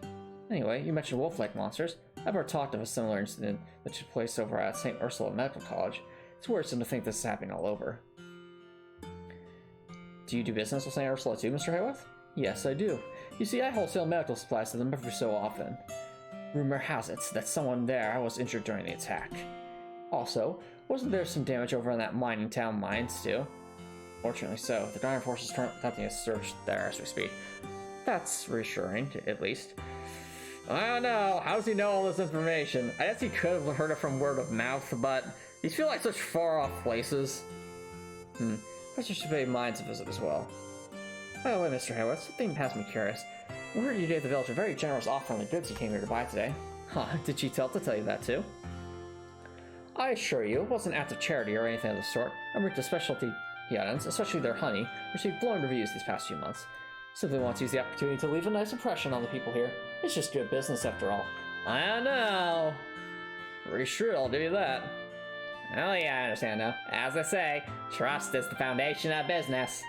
Anyway, you mentioned wolf-like monsters. I've heard talk of a similar incident that took place over at St. Ursula Medical College. It's worrisome to think this is happening all over. Do you do business with St. Ursula too, Mr. Hayworth? Yes, I do. You see, I wholesale medical supplies to them every so often. Rumor has it that someone there was injured during the attack. Also, wasn't there some damage over in that mining town mines too? Fortunately so. The Guardian Force is currently conducting a search there as we speak. That's reassuring, at least. I don't know. How does he know all this information? I guess he could have heard it from word of mouth, but these feel like such far-off places. Perhaps you should pay mines a visit as well. By the way, Mr. Hayworth, something has me curious. We heard you gave the village a very generous offer on the goods you came here to buy today. Huh, did she tell you that too? I assure you, it wasn't an act of charity or anything of the sort. Armorica's specialty items, especially their honey, received glowing reviews these past few months. Simply want to use the opportunity to leave a nice impression on the people here. It's just good business after all. I don't know. Pretty sure I'll give you that. Oh yeah, I understand now. As I say, trust is the foundation of business.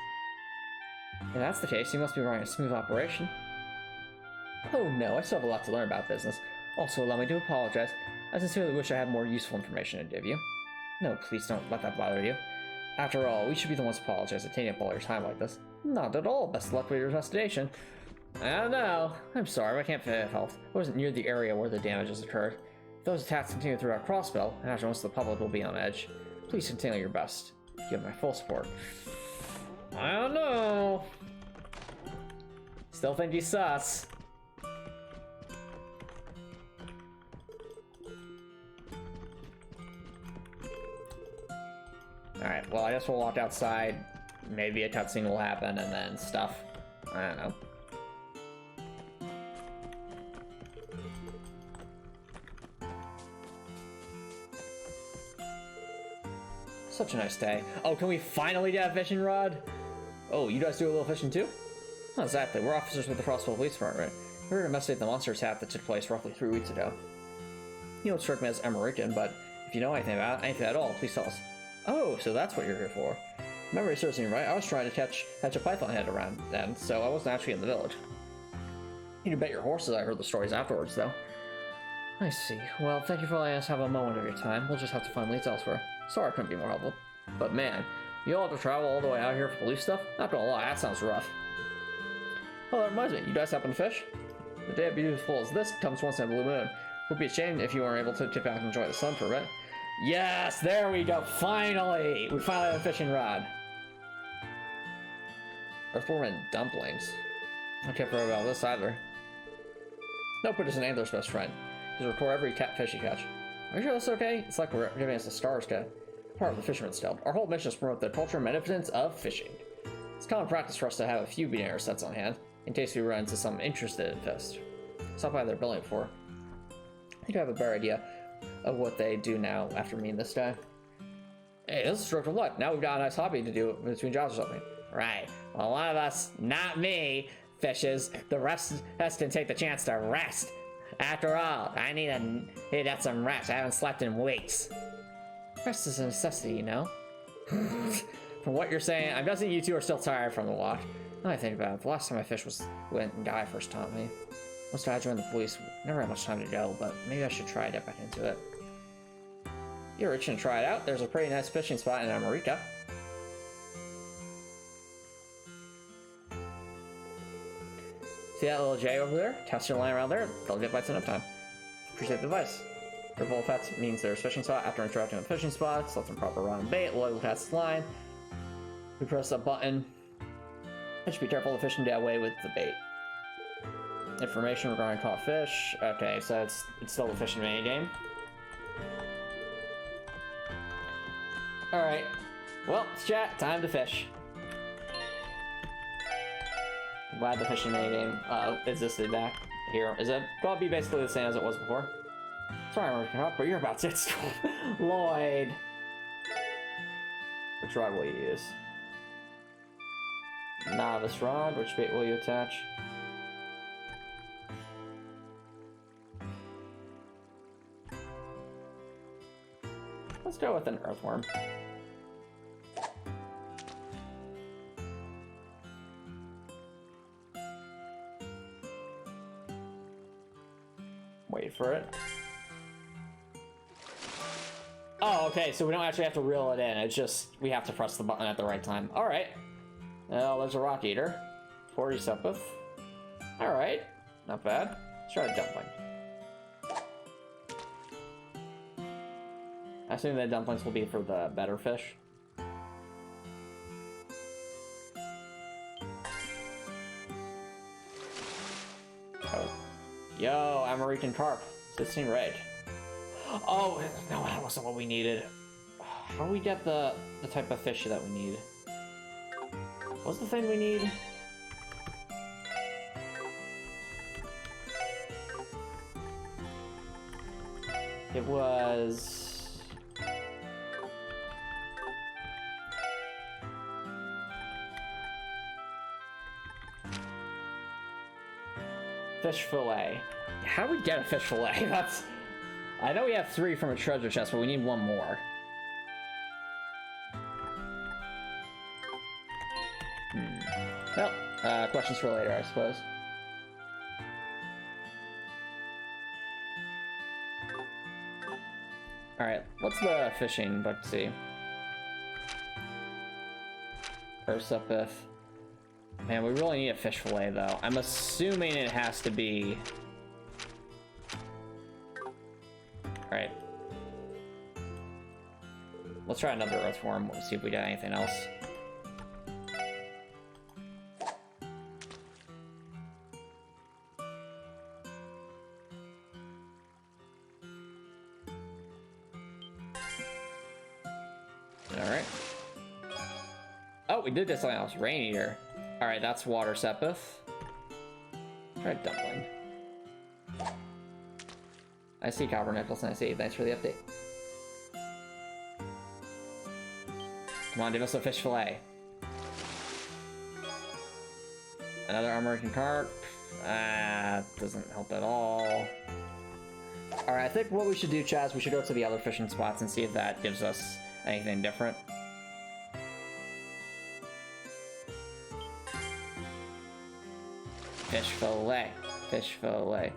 If that's the case, you must be running a smooth operation. Oh no, I still have a lot to learn about business. Also, allow me to apologize. I sincerely wish I had more useful information to give you. No, please don't let that bother you. After all, we should be the ones to apologize for taking up all your time like this. Not at all. Best of luck with your investigation. I don't know. I'm sorry, I can't fit health. I wasn't near the area where the damages occurred. If those attacks continue throughout Crossbell, and after most of the public will be on edge, please continue your best. You have my full support. I don't know. Still think he's sus. Alright, well, I guess we'll walk outside. Maybe a cutscene will happen and then stuff. I don't know. Such a nice day. Oh, can we finally get a fishing rod? Oh, you guys do a little fishing too? Not exactly. We're officers with the Crossbell Police Department. We were to investigate the monster attack that took place roughly 3 weeks ago. You don't strike me as Armorican, but if you know anything about it, anything at all, please tell us. Oh, so that's what you're here for. Memory serves me right. I was trying to catch a python head around then, so I wasn't actually in the village. You can bet your horses I heard the stories afterwards, though. I see. Well, thank you for letting us have a moment of your time. We'll just have to find leads elsewhere. Sorry I couldn't be more helpful. But man, you all have to travel all the way out here for police stuff? Not gonna lie, that sounds rough. Oh, that reminds me, you guys happen to fish? The day beautiful as this comes once in a blue moon. Would be a shame if you weren't able to get back and enjoy the sun for a bit. Yes, there we go. Finally, we finally have a fishing rod. Earthworm and dumplings. I can't forget about this either. Notebook is an angler's best friend. He'll record every fish you catch. Are you sure that's okay? It's like we're giving us a star's cat. Part of the fisherman's tale. Our whole mission is to promote the culture and magnificence of fishing. It's common practice for us to have a few beginner sets on hand, in case we run into some interested in fish. Stop by their building before. I think I have a better idea of what they do now after meeting this guy. Hey, this is a stroke of luck. Now we've got a nice hobby to do between jobs or something. Right. Well, one of us, not me, fishes. The rest of us can take the chance to rest. After all, I need to some rest. I haven't slept in weeks. Rest is a necessity, you know? From what you're saying, I'm guessing you two are still tired from the walk. Now I think about it, the last time I fished when Guy first taught me. Once I joined the police, never had much time to go, but maybe I should try to get back into it. You're itching to try it out. There's a pretty nice fishing spot in Armorica. See that little J over there? Cast your line around there, they'll get bites in enough time. Appreciate the advice. Revolt pets means there's fishing spot. After interacting with fishing spots, select them proper rod and bait. Lloyd will cast his line. We press a button. I should be careful the fish can get away with the bait. Information regarding caught fish. Okay, so it's still the fishing mini game. Alright. Well, it's chat. Time to fish. I'm glad the fishing mini game existed back here. Is it gonna be basically the same as it was before? Sorry, I'm working up, but you're about to hit school. Lloyd. Which rod will you use? Novice rod. Which bait will you attach? Let's go with an earthworm. Wait for it. Oh, okay, so we don't actually have to reel it in. It's just, we have to press the button at the right time. Alright. Well, there's a rock eater. 40 sepith. Alright. Not bad. Let's try a dumpling. I assume the dumplings will be for the better fish. Oh. Yo, Armorican carp. 16 red. Oh, no, that wasn't what we needed. How do we get the type of fish that we need? What's the thing we need? It was... fish fillet. How do we get a fish fillet? That's... I know we have 3 from a treasure chest, but we need 1 more. Well, questions for later, I suppose. Alright, what's the fishing? Let's see. Ursupith. Man, we really need a fish fillet, though. I'm assuming it has to be... Alright. Let's try another earthworm. We'll see if we got anything else. Alright. Oh, we did get something else. Rain Eater. Alright, that's water sepith. Try dumpling. I see Copper Nicholson, I see. Thanks for the update. Come on, give us a fish fillet. Another Armorican carp. Doesn't help at all. Alright, I think what we should do, Chaz, we should go to the other fishing spots and see if that gives us anything different. Fish fillet. Fish fillet.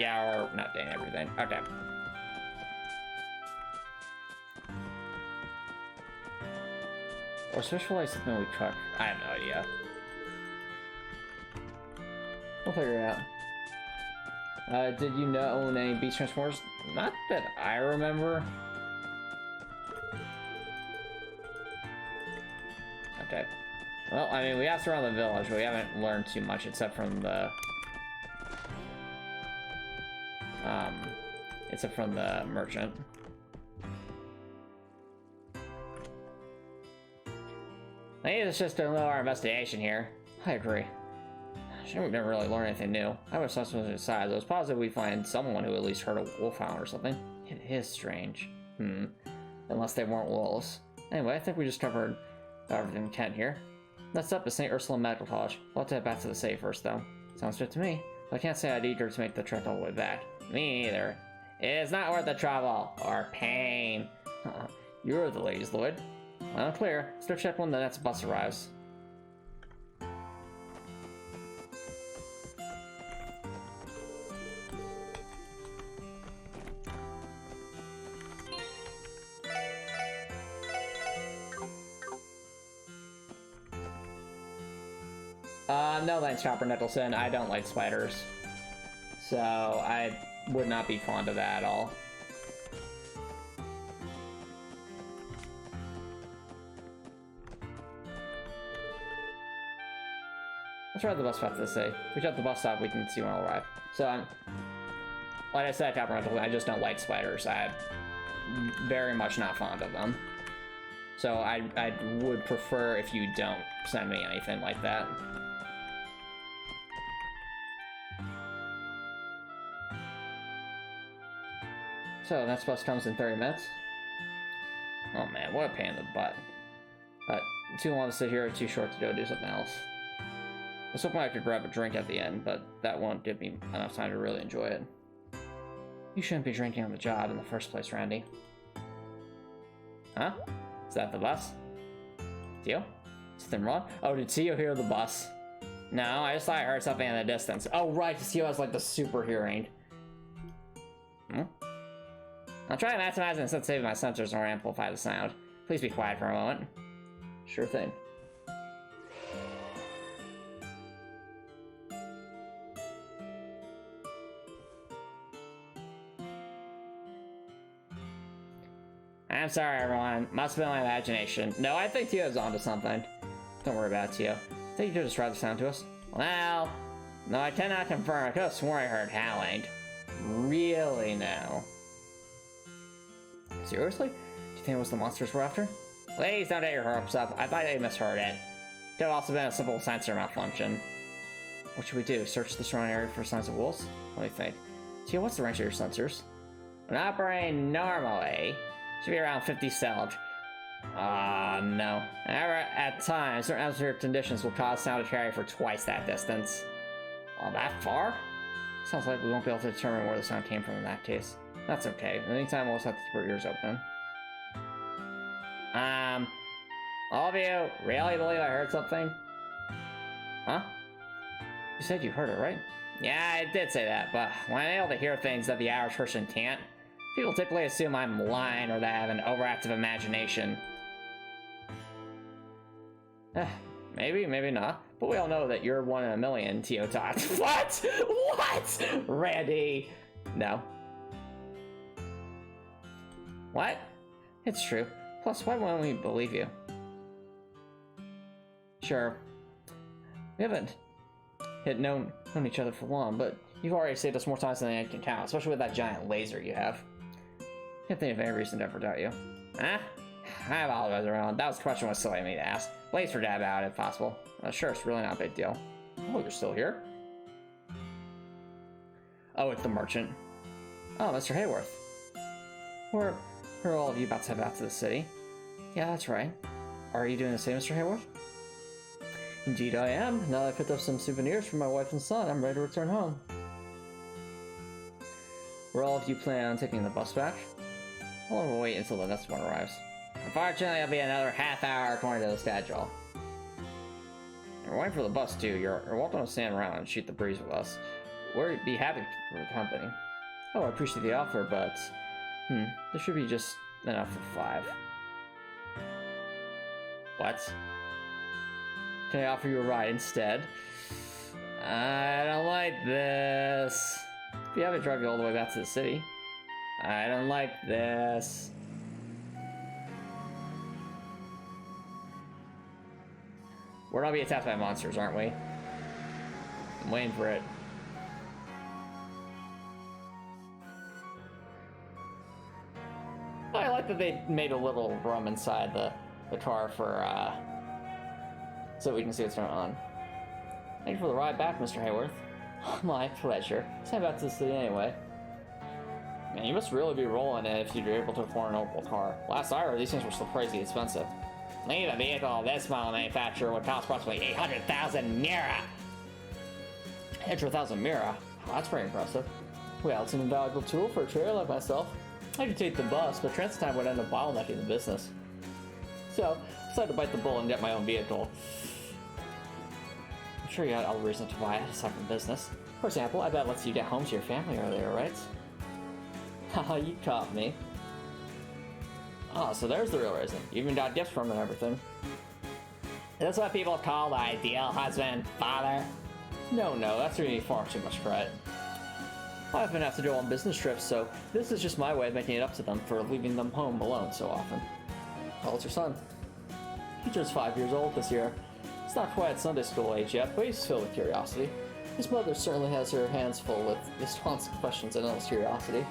Yeah, we're not doing everything. Okay. Or fish fillet something we cook? I have no idea. We'll figure it out. Did you own any beast transformers? Not that I remember. Okay. Well, I mean, we asked around the village, but we haven't learned too much except from the... except from the merchant. I think it's just a little our investigation here. I agree. Sure, we've never really learned anything new. I was supposed to decide. I was positive we'd find someone who at least heard a wolfhound or something. It is strange. Unless they weren't wolves. Anyway, I think we just covered everything we can here. Next up is St. Ursula Medical College. We'll have to head back to the city first, though. Sounds good to me. But I can't say I'd eager to make the trek all the way back. Me neither. It is not worth the trouble or pain. You're the ladies, Lloyd. Well, clear. Start check when the next bus arrives. No thanks, Chopper Nicholson. I don't like spiders. So, I would not be fond of that at all. Let's ride the bus back to the city. If we get the bus stop, we can see when it'll arrive. So, like I said, Chopper Nicholson, I just don't like spiders. I'm very much not fond of them. So, I would prefer if you don't send me anything like that. So, next bus comes in 30 minutes. Oh man, what a pain in the butt. Too long to sit here, too short to go do something else. I was hoping I could grab a drink at the end, but that won't give me enough time to really enjoy it. You shouldn't be drinking on the job in the first place, Randy. Huh? Is that the bus? Theo? Something wrong? Oh, did Theo hear the bus? No, I just thought I heard something in the distance. Oh, right, because Theo has like the super hearing. I'll try to maximize and instead save my sensors or amplify the sound. Please be quiet for a moment. Sure thing. I'm sorry, everyone. Must have been my imagination. No, I think Theo's onto something. Don't worry about it, Theo. I think you could describe the sound to us. Well, no, I cannot confirm. I could have sworn I heard howling. Really now? Seriously? Do you think it was the monsters we're after? Please don't get your hopes up. I thought they misheard it. Could have also been a simple sensor malfunction. What should we do? Search the surrounding area for signs of wolves? Let me think. Theo, what's the range of your sensors? When operating normally, should be around 50 cells. No. However, at times, certain atmospheric conditions will cause sound to carry for twice that distance. Oh, that far? Sounds like we won't be able to determine where the sound came from in that case. That's okay. In the meantime, we'll just have to keep our ears open. All of you really believe I heard something? Huh? You said you heard it, right? Yeah, I did say that, but when I'm able to hear things that the average person can't, people typically assume I'm lying or that I have an overactive imagination. Maybe, maybe not. But we all know that you're 1 in a million, Theo Tot. What? What? Randy! No. What? It's true. Plus, why wouldn't we believe you? Sure. We haven't known each other for long, but you've already saved us more times than I can count, especially with that giant laser you have. Can't think of any reason to ever doubt you. Huh? I apologize, everyone. That question was silly of me to ask. Please forget about it if possible. Sure, it's really not a big deal. Oh, you're still here? Oh, it's the merchant. Oh, Mr. Hayworth. Are all of you about to head back to the city? Yeah, that's right. Are you doing the same, Mr. Hayworth? Indeed I am. Now that I picked up some souvenirs for my wife and son, I'm ready to return home. Were all of you planning on taking the bus back? I'll wait until the next one arrives. Unfortunately, it'll be another half hour according to the schedule. We're waiting for the bus too. You're welcome to stand around and shoot the breeze with us. We'd be happy for the company. Oh, I appreciate the offer, but there should be just enough for 5. What? Can I offer you a ride instead? I don't like this. Yeah, I drive you all the way back to the city. I don't like this. We're not being attacked by monsters, aren't we? I'm waiting for it. I like that they made a little room inside the car for, so we can see what's going on. Thank you for the ride back, Mr. Hayworth. My pleasure. Let's head back to the city anyway. Man, you must really be rolling it if you're able to afford an Opal car. Last I heard, these things were still crazy expensive. Leave a vehicle of this model manufacturer would cost approximately 800,000 Mira. 800,000 Mira? Oh, that's pretty impressive. Well, it's an invaluable tool for a trader like myself. I could take the bus, but transit time would end up bottlenecking the business. So, I decided to bite the bullet and get my own vehicle. I'm sure you had other reasons to buy it aside from business. For example, I bet it lets you get home to your family earlier, right? Haha, you caught me. Oh, so there's the real reason. You even got gifts from it and everything. Is this what people call the ideal husband, father? No, that's really far too much credit. I often have to go on business trips, so this is just my way of making it up to them for leaving them home alone so often. How old's your son? He turns 5 years old this year. He's not quite at Sunday school age yet, but he's filled with curiosity. His mother certainly has her hands full with responsive questions and endless curiosity.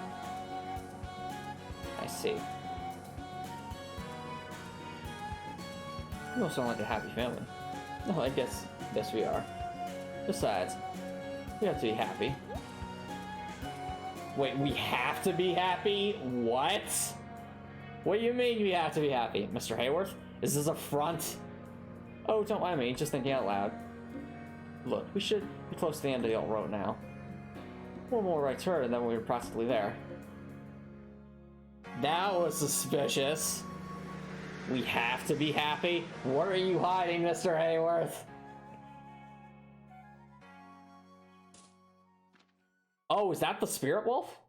I see. You don't sound like a happy family. No, I guess we are. Besides, we have to be happy. Wait, we have to be happy? What? What do you mean we have to be happy? Mr. Hayworth? Is this a front? Oh, don't mind me, just thinking out loud. Look, we should be close to the end of the old road now. One more right turn and then we're practically there. That was suspicious. We have to be happy? What are you hiding, Mr. Hayworth? Oh, is that the spirit wolf?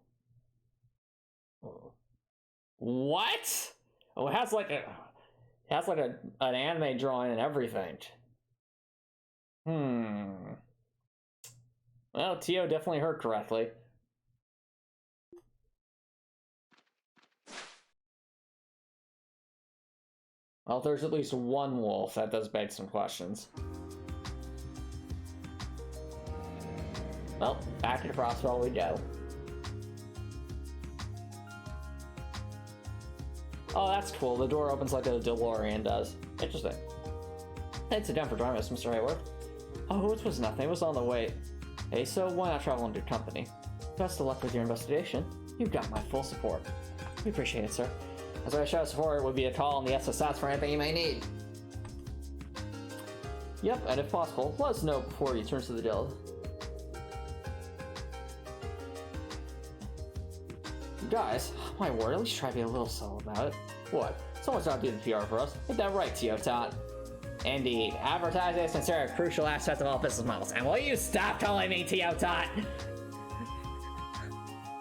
What? Oh, it has like an anime drawing and everything. Well, Tio definitely heard correctly. Well, there's at least one wolf. That does beg some questions. Well, back to the crossbell we go. Oh, that's cool. The door opens like a DeLorean does. Interesting. Thanks again for joining us, Mr. Hayworth. Oh, it was nothing. It was on the way. Hey, so why not travel under company? Best of luck with your investigation. You've got my full support. We appreciate it, sir. As I show support, would be a call on the SSS for anything you may need. Yep, and if possible, let us know before you turn to the guild. Guys, my word, at least try to be a little subtle about it. What? Someone's not doing the PR for us. Ain't that right, Tio Tot? Indeed. Advertising is considered a crucial aspect of all business models. And will you stop calling me Tio Tot?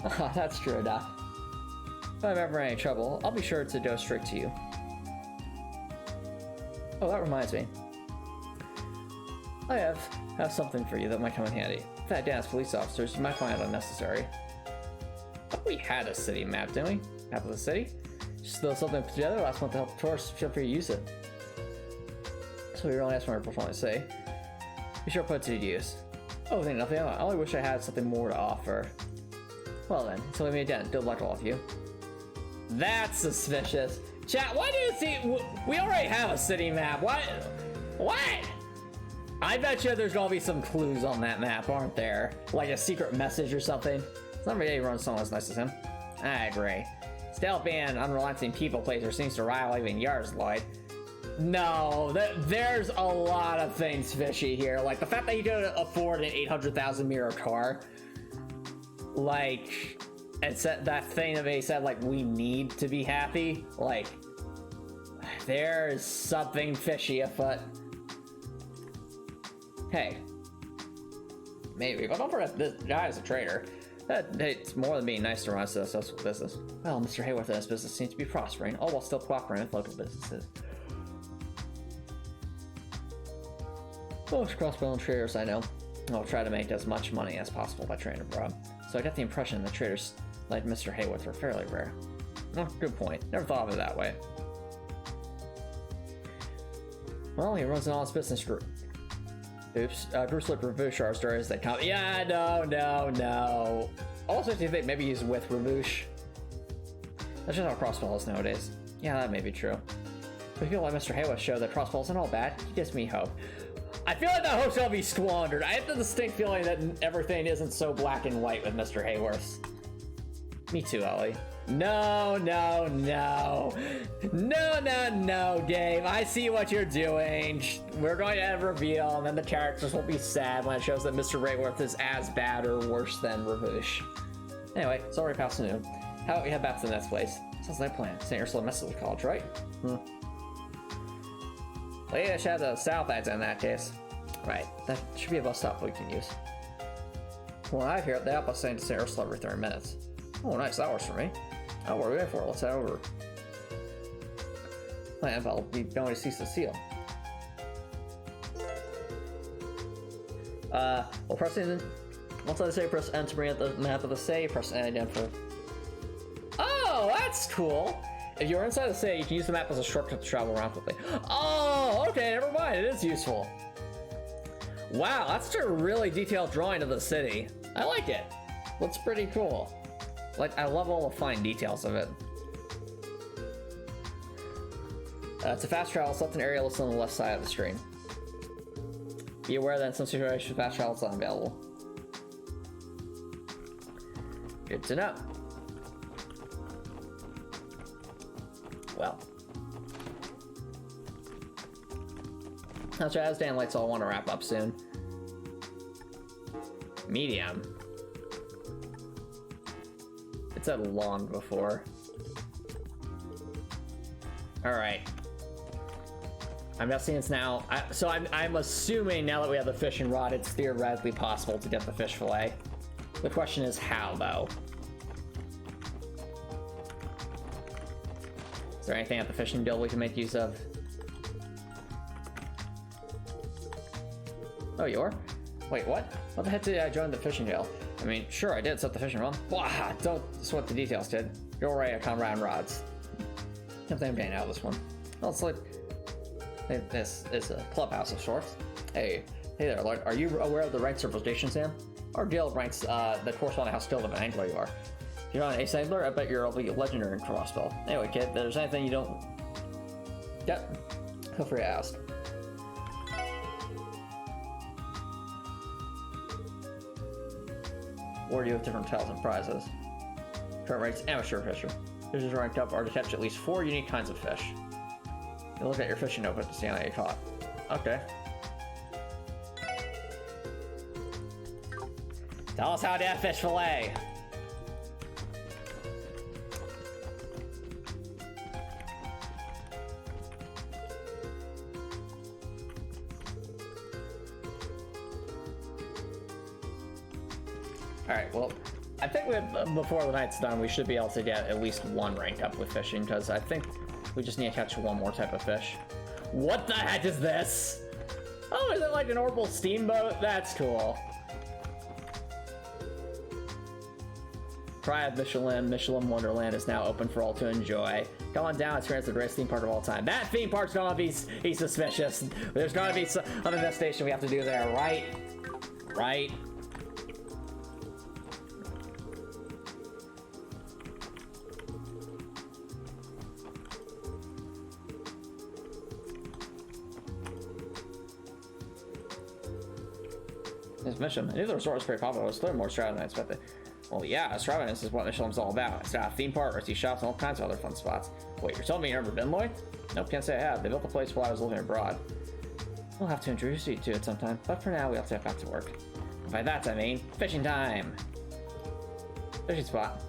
Oh, that's true enough. If I'm ever in any trouble, I'll be sure to go straight to you. Oh, that reminds me. I have something for you that might come in handy. Fat dance police officers, you might find it unnecessary. We had a city map, didn't we? Map of the city? Just throw something put together last month to help the tourists. Feel free to use it. So we really asked for performance to say. Be sure to put it to use. Oh, think nothing. I only wish I had something more to offer. Well then, until we meet again, good luck to all of you. That's suspicious. Chat, why do you see? We already have a city map. What? I bet you there's gonna be some clues on that map, aren't there? Like a secret message or something. It's not every day you run someone as nice as him. I agree. Still being an unrelenting people pleaser seems to rival even yours, Lloyd. No, there's a lot of things fishy here. Like the fact that you could afford an 800,000 Mira car. Like, it's that thing that they said, like, we need to be happy. Like, there's something fishy afoot. Hey. Maybe, but don't forget this guy is a traitor. It's more than being nice to run a successful business. Well, Mr. Hayworth and his business seems to be prospering, all while still cooperating with local businesses. Most crossbell traders I know will try to make as much money as possible by trading abroad. So I got the impression the traders like Mr. Hayworth were fairly rare. Oh, good point. Never thought of it that way. Well, he runs an honest business group. Oops. Groups like Ravoosh are stories that come. Yeah, no. Also, do you think maybe he's with Ravoosh? That's just how crossbell is nowadays. Yeah, that may be true. But people like Mr. Hayworth show that crossbell isn't all bad. He gives me hope. I feel like that hope's gonna be squandered. I have the distinct feeling that everything isn't so black and white with Mr. Hayworth. Me too, Elie. No, game. I see what you're doing. We're going to have a reveal, and then the characters will be sad when it shows that Mr. Hayworth is as bad or worse than Ravoosh. Anyway, it's already past noon. How about we head back to the next place? Sounds like a plan. St. Ursula Methodist College, right? Lady Shadow South Edge in that case. Right, that should be a bus stop we can use. Well, I hear the outbus saying to St. Ursula every 30 minutes. Oh, nice, that works for me. Oh, what are we waiting for? Let's head over. Plan, I'll be going to cease the seal. Well, pressing. Once I say press N to bring up the map of the city, press N again for. Oh, that's cool! If you're inside the city, you can use the map as a shortcut to travel around quickly. Oh, okay, never mind, it is useful. Wow, that's a really detailed drawing of the city. I like it. Looks pretty cool. Like, I love all the fine details of it. It's a fast travel, select an area listed on the left side of the screen. Be aware that in some situations, fast travel is unavailable. Good to know. Well. That's right, as Dan lights, I'll want to wrap up soon. Medium. It said long before. Alright. I'm guessing it's now. So I'm assuming now that we have the fishing rod, it's theoretically possible to get the fish fillet. The question is how, though. Is there anything at the fishing guild we can make use of? Oh, you are? Wait, what? What the heck did I join the fishing guild? I mean, sure, I did set the fishing rod. Blah! Don't sweat the details, kid. You're ready to come round rods. I think I'm getting out of this one. Well, it's like... This is a clubhouse of sorts. Hey there, Lloyd. Are you aware of the rank certification, Sam? Our guild ranks the corresponding house guild of an angler you are. If you're not an ace angler, I bet you're a legendary in crossbell. Anyway, kid, if there's anything you don't... Yep. Feel free to ask. Or you have different titles and prizes. Current ranks amateur fisher. Fishers ranked up are to catch at least 4 unique kinds of fish. You look at your fishing notebook to see how you caught. Okay. Tell us how to fish fillet. Alright, well, I think before the night's done, we should be able to get at least 1 rank up with fishing, because I think we just need to catch 1 more type of fish. What the heck is this? Oh, is it like an orbital steamboat? That's cool. Try Michelin Wonderland is now open for all to enjoy. Come on down, experience the greatest theme park of all time. That theme park's gonna be suspicious. There's gonna be some other investigation we have to do there, right? Right? This mission. I knew the resort was pretty popular. It was clearly more extravagant than I expected. Well, yeah, extravagance is what Michelin's all about. It's got a theme park, artsy shops, and all kinds of other fun spots. Wait, you're telling me you've never been, Lloyd? Nope, can't say I have. They built the place while I was living abroad. We'll have to introduce you to it sometime, but for now, we have to get back to work. And by that, I mean fishing time. Fishing spot.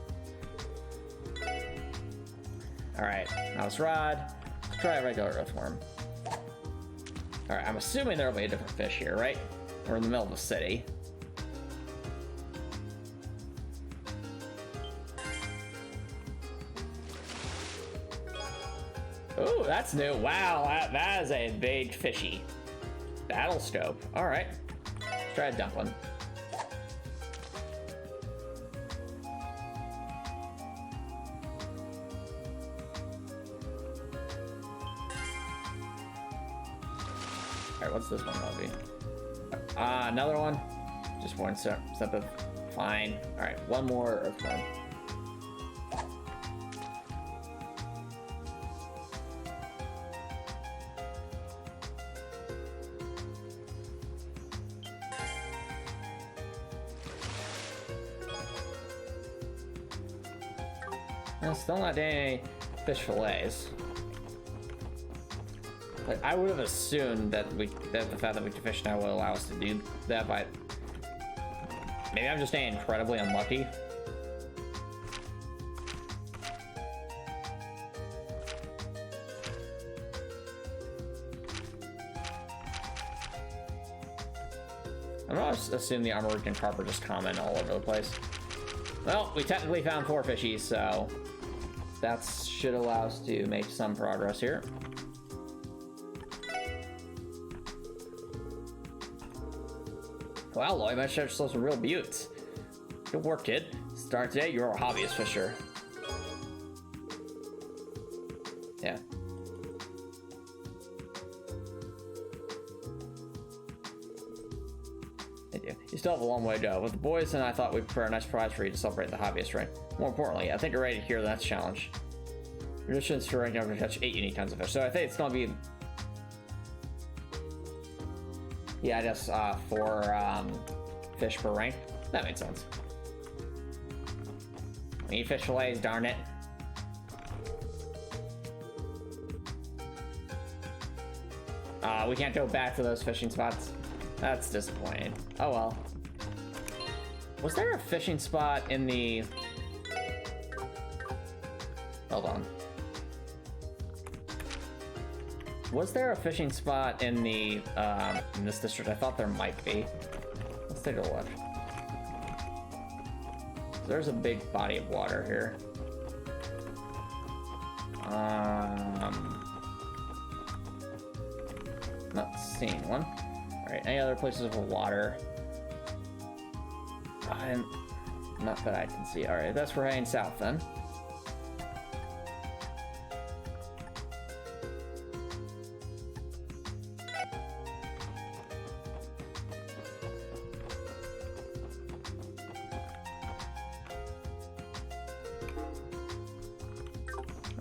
Alright, mouse rod. Let's try a regular earthworm. Alright, I'm assuming there'll be a different fish here, right? We're in the middle of the city. Ooh, that's new. Wow, that is a big fishy. Battle scope. Alright. Let's try a dumpling. Alright, what's this one gonna be? Another one? Just one step of... Fine. Alright, one more of them. Still not doing any fish fillets. Like, I would have assumed that the fact that we can fish now will allow us to do that, but maybe I'm just staying incredibly unlucky. I'm gonna assume the Armorican carp are just common all over the place. Well, we technically found 4 fishies, so that should allow us to make some progress here. Wow, Lloyd, I managed to show some real buttes. Good work, kid. Start today, you're a hobbyist fisher. Yeah. Thank you. You still have a long way to go. With the boys and I thought we'd prepare a nice prize for you to celebrate the hobbyist rank. More importantly, I think you're ready to hear the next challenge. Conditions for ranking over to catch 8 unique kinds of fish. So I think it's gonna be... Yeah, just 4 fish per rank. That makes sense. We need fish fillets, darn it. We can't go back to those fishing spots. That's disappointing. Oh well. Was there a fishing spot in the... Hold on. Was there a fishing spot in the in this district? I thought there might be. Let's take a look. There's a big body of water here. Not seeing one. All right, any other places of water? Not that I can see. All right, that's we're heading south then.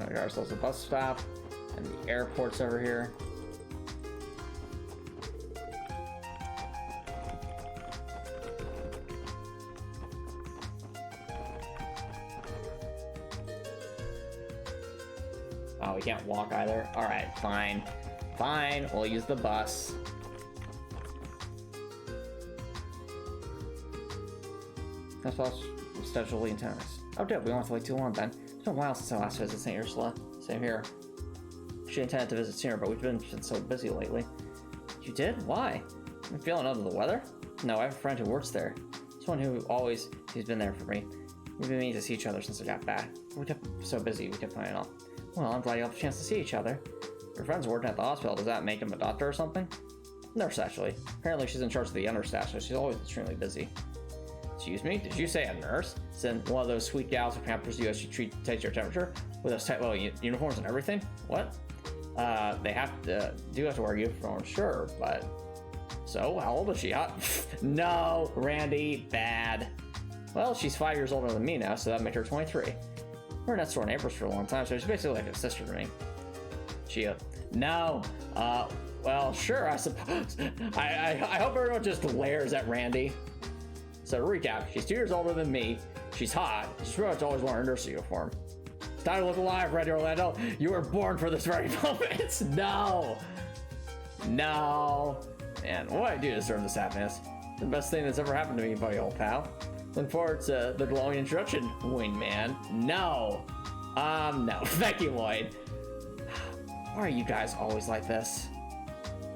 We got ourselves a bus stop, and the airport's over here. Oh, we can't walk either. All right, fine. Fine, we'll use the bus. That's all scheduled in tennis. Oh, dude, we won't have to wait too long then. It's been a while since I last visited St. Ursula. Same here. She intended to visit sooner, but we've been so busy lately. You did? Why? I'm feeling under the weather? No, I have a friend who works there. Someone who's been there for me. We've been meaning to see each other since I got back. We kept so busy, we kept finding it all. Well, I'm glad you have a chance to see each other. Your friend's working at the hospital. Does that make him a doctor or something? Nurse, actually. Apparently she's in charge of the understaff, so she's always extremely busy. Excuse me? Did you say a nurse? Send one of those sweet gals who pampers you as she takes your temperature with those tight little uniforms and everything? What? They have to wear uniforms, sure, but... So, how old is she? No, Randy, bad. Well, she's 5 years older than me now, so that'd make her 23. We're next door neighbors for a long time, so she's basically like a sister to me. No, well, sure, I suppose. I hope everyone just glares at Randy. So to recap, she's 2 years older than me, she's hot, she's pretty much always worn a nurse uniform. Time to look alive, Randy Orlando. You were born for this very moment. No. Man, what do I do to deserve this happiness? The best thing that's ever happened to me, buddy, old pal. Looking forward to the glowing introduction, wingman. No. Thank you, Lloyd. Why are you guys always like this?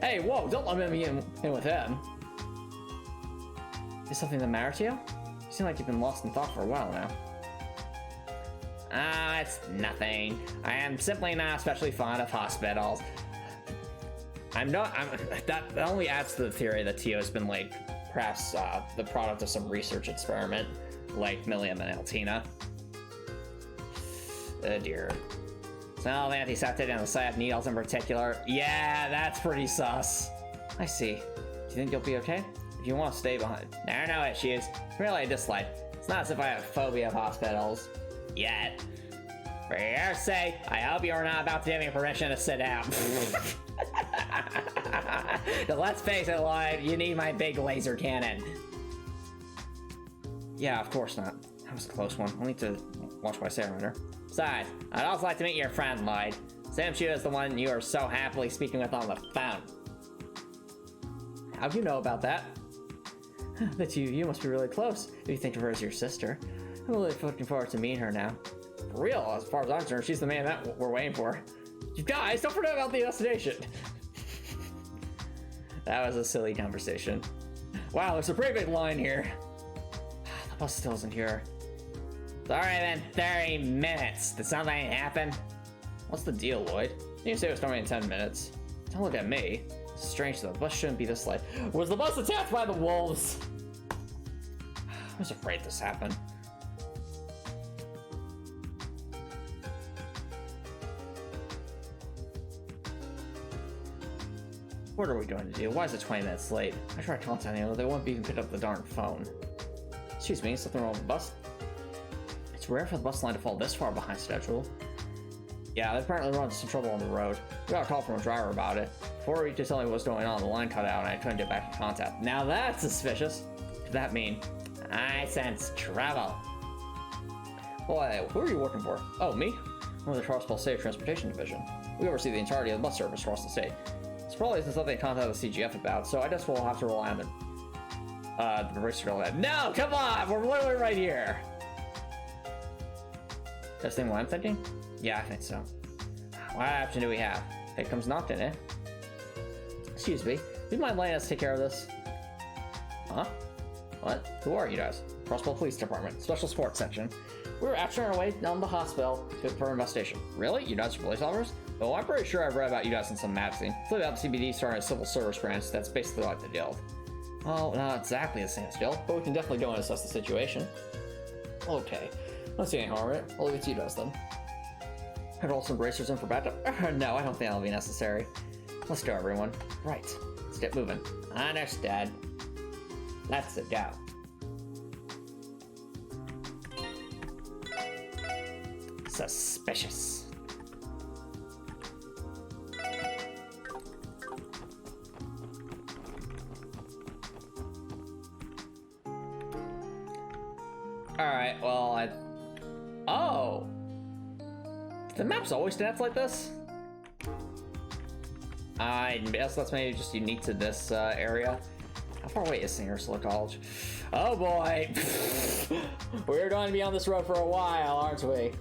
Hey, whoa, don't let me in with him. Is something the matter to you? You seem like you've been lost in thought for a while now. It's nothing. I am simply not especially fond of hospitals. That only adds to the theory that Tio has been like, perhaps the product of some research experiment, like Milliam and Altina. Oh dear. Smell of antiseptic and the sight of needles in particular. Yeah, that's pretty sus. I see. Do you think you'll be okay? If you want to stay behind. There are no issues. Really, I dislike. It's not as if I have a phobia of hospitals. Yet. For your sake, I hope you're not about to give me permission to sit down. Let's face it, Lloyd, you need my big laser cannon. Yeah, of course not. That was a close one. I'll need to watch what I say around her. Besides, I'd also like to meet your friend, Lloyd. Sam Chu is the one you are so happily speaking with on the phone. How'd you know about that? The two of you must be really close if you think of her as your sister. I'm really looking forward to meeting her now. For real, as far as I'm concerned, she's the man that we're waiting for. You guys, don't forget about the destination. That was a silly conversation. Wow, there's a pretty big line here. The bus still isn't here. It's already been 30 minutes. Did something happen? What's the deal, Lloyd? You say it was coming in 10 minutes. Don't look at me. It's strange though, the bus shouldn't be this late. Was the bus attacked by the wolves? I was afraid this happened. What are we going to do? Why is it 20 minutes late? I tried contacting them, they won't even pick up the darn phone. Excuse me, something wrong with the bus? It's rare for the bus line to fall this far behind schedule. Yeah, they apparently run into some trouble on the road. We got a call from a driver about it. Before he could tell me what was going on, the line cut out and I couldn't get back in contact. Now that's suspicious. What does that mean? I sense trouble. Boy, who are you working for? Oh, me? I'm with the Crossbell Safe Transportation Division. We oversee the entirety of the bus service across the state. This probably isn't something to contact the CGF about, so I guess we'll have to rely on the racer. No, come on! We're literally right here! That's the thing what I'm thinking? Yeah, I think so. What option do we have? Here comes Nocton, eh? Excuse me, do you mind letting us take care of this? Huh? What? Who are you guys? Crossbell Police Department, Special Sports Section. We were actually on our way down to the hospital for an investigation. Really? You guys are police officers? Oh, I'm pretty sure I've read about you guys in some magazine. It's about the CBD starting a civil service branch that's basically like the Guild. Well, not exactly the same as Guild, but we can definitely go and assess the situation. Okay. I don't see any harm in it. I'll leave it to you guys then. I'd roll some bracers in for backup. No, I don't think that'll be necessary. Let's go, everyone. Right. Let's get moving. Understood. Let's go. Suspicious. Alright, well, Oh! The map's always stats like this? I guess that's maybe just unique to this area. How far away is St. Ursula College? Oh boy! We're going to be on this road for a while, aren't we?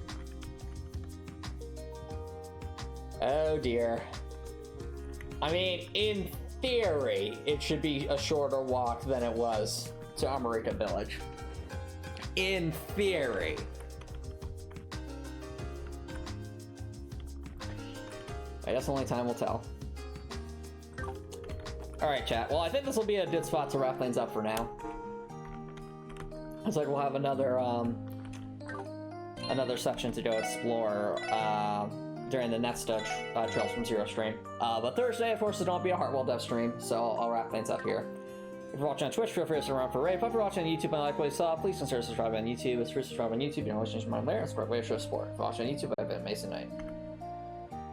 Oh dear. I mean, in theory, it should be a shorter walk than it was to Armorica Village. In theory. I guess only time will tell. Alright, chat. Well, I think this will be a good spot to wrap things up for now. Looks like we'll have another section to go explore during the next Trails from Zero stream. But Thursday, of course, is going to be a Heartwell Dev stream, so I'll wrap things up here. If you're watching on Twitch, feel free to stick around for Raid. If you're watching on YouTube and like what you saw, please consider subscribing on YouTube. It's free to subscribe on YouTube. You can always change your mind later and support way to show support. If you're watching on YouTube, have an amazing night.